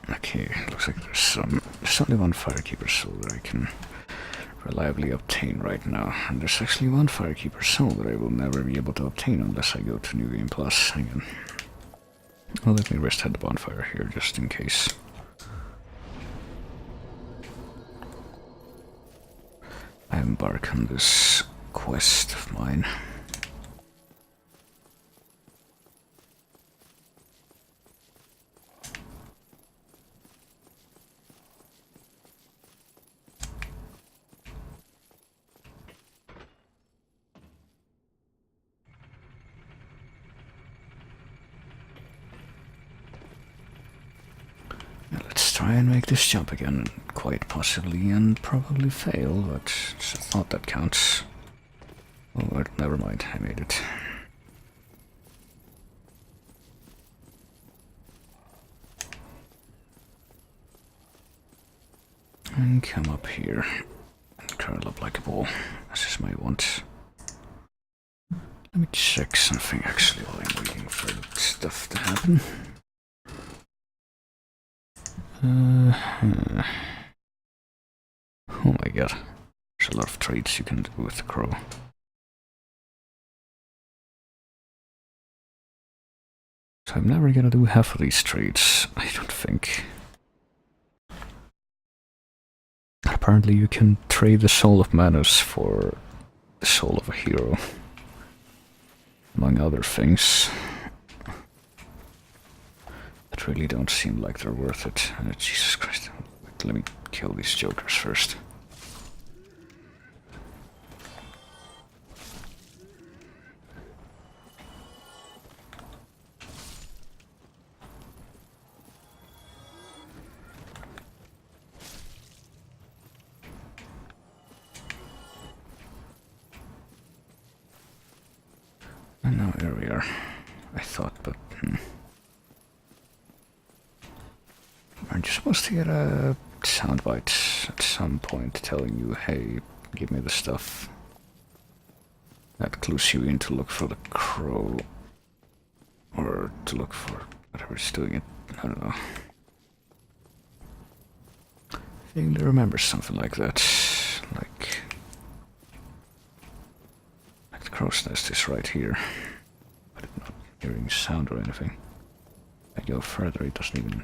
Okay, looks like there's only one Firekeeper soul that I can reliably obtain right now. And there's actually one Firekeeper soul that I will never be able to obtain unless I go to New Game Plus again. Well, let me rest at the bonfire here just in case. I embark on this quest of mine. try and make this jump again, quite possibly, and probably fail, but it's a thought that counts. Oh, well, never mind, I made it. And come up here and curl up like a ball. This is my want. Let me check something actually while I'm waiting for the stuff to happen. Oh my god. There's a lot of trades you can do with the crow. So I'm never gonna do half of these trades, I don't think. Apparently you can trade the soul of Manus for the soul of a hero, among other things. That really don't seem like they're worth it. Jesus Christ. Wait, let me kill these jokers first. And now here we are. I thought, but... Aren't you supposed to get a soundbite at some point telling you, hey, give me the stuff? That clues you in to look for the crow. Or to look for whatever's doing it. I don't know. I vaguely remember something like that. Like the crow's nest is right here. But I'm not hearing sound or anything. I go further, it doesn't even...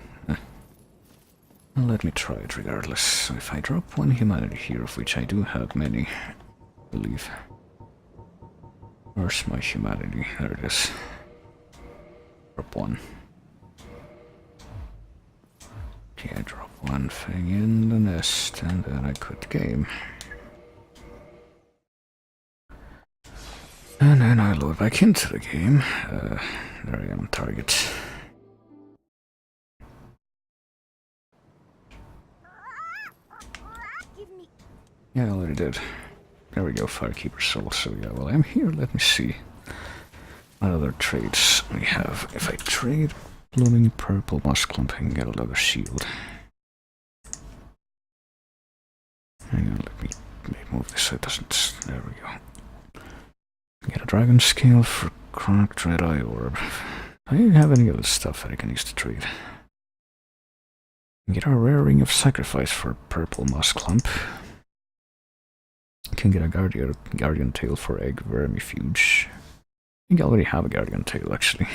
Well, let me try it regardless. So if I drop one humanity here, of which I do have many, I believe. Where's my humanity? There it is. Drop one. Okay, I drop one thing in the nest, and then I quit the game. And then I load back into the game. There I am, target. Yeah, I already did. There we go, Firekeeper Soul. So yeah, well, I'm here. Let me see what other trades we have. If I trade blooming purple moss clump, I can get a leather shield. Hang on, let me move this so it doesn't... There we go. Get a dragon scale for cracked red eye orb. I don't have any other stuff that I can use to trade. Get a rare ring of sacrifice for purple moss clump. Can get a guardian tail for egg vermifuge. I think I already have a guardian tail actually.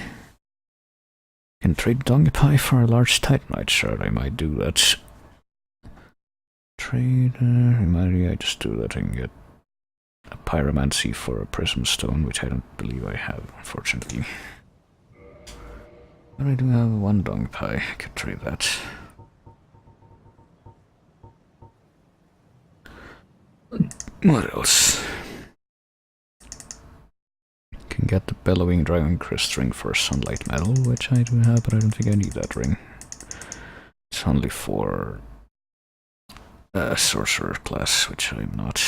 Can trade dung pie for a large titanite shard. I might do that. Trade humanity. I just do that and get a pyromancy for a prism stone, which I don't believe I have, unfortunately. But I do have one dung pie. I could trade that. What else? Can get the bellowing dragon crest ring for sunlight metal, which I do have, but I don't think I need that ring. It's only for sorcerer class, which I'm not.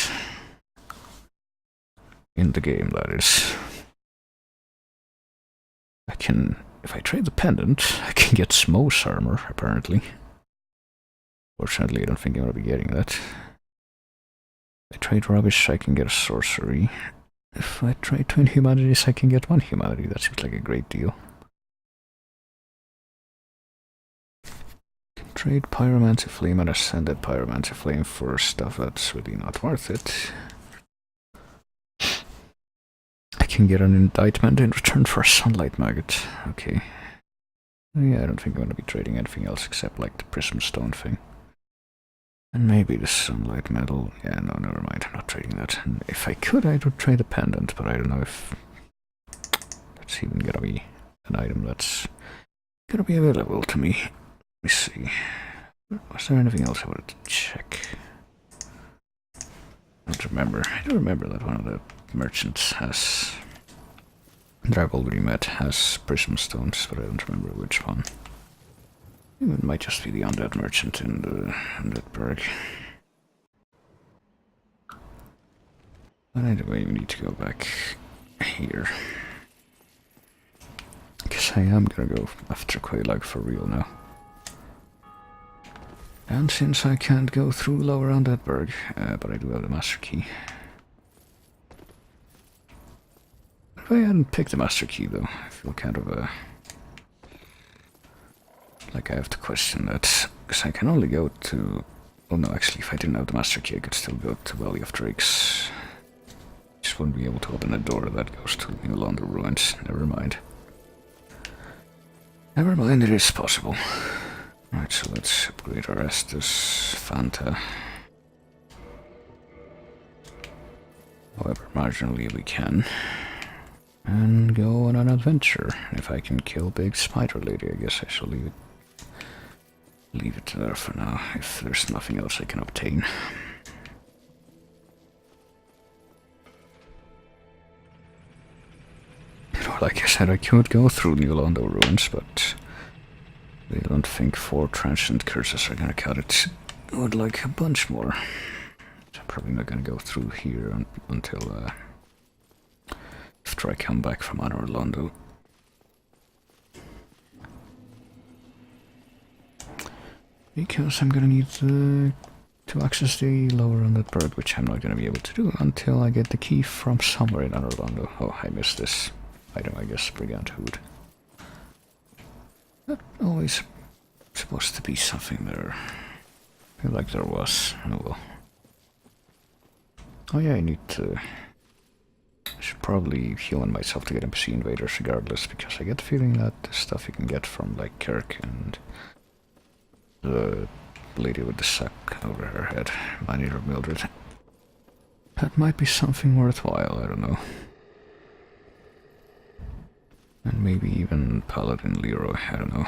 In the game, that is. I can, if I trade the pendant, I can get Smo's armor, apparently. Fortunately, I don't think I'm gonna be getting that. If I trade rubbish, I can get a sorcery. If I trade twin humanities, I can get one humanity. That seems like a great deal. Trade pyromancy flame and ascended pyromancy flame for stuff that's really not worth it. I can get an indictment in return for a sunlight maggot. Okay. Yeah, I don't think I'm going to be trading anything else except like the prism stone thing. And maybe the sunlight metal. Yeah, no, never mind. I'm not trading that. And if I could, I would trade a pendant, but I don't know if that's even gonna be an item that's gonna be available to me. Let me see. Was there anything else I wanted to check? I don't remember. I do remember that one of the merchants has, that I've already met, has prism stones, but I don't remember which one. It might just be the undead merchant in the undead berg. But anyway, we need to go back here. Because I am gonna go after Quelaag for real now. And since I can't go through lower undead berg, but I do have the master key. If I hadn't picked the master key though, I feel kind of like I have to question that, because I can only go to... Oh no, actually, if I didn't have the master key, I could still go to Valley of Drakes. Just wouldn't be able to open a door that goes to New London Ruins. Never mind. Never mind, it is possible. Right, so let's upgrade our Estus Fanta. However marginally we can. And go on an adventure. If I can kill Big Spider Lady, I guess I shall leave it there for now, if there's nothing else I can obtain. Like I said, I could go through New London Ruins, but I don't think 4 transient curses are gonna cut it. I would like a bunch more. So I'm probably not gonna go through here until after I come back from Anor Londo. Because I'm gonna need to access the lower undead berg, which I'm not gonna be able to do until I get the key from somewhere in Anor Londo. Oh, I missed this item, I guess. Brigand Hood. Not always supposed to be something there. I feel like there was. Oh well. Oh yeah, I need to... I should probably heal on myself to get NPC invaders regardless, because I get the feeling that the stuff you can get from like Kirk and the lady with the sack over her head, Miner Mildred, that might be something worthwhile, I don't know. And maybe even Paladin Leroy, I don't know.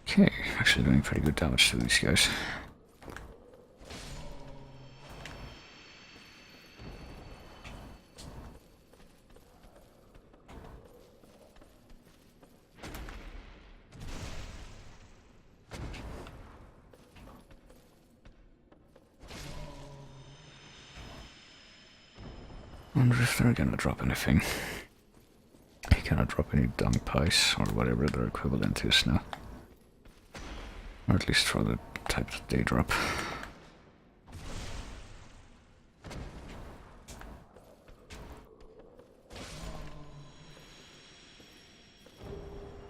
Okay, actually doing pretty good damage to these guys. Wonder if they're gonna drop anything. They cannot drop any dung pies or whatever their equivalent is now. Or at least for the type that they drop.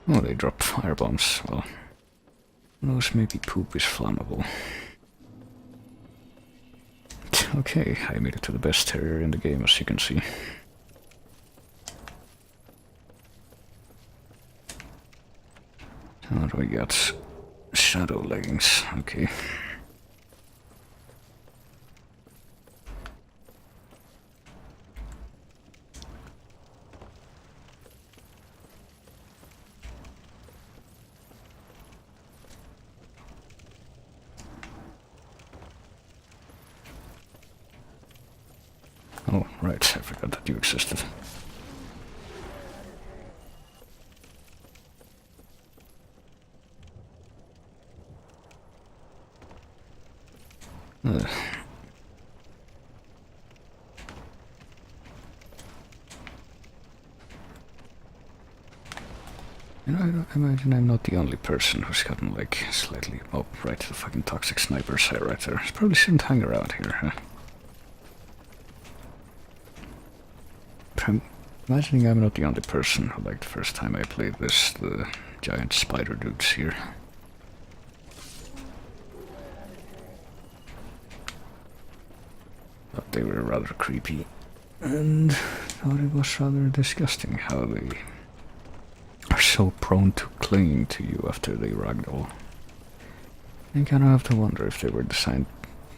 Oh, they drop firebombs. Well, who knows, maybe poop is flammable. Okay, I made it to the best terrier in the game, as you can see. What do we got? Shadow leggings, okay. Oh, right, I forgot that you existed. You know, I imagine I'm not the only person who's gotten, like, slightly... Oh, right, the fucking toxic sniper sight right there. It probably shouldn't hang around here, huh? But I'm imagining I'm not the only person who, like, the first time I played this, the giant spider dudes here. Thought they were rather creepy, and thought it was rather disgusting how they are so prone to clinging to you after they ragdoll. You kind of have to wonder if they were designed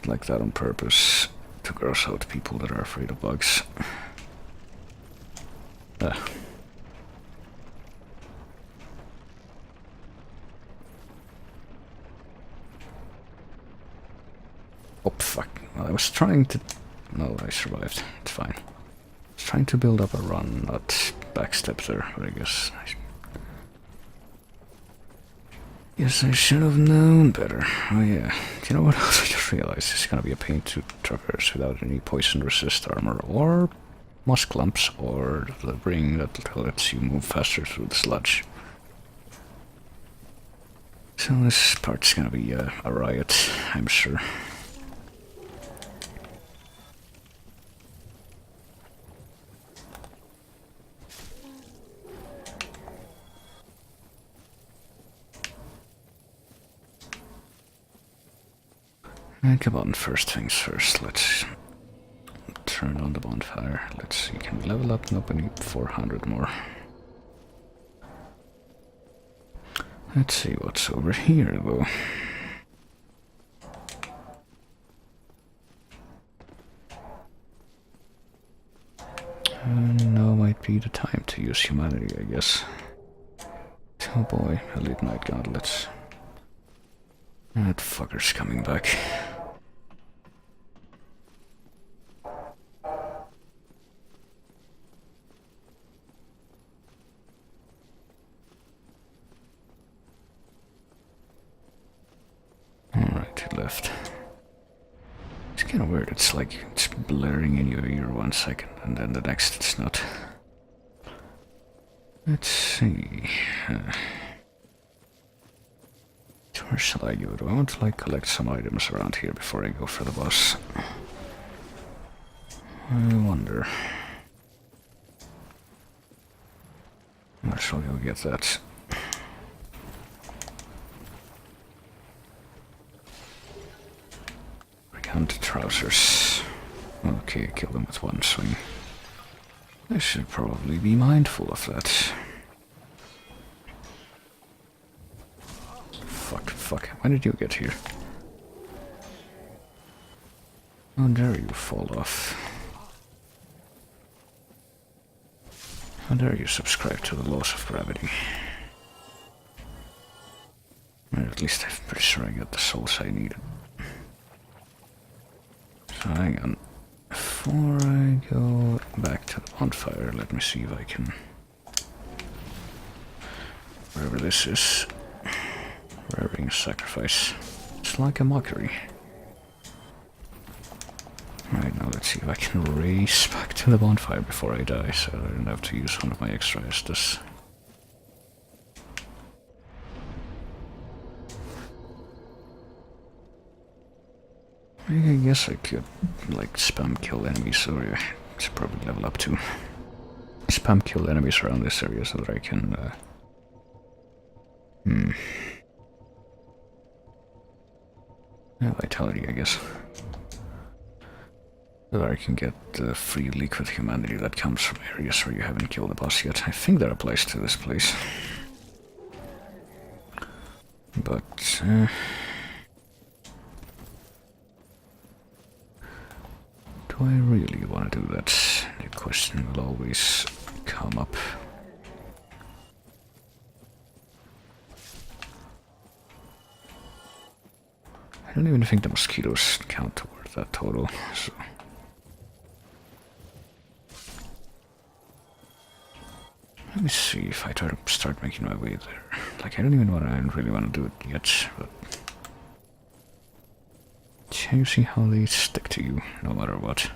like that on purpose to gross out people that are afraid of bugs. Oh fuck, well, I was trying to... No, I survived, it's fine. I was trying to build up a run, not backstep there, but I guess I should have known better. Oh yeah, you know what else I just realized? It's gonna be a pain to traverse without any poison resist armor, or moss clumps, or the ring that lets you move faster through the sludge. So this part's gonna be a riot, I'm sure. And come on, first things first, let's turn on the bonfire. Let's see, can we level up? Nope, I need 400 more. Let's see what's over here, though. Now might be the time to use humanity, I guess. Oh boy, Elite Knight Gauntlets. That fucker's coming back. Alright, he left. It's kind of weird, it's like it's blaring in your ear 1 second and then the next it's not. Let's see. Where shall I go? Do I want to like collect some items around here before I go for the boss? I wonder. I shall go get that. Brigand trousers. Okay, kill them with one swing. I should probably be mindful of that. Fuck, when did you get here? How dare you fall off? How dare you subscribe to the laws of gravity? Or at least I'm pretty sure I got the souls I needed. So hang on. Before I go back to the bonfire, let me see if I can... Wherever this is... Wearing a sacrifice. It's like a mockery. Right, now let's see if I can race back to the bonfire before I die, so I don't have to use one of my extra Estus. I guess I could, like, spam kill enemies, so yeah, it's probably level up too. Spam kill enemies around this area so that I can, vitality, I guess. So that I can get the free liquid humanity that comes from areas where you haven't killed the boss yet. I think that applies to this place. But, do I really want to do that? The question will always come up. I don't even think the mosquitoes count toward that total, so... Let me see if I try to start making my way there. Like, I don't really want to do it yet, but... Can you see how they stick to you, no matter what?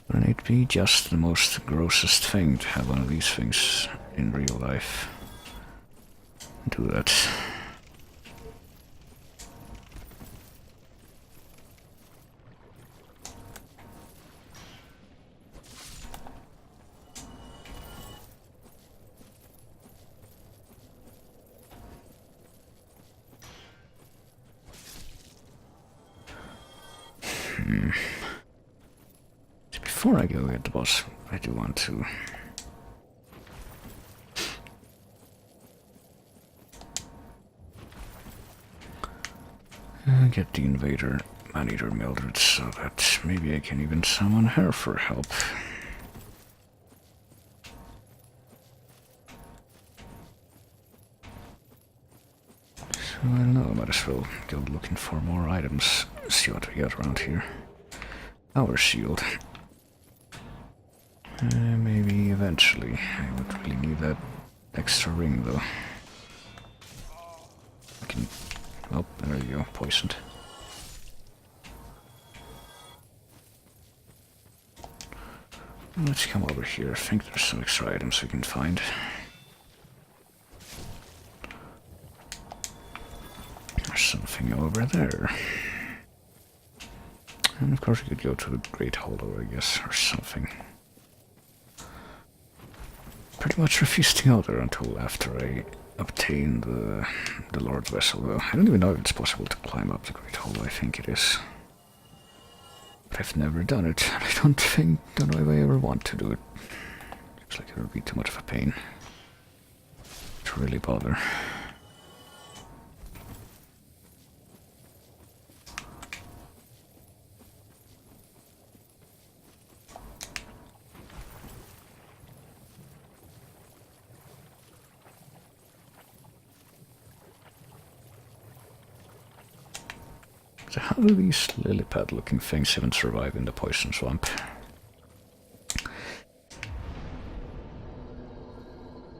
Wouldn't it be just the most grossest thing to have one of these things in real life? Do that. Before I go get the boss, I do want to get the invader man-eater Mildred so that maybe I can even summon her for help. So I don't know, I might as well go looking for more items, see what we got around here. Our shield. Maybe eventually. I would really need that extra ring though. I can... Oh, there you go, poisoned. Let's come over here. I think there's some extra items we can find. There's something over there. And of course we could go to the Great Hollow, I guess, or something. Pretty much refused to go there until after I obtained the Lord Vessel, though. I don't even know if it's possible to climb up the Great Hollow. I think it is. But I've never done it. I don't know if I ever want to do it. Looks like it would be too much of a pain to really bother. So how do these lily pad looking things even survive in the poison swamp?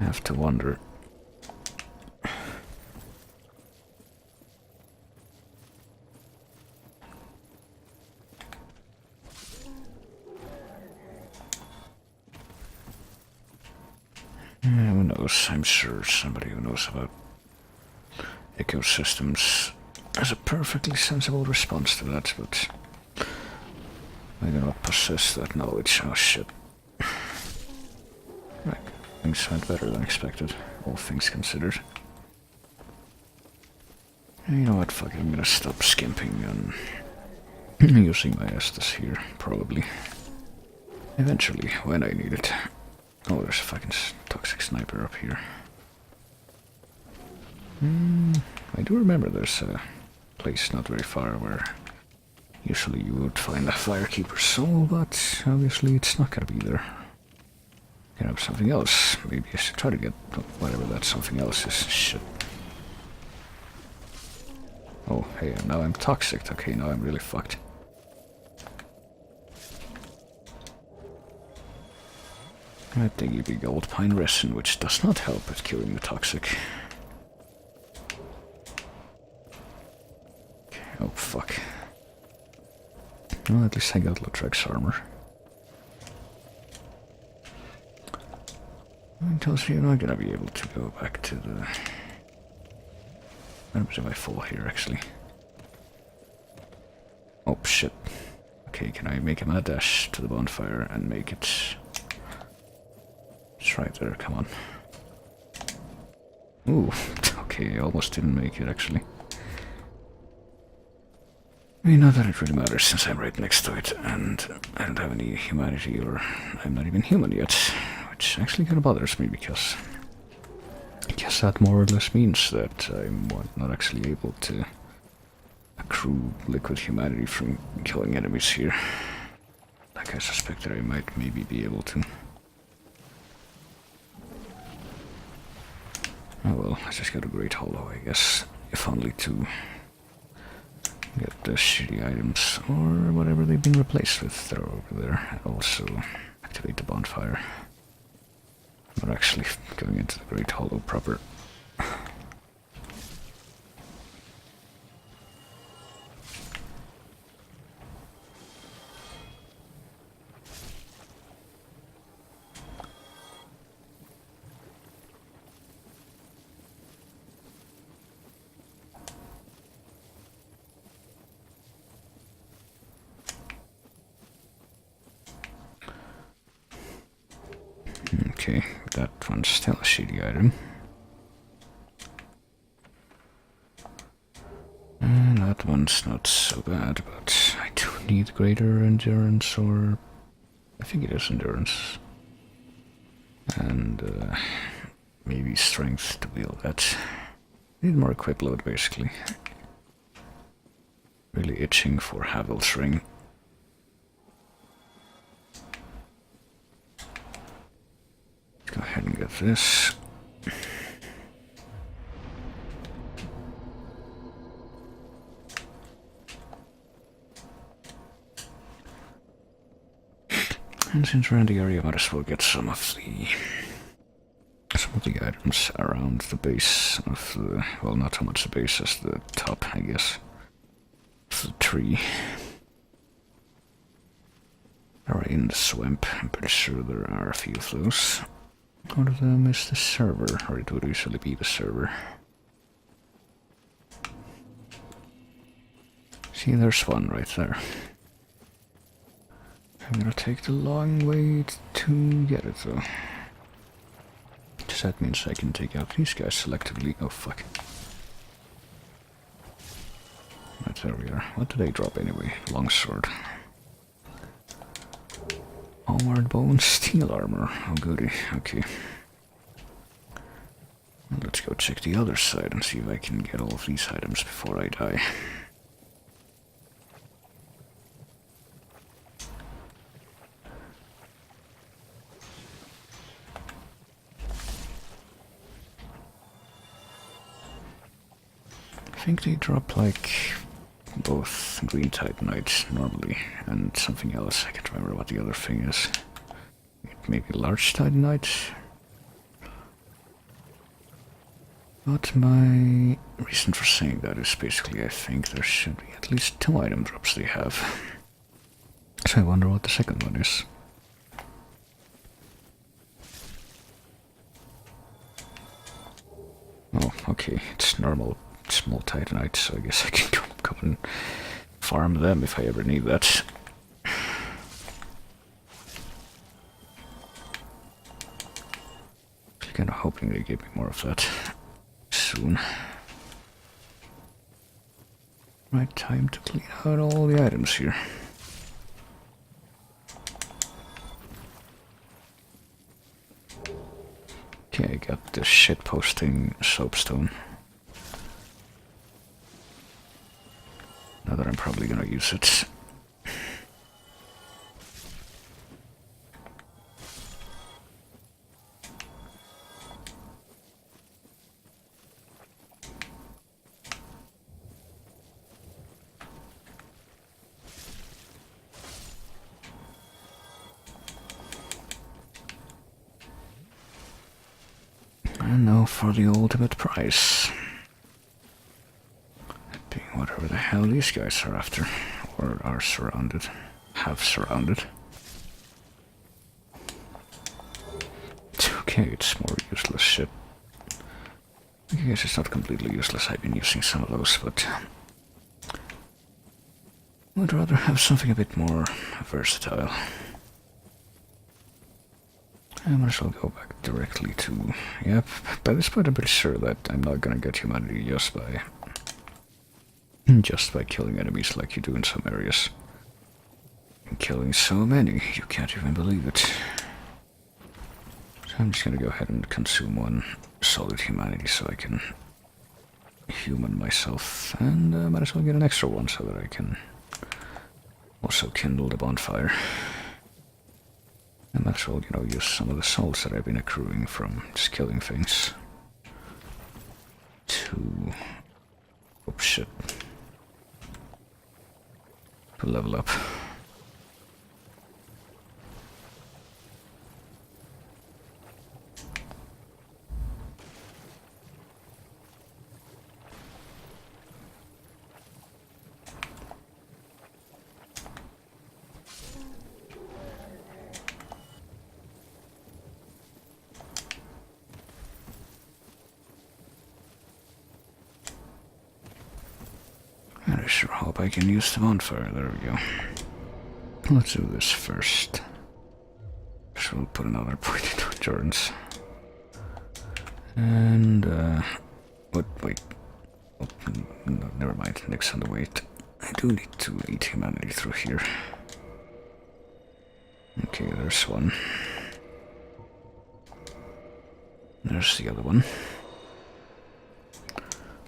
I have to wonder. Who knows? I'm sure somebody who knows about ecosystems has a perfectly sensible response to that, but I do not possess that knowledge. Oh shit. Right, things went better than expected, all things considered. You know what, fuck it, I'm gonna stop skimping on using my Estus here, probably. Eventually, when I need it. Oh, there's a fucking toxic sniper up here. I do remember there's a place not very far where usually you would find a Firekeeper's soul, but obviously it's not gonna be there. Can have something else. Maybe I should try to get whatever that something else is. Shit. Oh, hey, now I'm toxic. Okay, now I'm really fucked. I think you be gold pine resin, which does not help at killing the toxic. Oh, fuck. Well, at least I got Lautrec's armor. It tells me you're not gonna be able to go back to the... What happens if I fall here, actually? Oh, shit. Okay, can I make a mad dash to the bonfire and make it... It's right there, come on. Ooh, okay, I almost didn't make it, actually. I mean, not that it really matters since I'm right next to it, and I don't have any humanity, or I'm not even human yet, which actually kind of bothers me, because I guess that more or less means that I'm not actually able to accrue liquid humanity from killing enemies here, like I suspected I might maybe be able to. Oh well, I just got a Great Hollow, I guess, if only to get the shitty items, or whatever they've been replaced with that are over there, and also activate the bonfire. We're actually going into the Great Hollow proper. Okay, that one's still a shitty item. And that one's not so bad, but I do need greater endurance, or... I think it is endurance. And maybe strength to wield that. Need more equip load, basically. Really itching for Havel's ring. Go ahead and get this. And since we're in the area, might as well get some of the items around the base of the, well, not so much the base as the top, I guess, of the tree. Alright, in the swamp, I'm pretty sure there are a few of those. One of them is the server, or it would usually be the server. See, there's one right there. I'm gonna take the long way to get it, though. Because that means I can take out these guys selectively. Oh, fuck. Right, there we are. What do they drop anyway? Longsword. Armored bone, steel armor. Oh, goody. Okay. Let's go check the other side and see if I can get all of these items before I die. I think they drop like both green titanite normally and something else. I can't remember what the other thing is. Maybe large titanite. But my reason for saying that is basically I think there should be at least 2 item drops they have. So I wonder what the second one is. Oh, okay, it's normal small titanite, so I guess I can come and farm them if I ever need that. Kinda hoping they give me more of that soon. Right, time to clean out all the items here. Okay, I got this shitposting soapstone. Now that I'm probably gonna use it. And now for the ultimate prize. Whatever the hell these guys are after, or are surrounded, have surrounded. Okay, it's more useless shit. I guess it's not completely useless, I've been using some of those, but I'd rather have something a bit more versatile. I might as well go back directly to... Yep, by this point I'm pretty sure that I'm not gonna get humanity just by killing enemies like you do in some areas. And killing so many, you can't even believe it. So I'm just gonna go ahead and consume 1 solid humanity so I can human myself, and might as well get an extra one so that I can also kindle the bonfire. I might as well, use some of the souls that I've been accruing from just killing things to... Oh shit. To level up. I sure hope I can use the bonfire. There we go. Let's do this first. So we'll put another point into endurance. And, wait. Oh, no, never mind. Nix on the weight. I do need to eat humanity through here. Okay, there's one. There's the other one.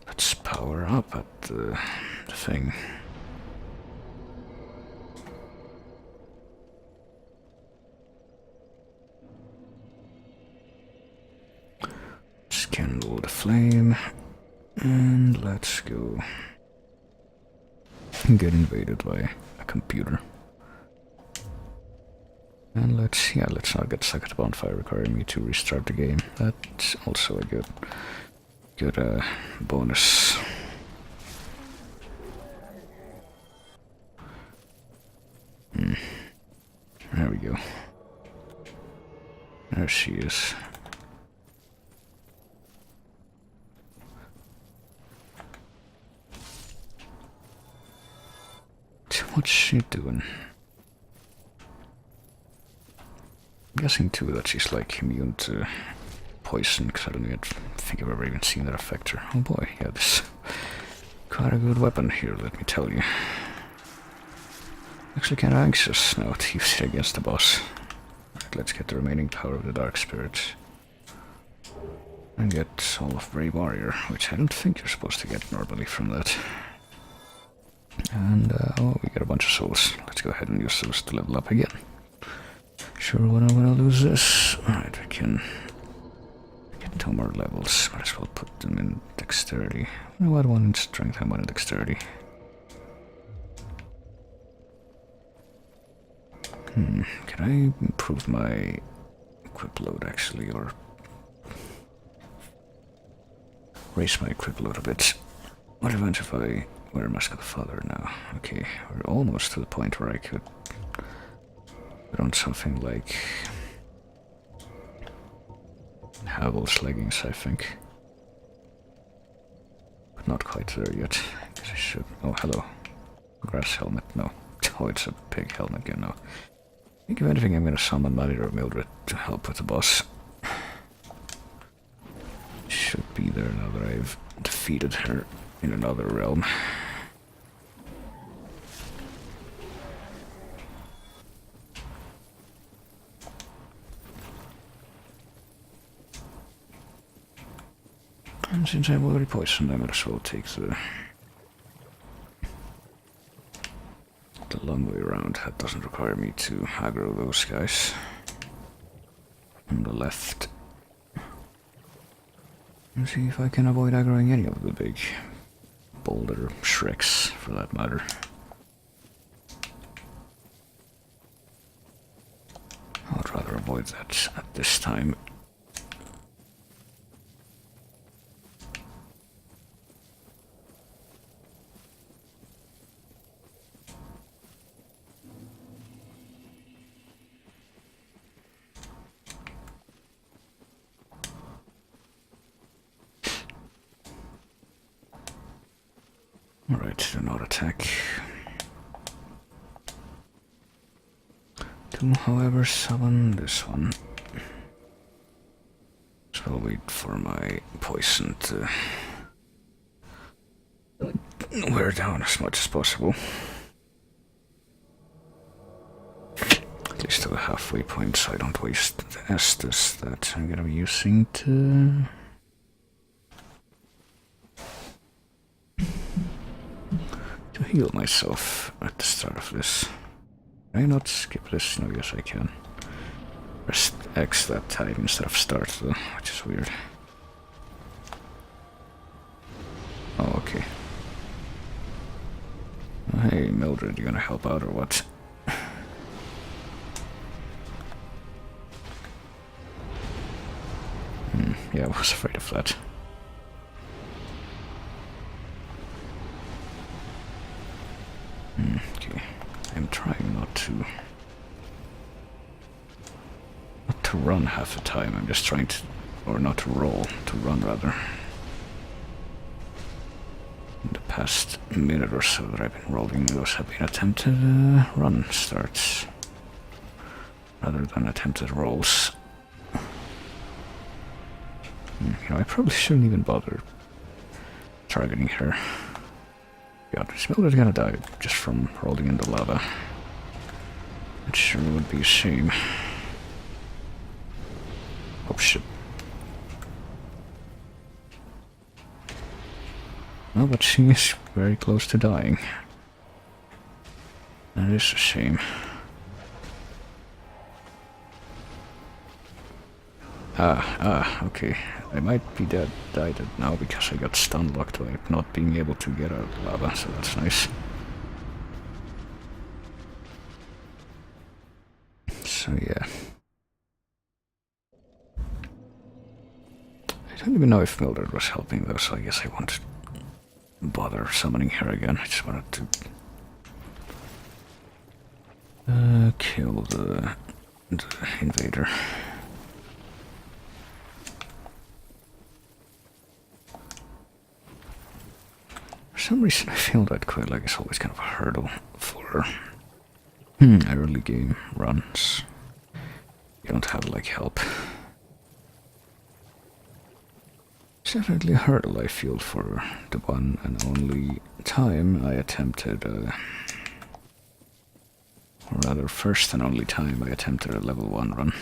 Let's power up at the thing. Just kindle the flame, and let's go. Get invaded by a computer. And let's not get stuck at the bonfire requiring me to restart the game. That's also a good bonus. There we go. There she is. What's she doing? I'm guessing too that she's like immune to poison, because I don't even think I've ever even seen that affect her. Oh boy, yeah, this is quite a good weapon here, let me tell you. Actually kinda anxious now to use it against the boss. Right, let's get the remaining power of the Dark Spirit. And get Soul of Brave Warrior, which I don't think you're supposed to get normally from that. And, oh, we got a bunch of souls. Let's go ahead and use those to level up again. Sure, when I'm gonna lose this. Alright, we can get 2 more levels. Might as well put them in dexterity. You know what, one in strength and one in dexterity. Can I improve my equip load actually, or raise my equip load a bit? What event if I wear Mask of the Father now? Okay, we're almost to the point where I could put on something like Havel's leggings, I think. But not quite there yet. Guess I should. Oh, hello. Grass helmet. No. Oh, it's a pig helmet again. No. I think if anything, I'm gonna summon Mother or Mildred to help with the boss. Should be there now that I've defeated her in another realm. And since I'm already poisoned, I might as well take the long way around. That doesn't require me to aggro those guys. On the left. Let's see if I can avoid aggroing any of the big boulder shreks, for that matter. I would rather avoid that at this time. Alright, do not attack. Do, however, summon this one. So I'll wait for my poison to wear down as much as possible. At least to the halfway point, so I don't waste the Estus that I'm gonna be using to heal myself at the start of this. Can I not skip this? No, yes I can. Press X that time instead of start though, which is weird. Oh, okay. Hey Mildred, you gonna help out or what? Yeah, I was afraid of that. Okay, I'm trying not to run half the time. I'm just trying to, or not to roll, to run rather. In the past minute or so that I've been rolling, those have been attempted run starts rather than attempted rolls. You know, I probably shouldn't even bother targeting her. God, is Mildred gonna die just from rolling in the lava? It sure would be a shame. Oh shit. No, but she is very close to dying. That is a shame. Okay. I might be died now because I got stun locked by not being able to get out of the lava, so that's nice. So So yeah. I don't even know if Mildred was helping though, so I guess I won't bother summoning her again. I just wanted to kill the invader. For some reason I feel that quite like it's always kind of a hurdle for early game runs. You don't have like help. It's definitely a hurdle I feel for the one and only time I attempted or rather first and only time I attempted a level 1 run.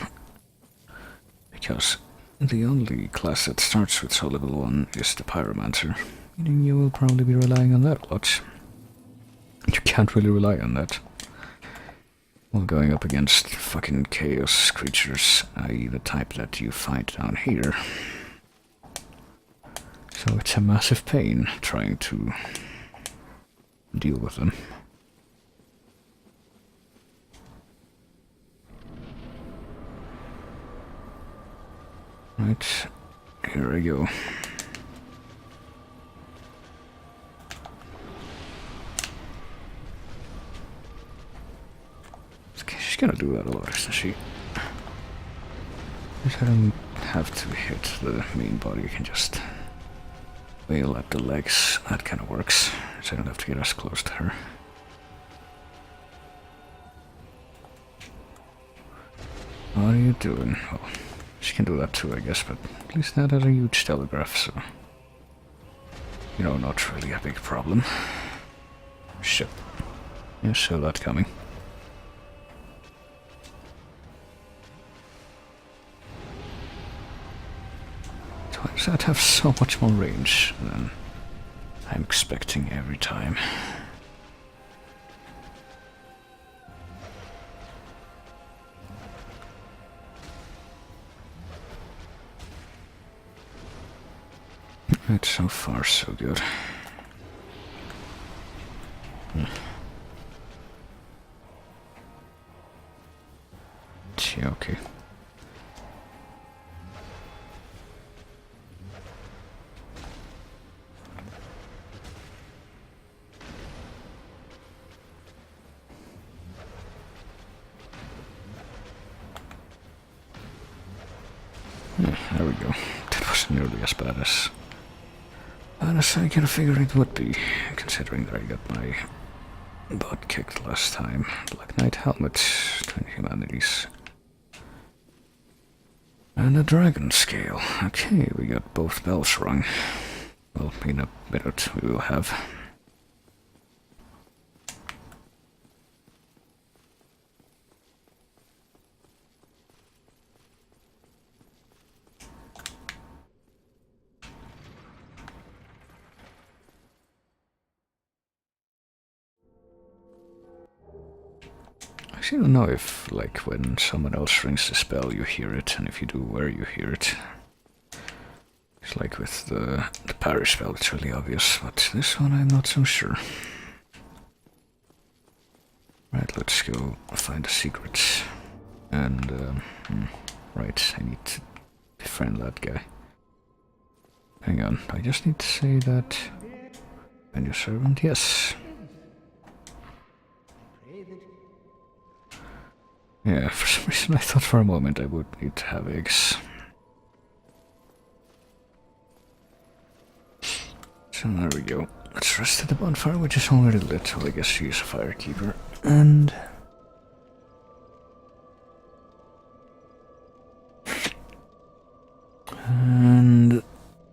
Because the only class that starts with so level 1 is the Pyromancer, meaning you will probably be relying on that a lot. You can't really rely on that while going up against fucking chaos creatures, i.e. the type that you fight down here. So it's a massive pain trying to deal with them. Right, here I go. Okay, she's gonna do that a lot, isn't she? I don't have to hit the main body, I can just wail at the legs. That kind of works, so I don't have to get as close to her. What are you doing? Well, she can do that too, I guess, but at least that has a huge telegraph, so... You know, not really a big problem. Shit. Yeah, saw that coming. So why does that have so much more range than I'm expecting every time? Right, so far so good. Yeah, okay. There we go. That wasn't nearly as bad as I kind of figured it would be, considering that I got my butt kicked last time. Black Knight helmet, Twin Humanities. And a dragon scale. Okay, we got both bells rung. Well, in a minute we will have. I don't know if, like, when someone else rings the spell you hear it, and if you do, where you hear it. It's like with the parry spell, it's really obvious, but this one I'm not so sure. Right, let's go find the secrets. And, right, I need to befriend that guy. Hang on, I just need to say that... And your servant, yes. Yeah, for some reason I thought for a moment I would need to have eggs. So there we go. Let's rest at the bonfire, which is already lit. Well, I guess she's a firekeeper. And...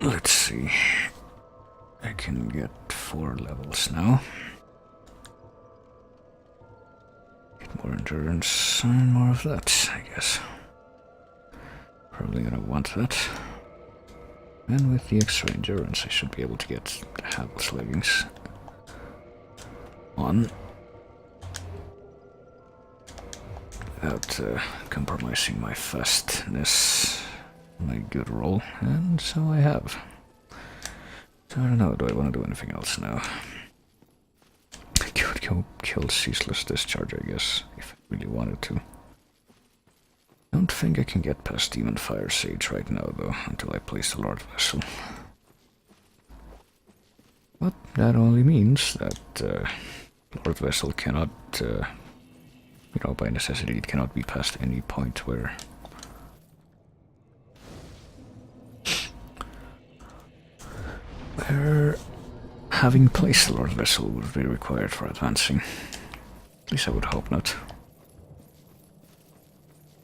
let's see. I can get 4 levels now. More endurance and more of that, I guess. Probably gonna want that. And with the extra endurance I should be able to get the Havel's leggings on without compromising my fastness, my good roll, and so I have. So I don't know, do I want to do anything else now? I could go kill Ceaseless Discharge, I guess, if I really wanted to. think I can get past Demon Fire Sage right now, though, until I place the Lord Vessel. But that only means that Lord Vessel cannot, you know, by necessity, it cannot be past any point where having placed the Lord Vessel would be required for advancing. At least I would hope not.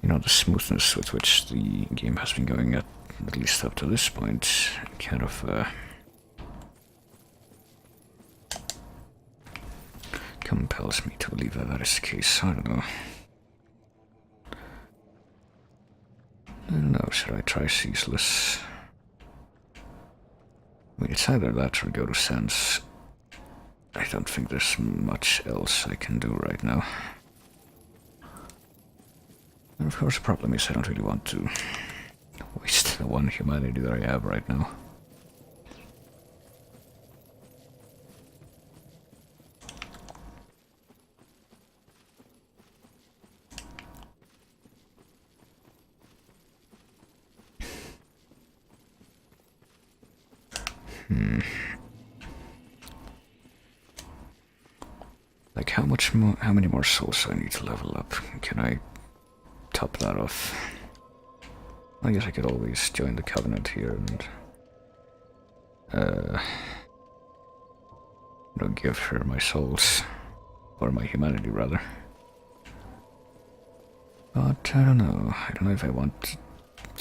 You know, the smoothness with which the game has been going at least up to this point, kind of compels me to believe that that is the case. I don't know. I don't know, should I try Ceaseless? I mean, it's either that or go to Sense. I don't think there's much else I can do right now. And of course the problem is I don't really want to waste the one humanity that I have right now. Like how many more souls do I need to level up? Can I top that off? I guess I could always join the Covenant here and you know, give her my souls, or my humanity rather. But I don't know if I want.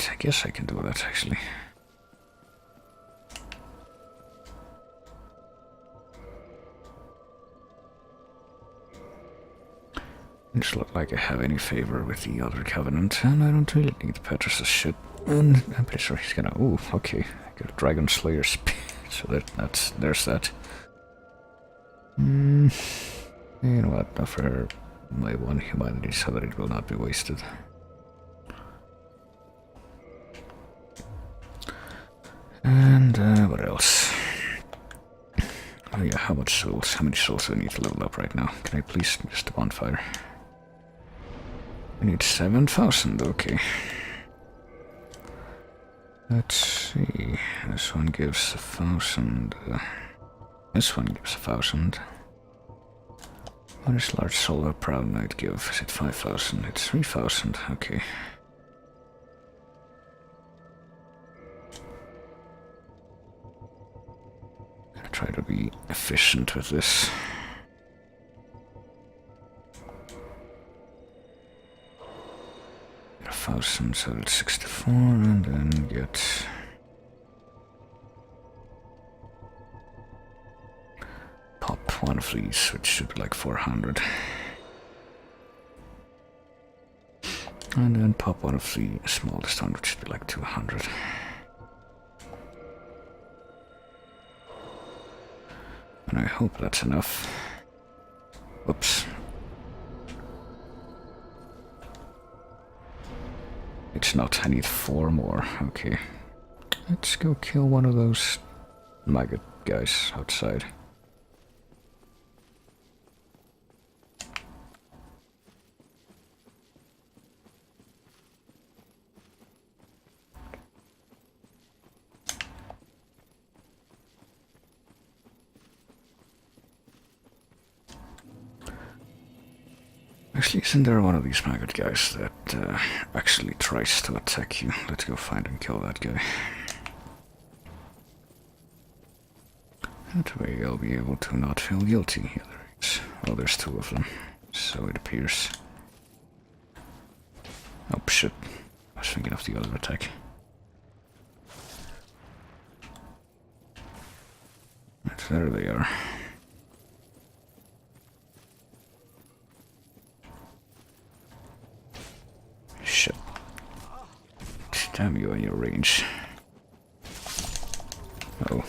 I guess I can do that actually. It's not like I have any favor with the other Covenant, and I don't really need Petrus' shit. And I'm pretty sure he's gonna. Ooh, okay. I got a Dragon Slayer speed, so there's that. You know what? Offer my one humanity so that it will not be wasted. And what else? Oh yeah, how much souls? How many souls do I need to level up right now? Can I please use the bonfire? I need 7,000, okay. Let's see. This one gives 1,000. This one gives 1,000. What does Large Solar Proud Knight give? Is it 5,000? It's 3,000, okay. I'll try to be efficient with this. Get 1,000, so it's 64, and then get pop one of these, which should be like 400. And then pop one of the smallest one, which should be like 200. And I hope that's enough. Whoops. It's not, I need 4 more, okay. Let's go kill one of those maggot guys outside. Actually, isn't there one of these maggot guys that actually tries to attack you? Let's go find and kill that guy. That way I'll be able to not feel guilty. Yeah, there is. Oh, there's 2 of them, so it appears. Oh shit, I was thinking of the other attack. Right, there they are. Shit. Damn you and your range. Oh.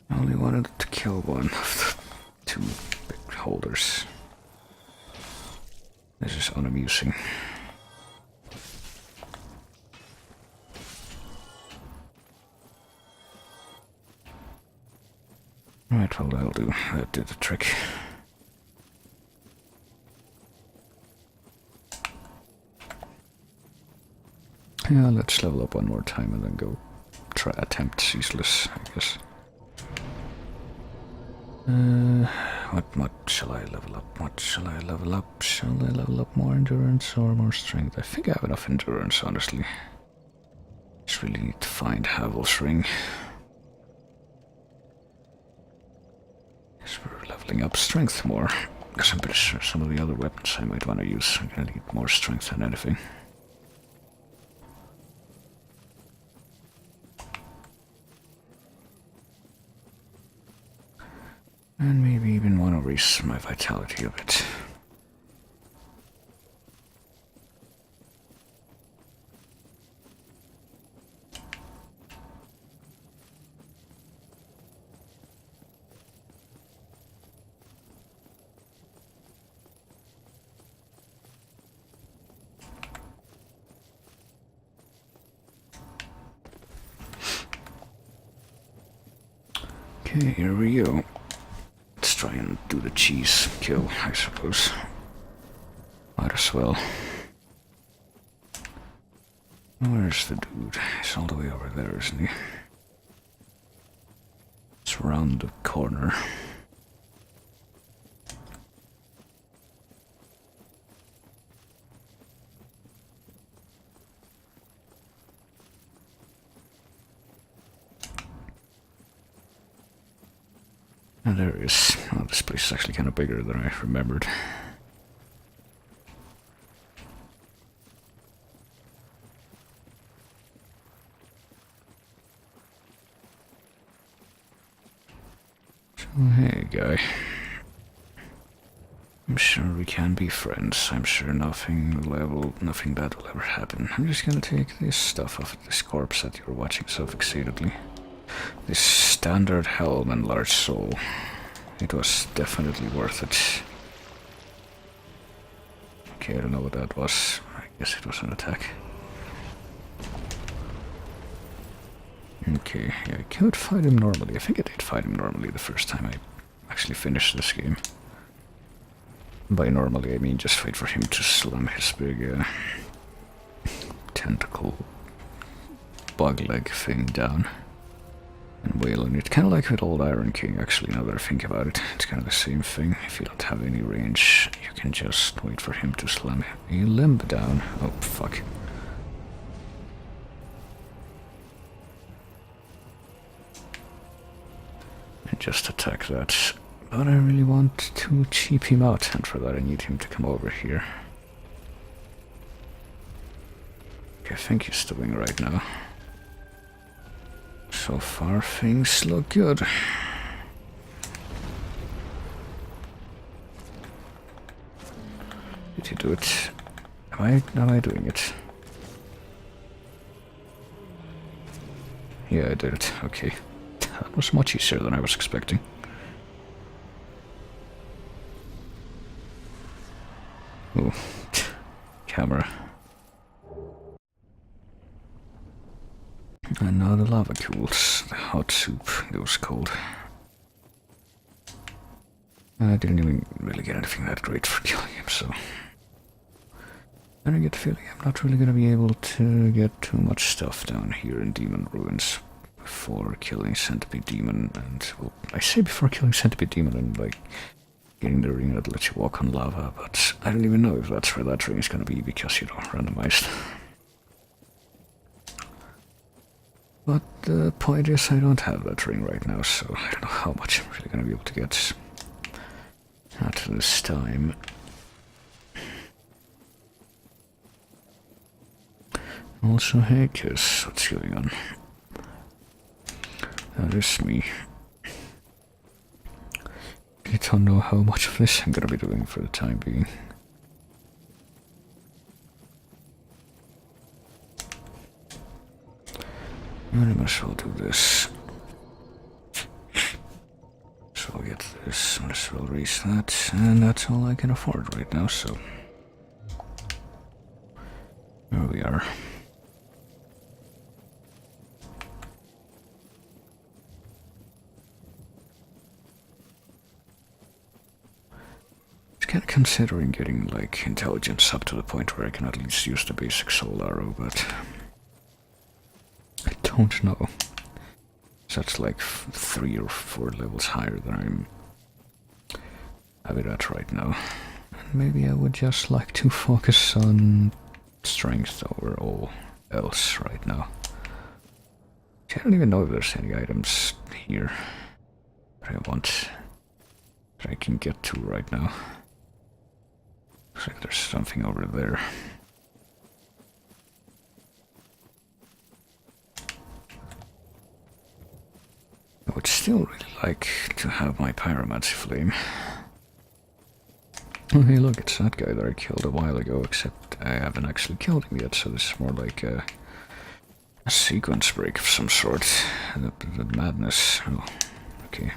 I only wanted to kill one of the 2 big holders. This is unamusing. Right, well that'll do. That did the trick. Yeah, let's level up one more time and then go try attempt ceaseless, I guess. What shall I level up? What shall I level up? Shall I level up more endurance or more strength? I think I have enough endurance, honestly. Just really need to find Havel's ring. Guess we're leveling up strength more. Because I'm pretty sure some of the other weapons I might want to use are gonna need more strength than anything. And maybe even want to raise my vitality a bit. Okay, here we go. Let's try and do the cheese kill, I suppose. Might as well. Where's the dude? He's all the way over there, isn't he? It's around the corner. And there he is. Oh, this place is actually kind of bigger than I remembered. So, hey, guy. I'm sure we can be friends. I'm sure nothing bad will ever happen. I'm just gonna take this stuff off of this corpse that you're watching so fixatedly. This standard helm and large soul. It was definitely worth it. Okay, I don't know what that was. I guess it was an attack. Okay, yeah, I could fight him normally. I think I did fight him normally the first time I actually finished this game. By normally, I mean just wait for him to slam his big tentacle bug leg thing down. And wail on it. Kind of like with old Iron King, actually, now that I think about it. It's kind of the same thing. If you don't have any range, you can just wait for him to slam a limb down. Oh, fuck. And just attack that. But I really want to cheap him out, and for that I need him to come over here. Okay, I think he's doing right now. So far, things look good. Did you do it? Am I doing it? Yeah, I did it. Okay. That was much easier than I was expecting. Ooh. Camera. And now the lava cools. The hot soup goes cold. I didn't even really get anything that great for killing him, so... And I get the feeling I'm not really gonna be able to get too much stuff down here in Demon Ruins before killing Centipede Demon and... Well, I say before killing Centipede Demon and, like, getting the ring that lets you walk on lava, but I don't even know if that's where that ring is gonna be because, you know, randomized. But the point is I don't have that ring right now, so I don't know how much I'm really gonna be able to get at this time. Also, hey Kiss, what's going on? That is me. I don't know how much of this I'm gonna be doing for the time being. I might as well do this. So I'll get this, might as well raise that, and that's all I can afford right now, so... There we are. Kind of considering getting, like, intelligence up to the point where I can at least use the basic soul arrow, but don't know. So that's like 3 or 4 levels higher than I'm having at right now. And maybe I would just like to focus on strength over all else right now. I don't even know if there's any items here that I want, that I can get to right now. Looks like there's something over there. I would still really like to have my pyromancy flame. Oh hey look, it's that guy that I killed a while ago, except I haven't actually killed him yet, so this is more like a sequence break of some sort. The madness. Oh, okay.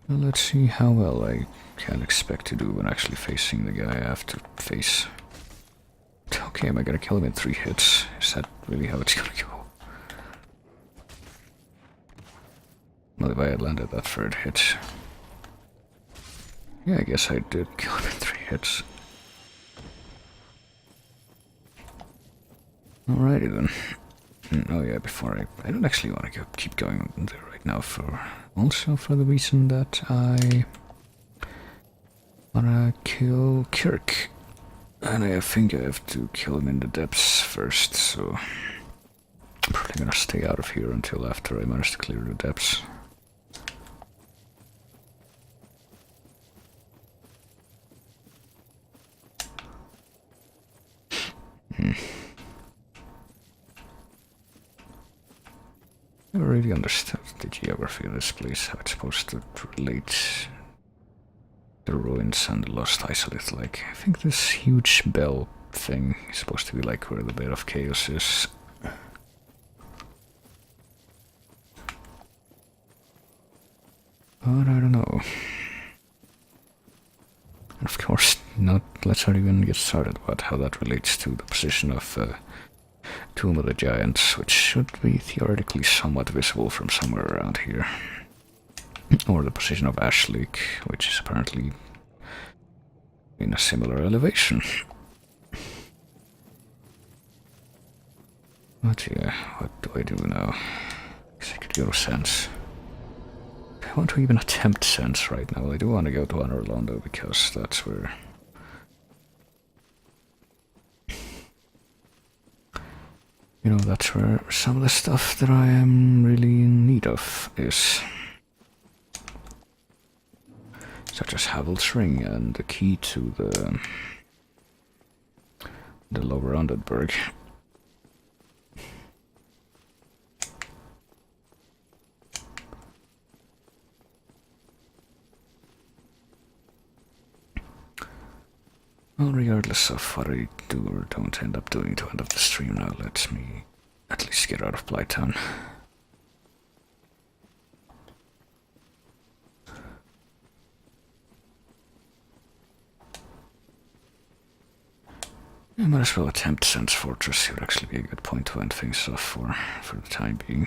Well, let's see how well I can expect to do when actually facing the guy I have to face. Okay, am I gonna kill him in 3 hits? Is that really how it's gonna go? Well, if I had landed that 3rd hit. Yeah, I guess I did kill him in 3 hits. Alrighty then. Oh yeah, before I don't actually want to keep going there right now also for the reason that I wanna kill Kirk. And I think I have to kill him in the depths first, so I'm probably gonna stay out of here until after I manage to clear the depths. Never really understood the geography of this place, how it's supposed to relate the ruins and the lost isolate. Like, I think this huge bell thing is supposed to be like where the bit of chaos is. But I don't know. And of course, let's not even get started about how that relates to the position of Tomb of the Giants, which should be theoretically somewhat visible from somewhere around here. Or the position of Ash Lake, which is apparently in a similar elevation. But yeah, what do I do now? Guess I could go to Sense. I want to even attempt Sense right now. I do want to go to Rando because that's where... You know, that's where some of the stuff that I am really in need of is. Such as Havel's Ring and the key to the lower Underberg. Well, regardless of what I do or don't end up doing to end up the stream now, let me at least get out of Blighttown. I might as well attempt Sense Fortress. It would actually be a good point to end things off for the time being.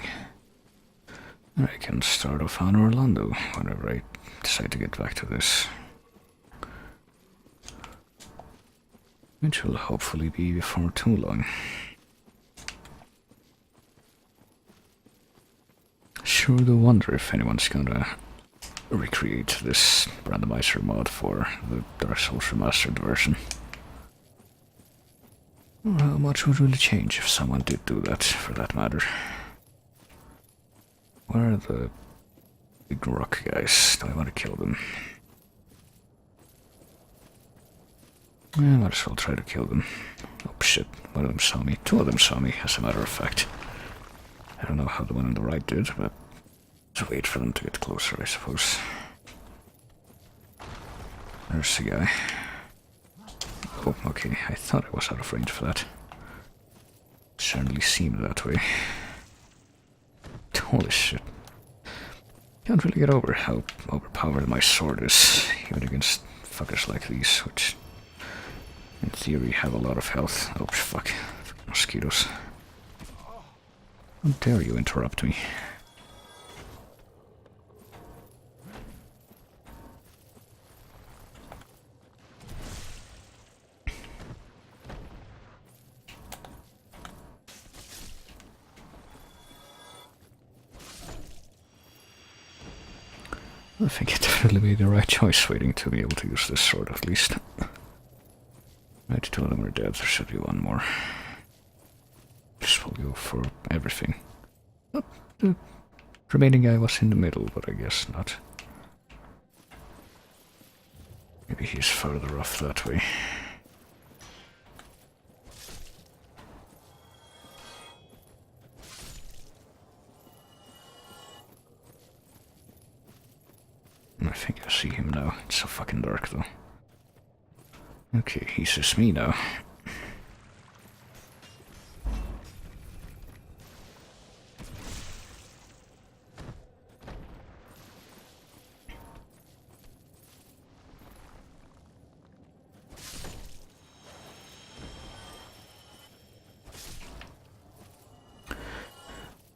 And I can start off on Orlando whenever I decide to get back to this. Which will hopefully be before too long. Sure do wonder if anyone's gonna recreate this randomizer mod for the Dark Souls Remastered version. Or how much would really change if someone did do that, for that matter. Where are the big rock guys? Do I want to kill them? I might as well try to kill them. Oh shit, one of them saw me. 2 of them saw me, as a matter of fact. I don't know how the one on the right did, but just wait for them to get closer, I suppose. There's the guy. Oh, okay, I thought I was out of range for that. It certainly seemed that way. Holy shit. Can't really get over how overpowered my sword is, even against fuckers like these, which in theory have a lot of health. Oh fuck. Mosquitoes. How dare you interrupt me? I think it definitely made the right choice waiting to be able to use this sword at least. Right, two of them are dead, there should be one more. Just will go for everything. Oh, the remaining guy was in the middle, but I guess not. Maybe he's further off that way. I think I see him now. It's so fucking dark though. Okay, he sees me now.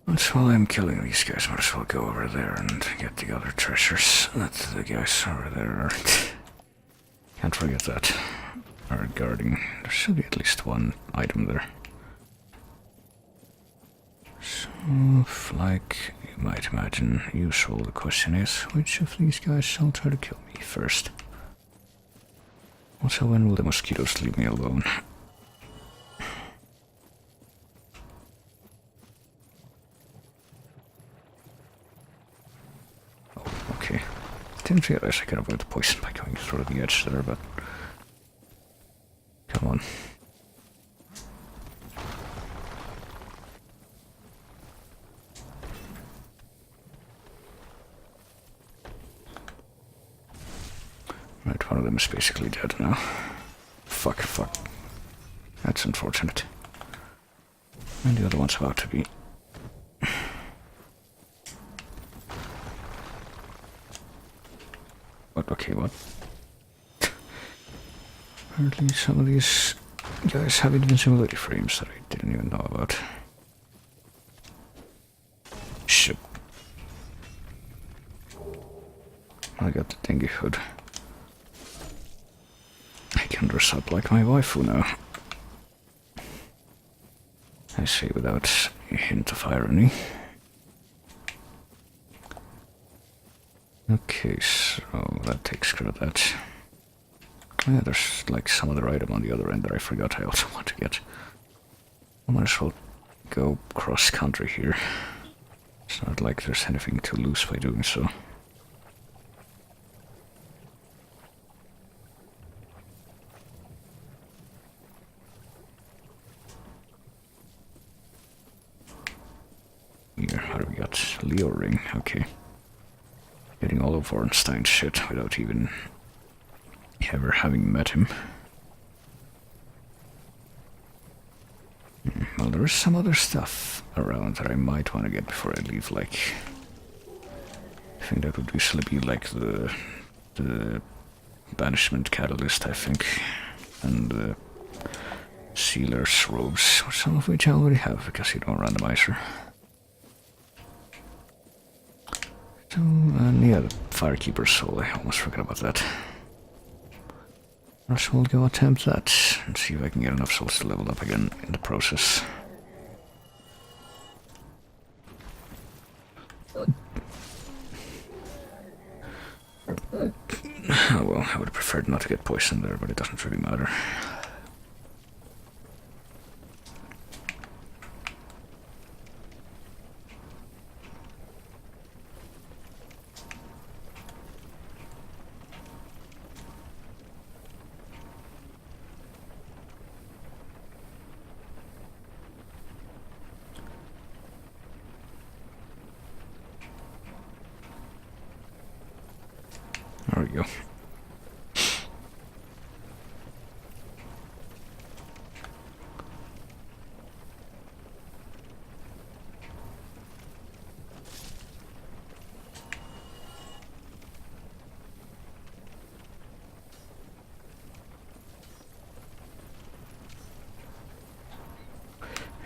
That's while I'm killing these guys, might as well go over there and get the other treasures that the guys over there are. Can't forget that. Are guarding. There should be at least one item there. So, like you might imagine, usual, the question is, which of these guys shall try to kill me first? Also, when will the mosquitoes leave me alone? Okay. Didn't realize I could avoid the poison by going through the edge there, but... Come on. Right, one of them is basically dead now. Fuck. That's unfortunate. And the other one's about to be... What? Okay, what? Apparently some of these guys have invincibility frames that I didn't even know about. Shit. I got the dengue hood. I can dress up like my waifu now. I say without a hint of irony. Okay, so that takes care of that. Yeah, there's like some other item on the other end that I forgot I also want to get. I might as well go cross-country here. It's not like there's anything to lose by doing so. Here, how do we got Leo ring? Okay. Getting all of Ornstein's shit without even ever having met him. Well, there is some other stuff around that I might want to get before I leave, like... I think that would usually be like the banishment catalyst, I think. And the sealer's robes, some of which I already have because you don't randomizer. So, and yeah, the Firekeeper's soul, I almost forgot about that. So we'll go attempt that and see if I can get enough souls to level up again in the process. Oh well, I would have preferred not to get poisoned there, but it doesn't really matter. There we go.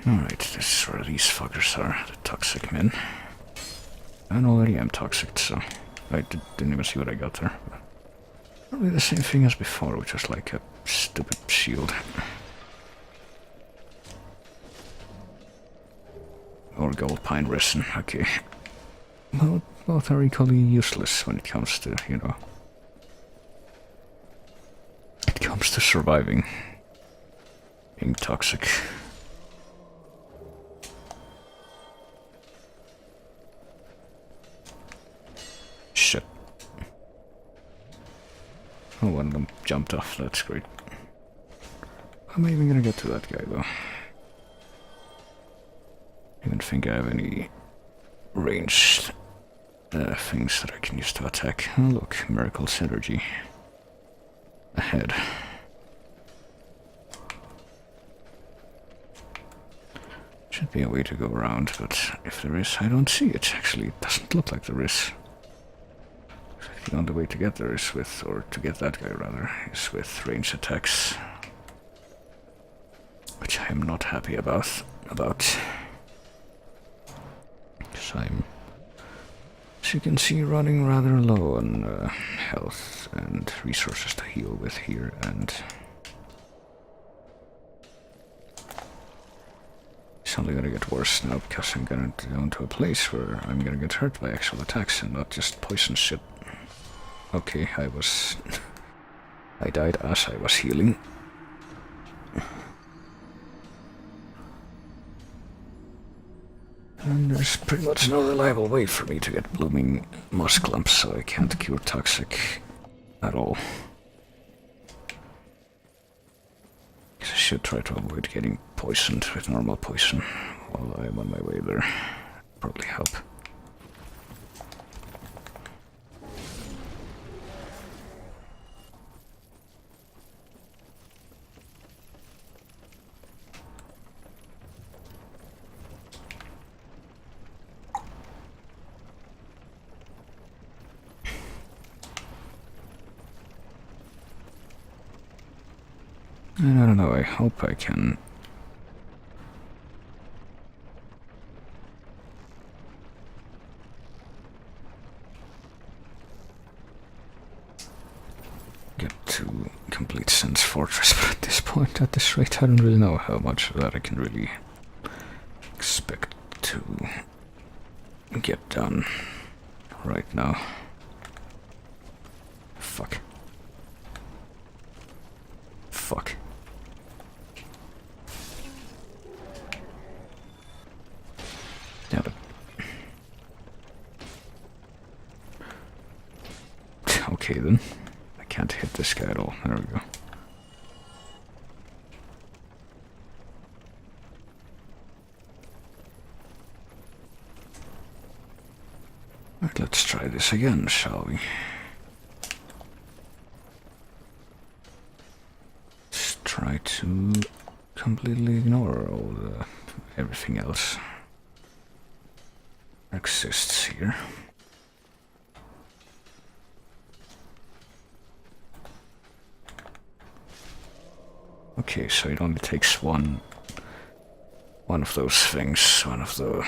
Alright, this is where these fuckers are, the toxic men. And already am toxic, so I didn't even see what I got there. Probably the same thing as before, which was like a stupid shield. Or gold pine resin, okay. Well, both are equally useless when it comes to, you know, it comes to surviving. Being toxic. Shit. Oh, one of them jumped off, that's great. I'm even gonna get to that guy though. I don't think I have any ranged things that I can use to attack. Oh look, miracle synergy. Ahead. Should be a way to go around, but if there is, I don't see it. Actually, it doesn't look like there is. The only way to get there is with, or to get that guy rather, is with range attacks. Which I am not happy about. Because I'm, as you can see, running rather low on health and resources to heal with here, and it's only gonna get worse now because I'm gonna go into a place where I'm gonna get hurt by actual attacks and not just poison shit. Okay, I died as I was healing. And there's pretty much no reliable way for me to get blooming moss clumps, so I can't cure toxic at all. I should try to avoid getting poisoned with normal poison while I'm on my way there. Probably help. And I don't know, I hope I can get to complete Sense Fortress, but at this point, at this rate, I don't really know how much of that I can really expect to get done right now. Fuck. Fuck. Damn it. Okay then. I can't hit this guy at all. There we go. Alright, let's try this again, shall we? Let's try to completely ignore all the everything else that exists here. Okay, so it only takes one of those things, one of the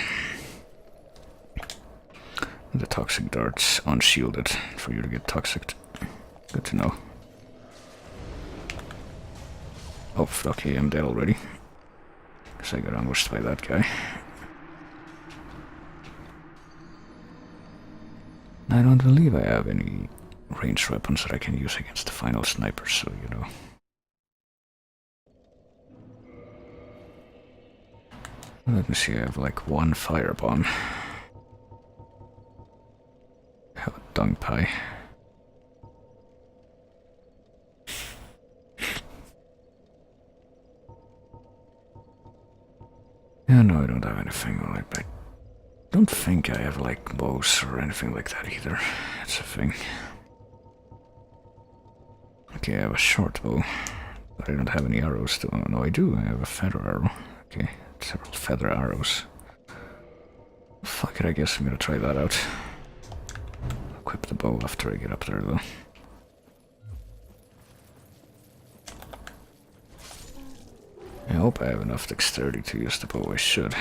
toxic darts unshielded for you to get toxic. Good to know. Oh, okay, I'm dead already. Because I got ambushed by that guy. I don't believe I have any ranged weapons that I can use against the final sniper, so you know. Let me see, I have like one firebomb. I have a dung pie. Yeah, no, I don't have anything on it, but I don't think I have like bows or anything like that either. It's a thing. Okay, I have a short bow, but I don't have any arrows to. Oh, no, I do. I have a feather arrow. Okay, several feather arrows. Fuck it, I guess I'm gonna try that out. Equip the bow after I get up there, though. I hope I have enough dexterity to use the bow. I should.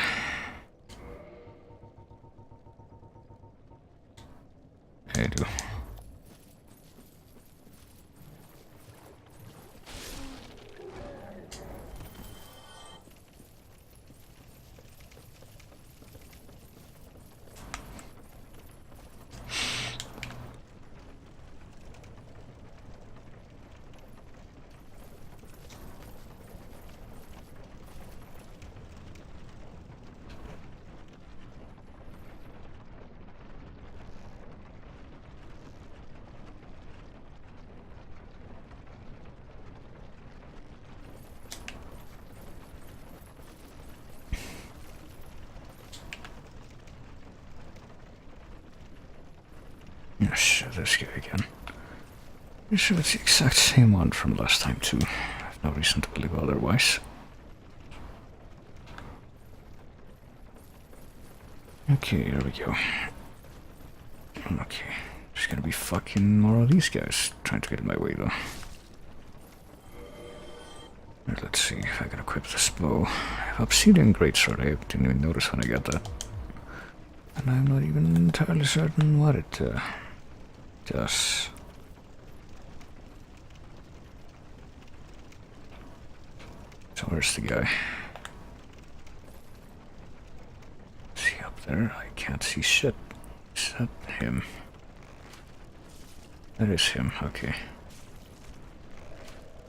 I do. Oh shit, this guy again. You sure it's the exact same one from last time too? I have no reason to believe otherwise. Okay, here we go. Okay, there's gonna be fucking more of these guys trying to get in my way though. Let's see if I can equip this bow. Obsidian greatsword, I didn't even notice when I got that. And I'm not even entirely certain what it does. So where's the guy? Is he up there? I can't see shit. Is that him? That is him, okay.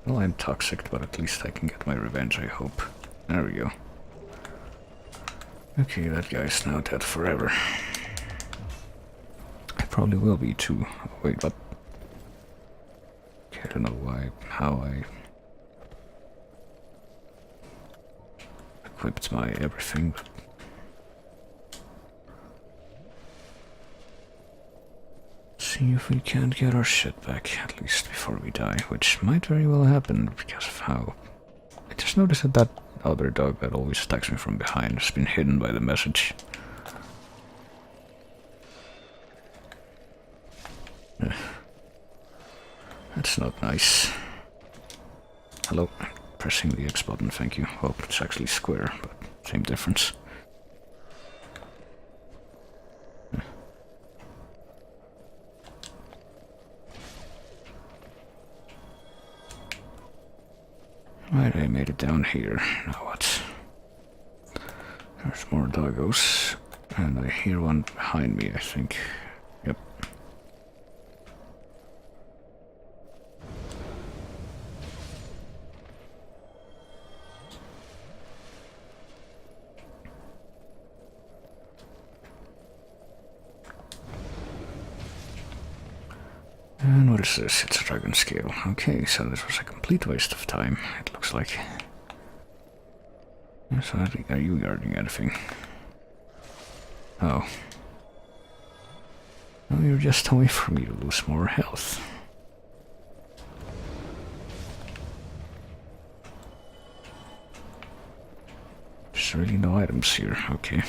Well, I'm toxic, but at least I can get my revenge, I hope. There we go. Okay, that guy's now dead forever. I probably will be too. Wait, what? Okay, I don't know why, how I equipped my everything. See if we can't get our shit back, at least before we die, which might very well happen because of how... I just noticed that that other dog that always attacks me from behind has been hidden by the message. That's not nice. Hello, I'm pressing the X button, thank you. Oh, it's actually square, but same difference. Right, I made it down here. Now what? There's more doggos. And I hear one behind me, I think. Yep. And what is this? It's a dragon scale. Okay, so this was a complete waste of time, it looks like. So are you guarding anything? Oh. Oh, you're just a way for me to lose more health. There's really no items here, okay.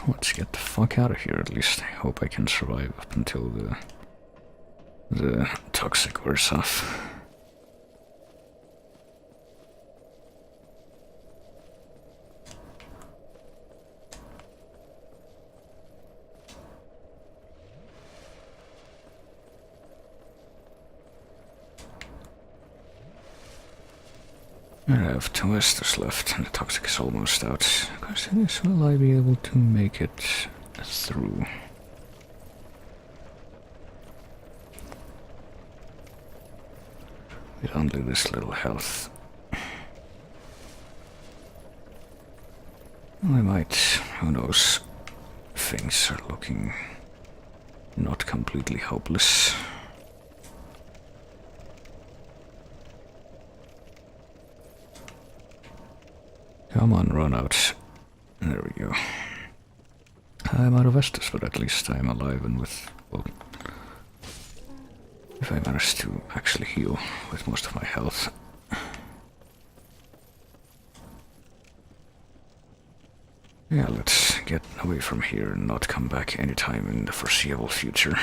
Let's get the fuck out of here at least. I hope I can survive up until the toxic wears off. I have 2 esters left, and the toxic is almost out. Question is, will I be able to make it through? With only this little health. I might, who knows. Things are looking not completely hopeless. Come on, run out. There we go. I'm out of Estus, but at least I'm alive and with... well... if I manage to actually heal with most of my health. Yeah, let's get away from here and not come back anytime in the foreseeable future.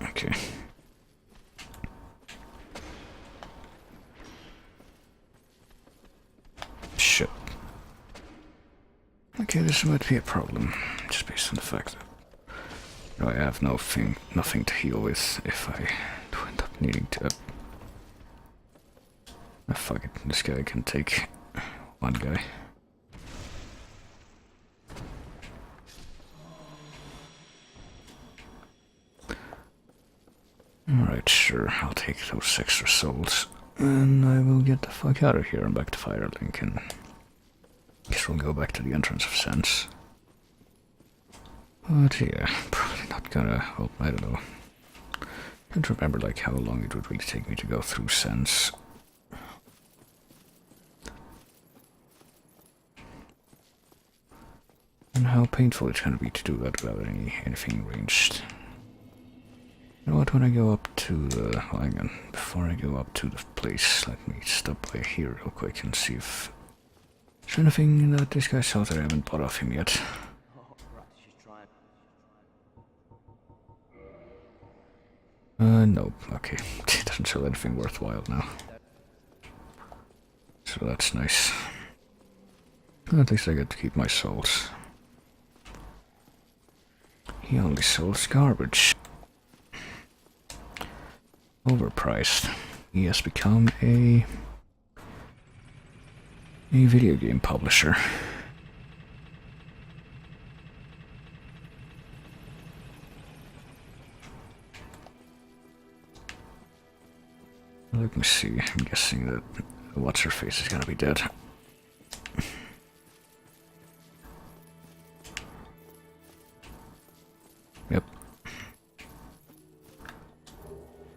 Okay. Shit. Okay, this might be a problem, just based on the fact that I have nothing to heal with if I do end up needing to. Fuck it, this guy can take one guy. Alright, sure, I'll take those extra souls. And I will get the fuck out of here and back to Firelink, and guess we'll go back to the entrance of Sense. But yeah, probably not gonna, well, I don't know. I can't remember like how long it would really take me to go through Sense. And how painful it's gonna be to do that without anything ranged. You know what, when I go up to the... hang on, before I go up to the place, let me stop by here real quick and see if there's anything that this guy saw that I haven't bought off him yet. Oh, right, she's trying. No, okay. It doesn't sell anything worthwhile now. So that's nice. At least I get to keep my souls. He only sells garbage. Overpriced. He has become a video game publisher. Let me see. I'm guessing that what's her face is gonna be dead. Yep.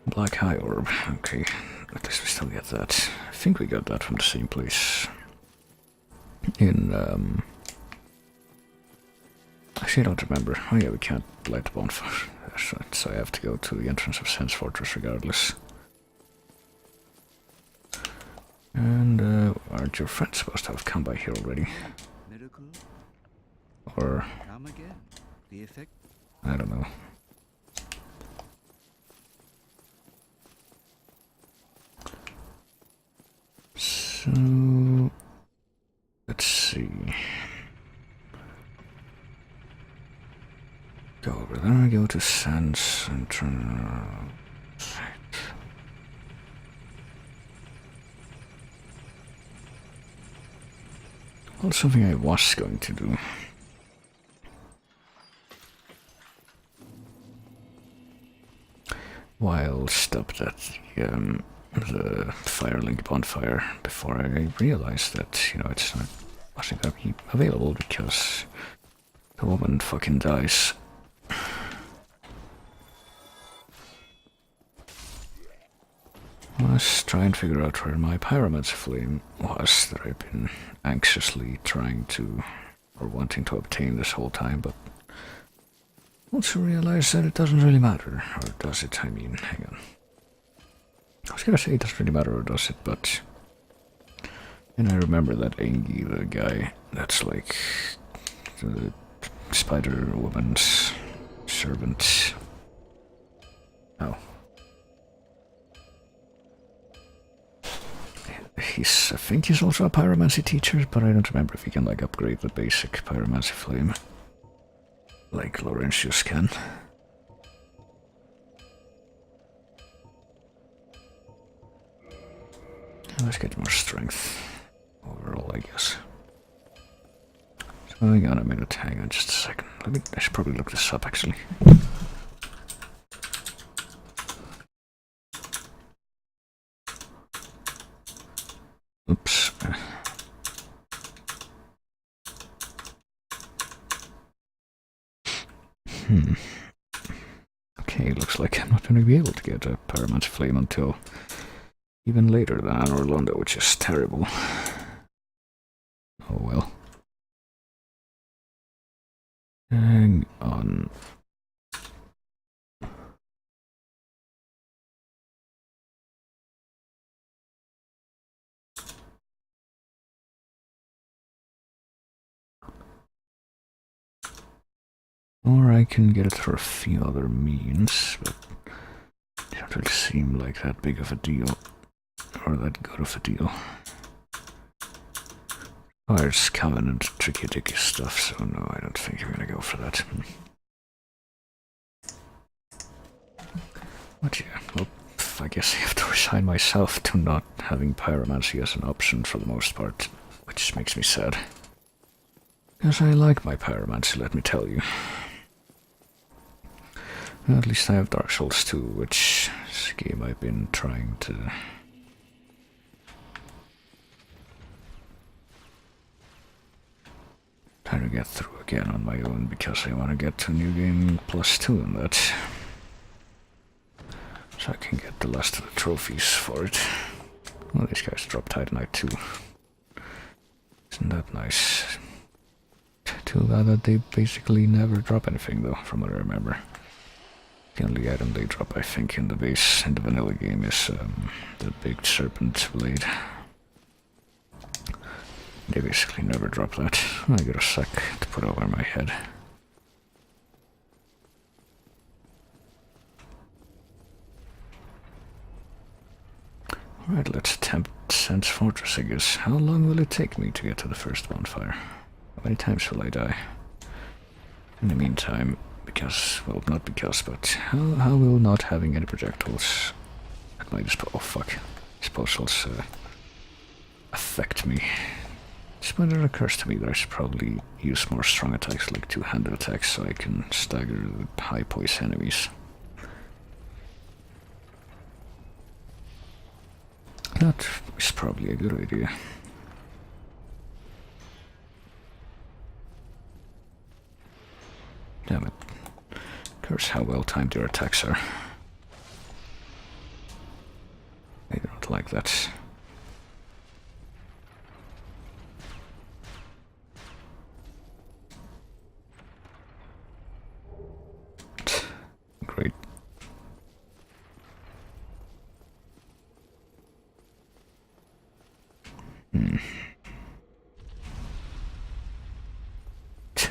Black High Orb. Okay, at least we still get that. I think we got that from the same place. In, actually, I don't remember. Oh yeah, we can't light the bonfire. That's right, so I have to go to the entrance of Sense Fortress regardless. And, aren't your friends supposed to have come by here already? Miracle, Or, come again. The effect. I don't know. So, let's see. Go over there, go to Sense, and turn. Well, something I was going to do. While stopped at the Firelink bonfire before I realized that, you know, wasn't gonna be available because the woman fucking dies. Let's try and figure out where my pyromancer flame was that I've been anxiously trying to, or wanting to obtain this whole time, but also realize that it doesn't really matter, or does it? I mean, hang on. I was gonna say it doesn't really matter, or does it, but... And I remember that Angie, the guy that's like the Spider Woman's servant. Oh. I think he's also a pyromancy teacher, but I don't remember if he can like upgrade the basic pyromancy flame like Laurentius can. Let's get more strength overall, I guess. So hang on a minute, hang on just a second. I should probably look this up actually. Oops. Okay, looks like I'm not going to be able to get a pyromancy flame until even later than Anor Londo, which is terrible. Oh well. Hang on. Or I can get it through a few other means, but it doesn't really seem like that big of a deal, or that good of a deal. Oh, it's Covenant tricky dicky stuff, so no, I don't think I'm gonna go for that. But yeah, well, I guess I have to resign myself to not having pyromancy as an option for the most part, which makes me sad. Because I like my pyromancy, let me tell you. Well, at least I have Dark Souls 2, which is a game I've been trying to... get through again on my own, because I want to get to New Game +2 in that. So I can get the last of the trophies for it. Well, these guys drop Titanite too. Isn't that nice? Too bad that they basically never drop anything though, from what I remember. The only item they drop, I think, in the base, in the vanilla game is the big serpent blade. They basically never drop that. I got a sack to put over my head. Alright, let's attempt Sense Fortress, I guess. How long will it take me to get to the first bonfire? How many times will I die? In the meantime, because, well, not because, but how will not having any projectiles at my disposals affect me? Just when it occurs to me that I should probably use more strong attacks like two-handed attacks so I can stagger the high poise enemies. That is probably a good idea. Damn it. Curse how well timed your attacks are. I don't like that. Great.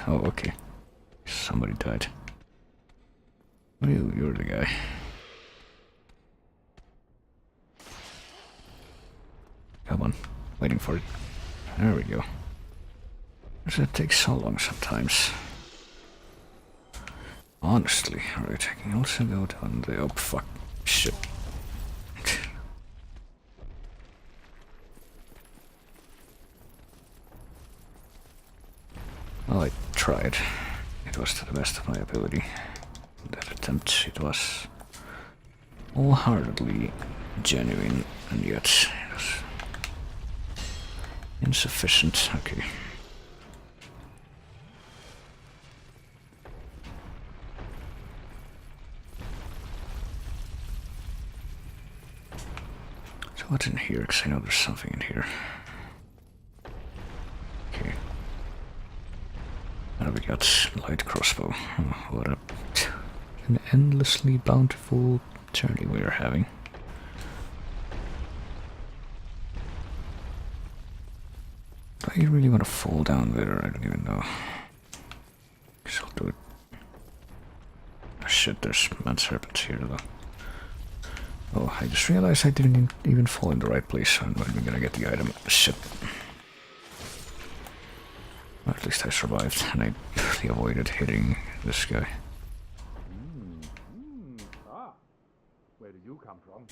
Oh, okay. Somebody died. You're the guy. Come on, waiting for it. There we go. Does it take so long sometimes? Honestly, alright, I can also go down the... oh, fuck. Shit. Well, I tried. It was to the best of my ability. That attempt, it was wholeheartedly genuine, and yet it was insufficient. Okay. So what's in here? Because I know there's something in here. Okay. Now we got light crossbow. Oh, what an endlessly bountiful journey we are having. Do I really want to fall down there? I don't even know. Guess I'll do it. Oh shit, there's man serpents here though. Oh, I just realized I didn't even fall in the right place. I'm not even gonna get the item. Shit. Well, at least I survived, and I barely avoided hitting this guy. Where did you come from?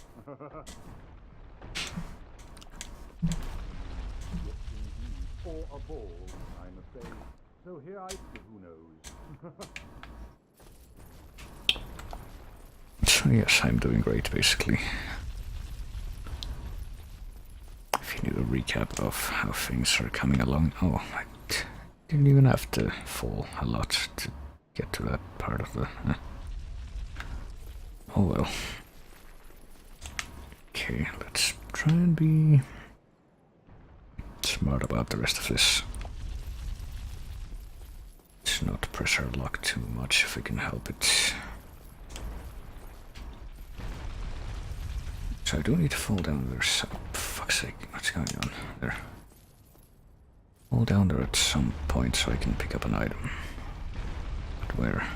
Or a ball, I must say. So here who knows? So yes, I'm doing great, basically. If you need a recap of how things are coming along... oh, I didn't even have to fall a lot to get to that part of the... oh well. Okay, let's try and be smart about the rest of this. Let's not press our luck too much if we can help it. So I do need to fall down there. So, fuck's sake, what's going on there? Fall down there at some point so I can pick up an item. But where?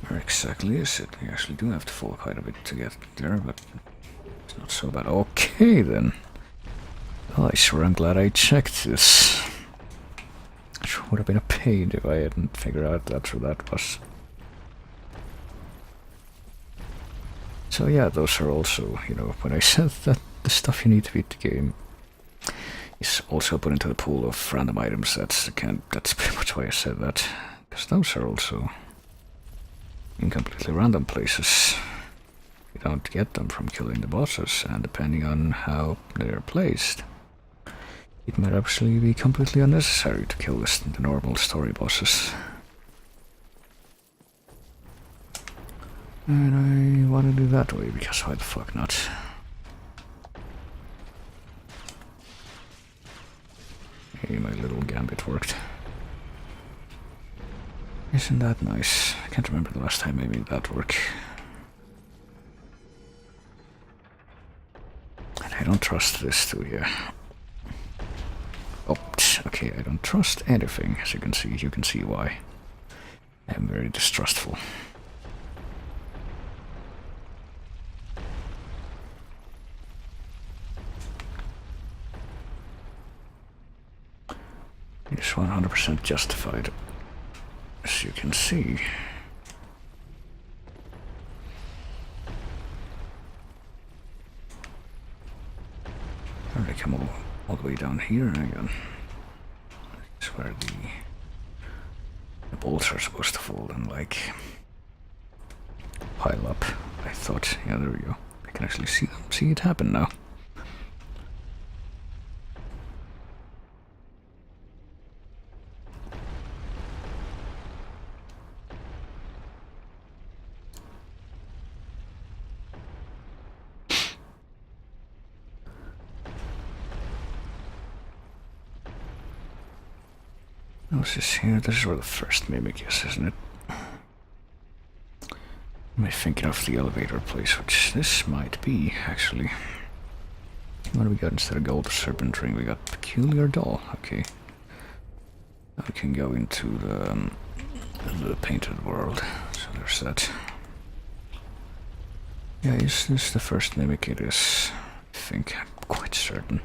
Where exactly is it? I actually do have to fall quite a bit to get there, but it's not so bad. Okay then. Oh, I sure am glad I checked this. It would have been a pain if I hadn't figured out that's what that was. So yeah, those are also, you know, when I said that the stuff you need to beat the game is also put into the pool of random items, that's pretty much why I said that. Because those are also in completely random places. You don't get them from killing the bosses, and depending on how they're placed, it might actually be completely unnecessary to kill the normal story bosses. And I want to do that way, because why the fuck not? Hey, my little gambit worked. Isn't that nice? I can't remember the last time I made that work. And I don't trust this too here. Oh, okay, I don't trust anything, as you can see why. I'm very distrustful. It's 100% justified, as you can see. How did I come all the way down here again? It's where the bolts are supposed to fall and like pile up. I thought, yeah, there we go. I can actually see it happen now. What's this here? This is where the first mimic is, isn't it? Am I thinking of the elevator place, which this might be, actually. What do we got instead of gold serpent ring? We got peculiar doll, okay. Now we can go into the painted world, so there's that. Yeah, is this the first mimic? It is, I think, I'm quite certain.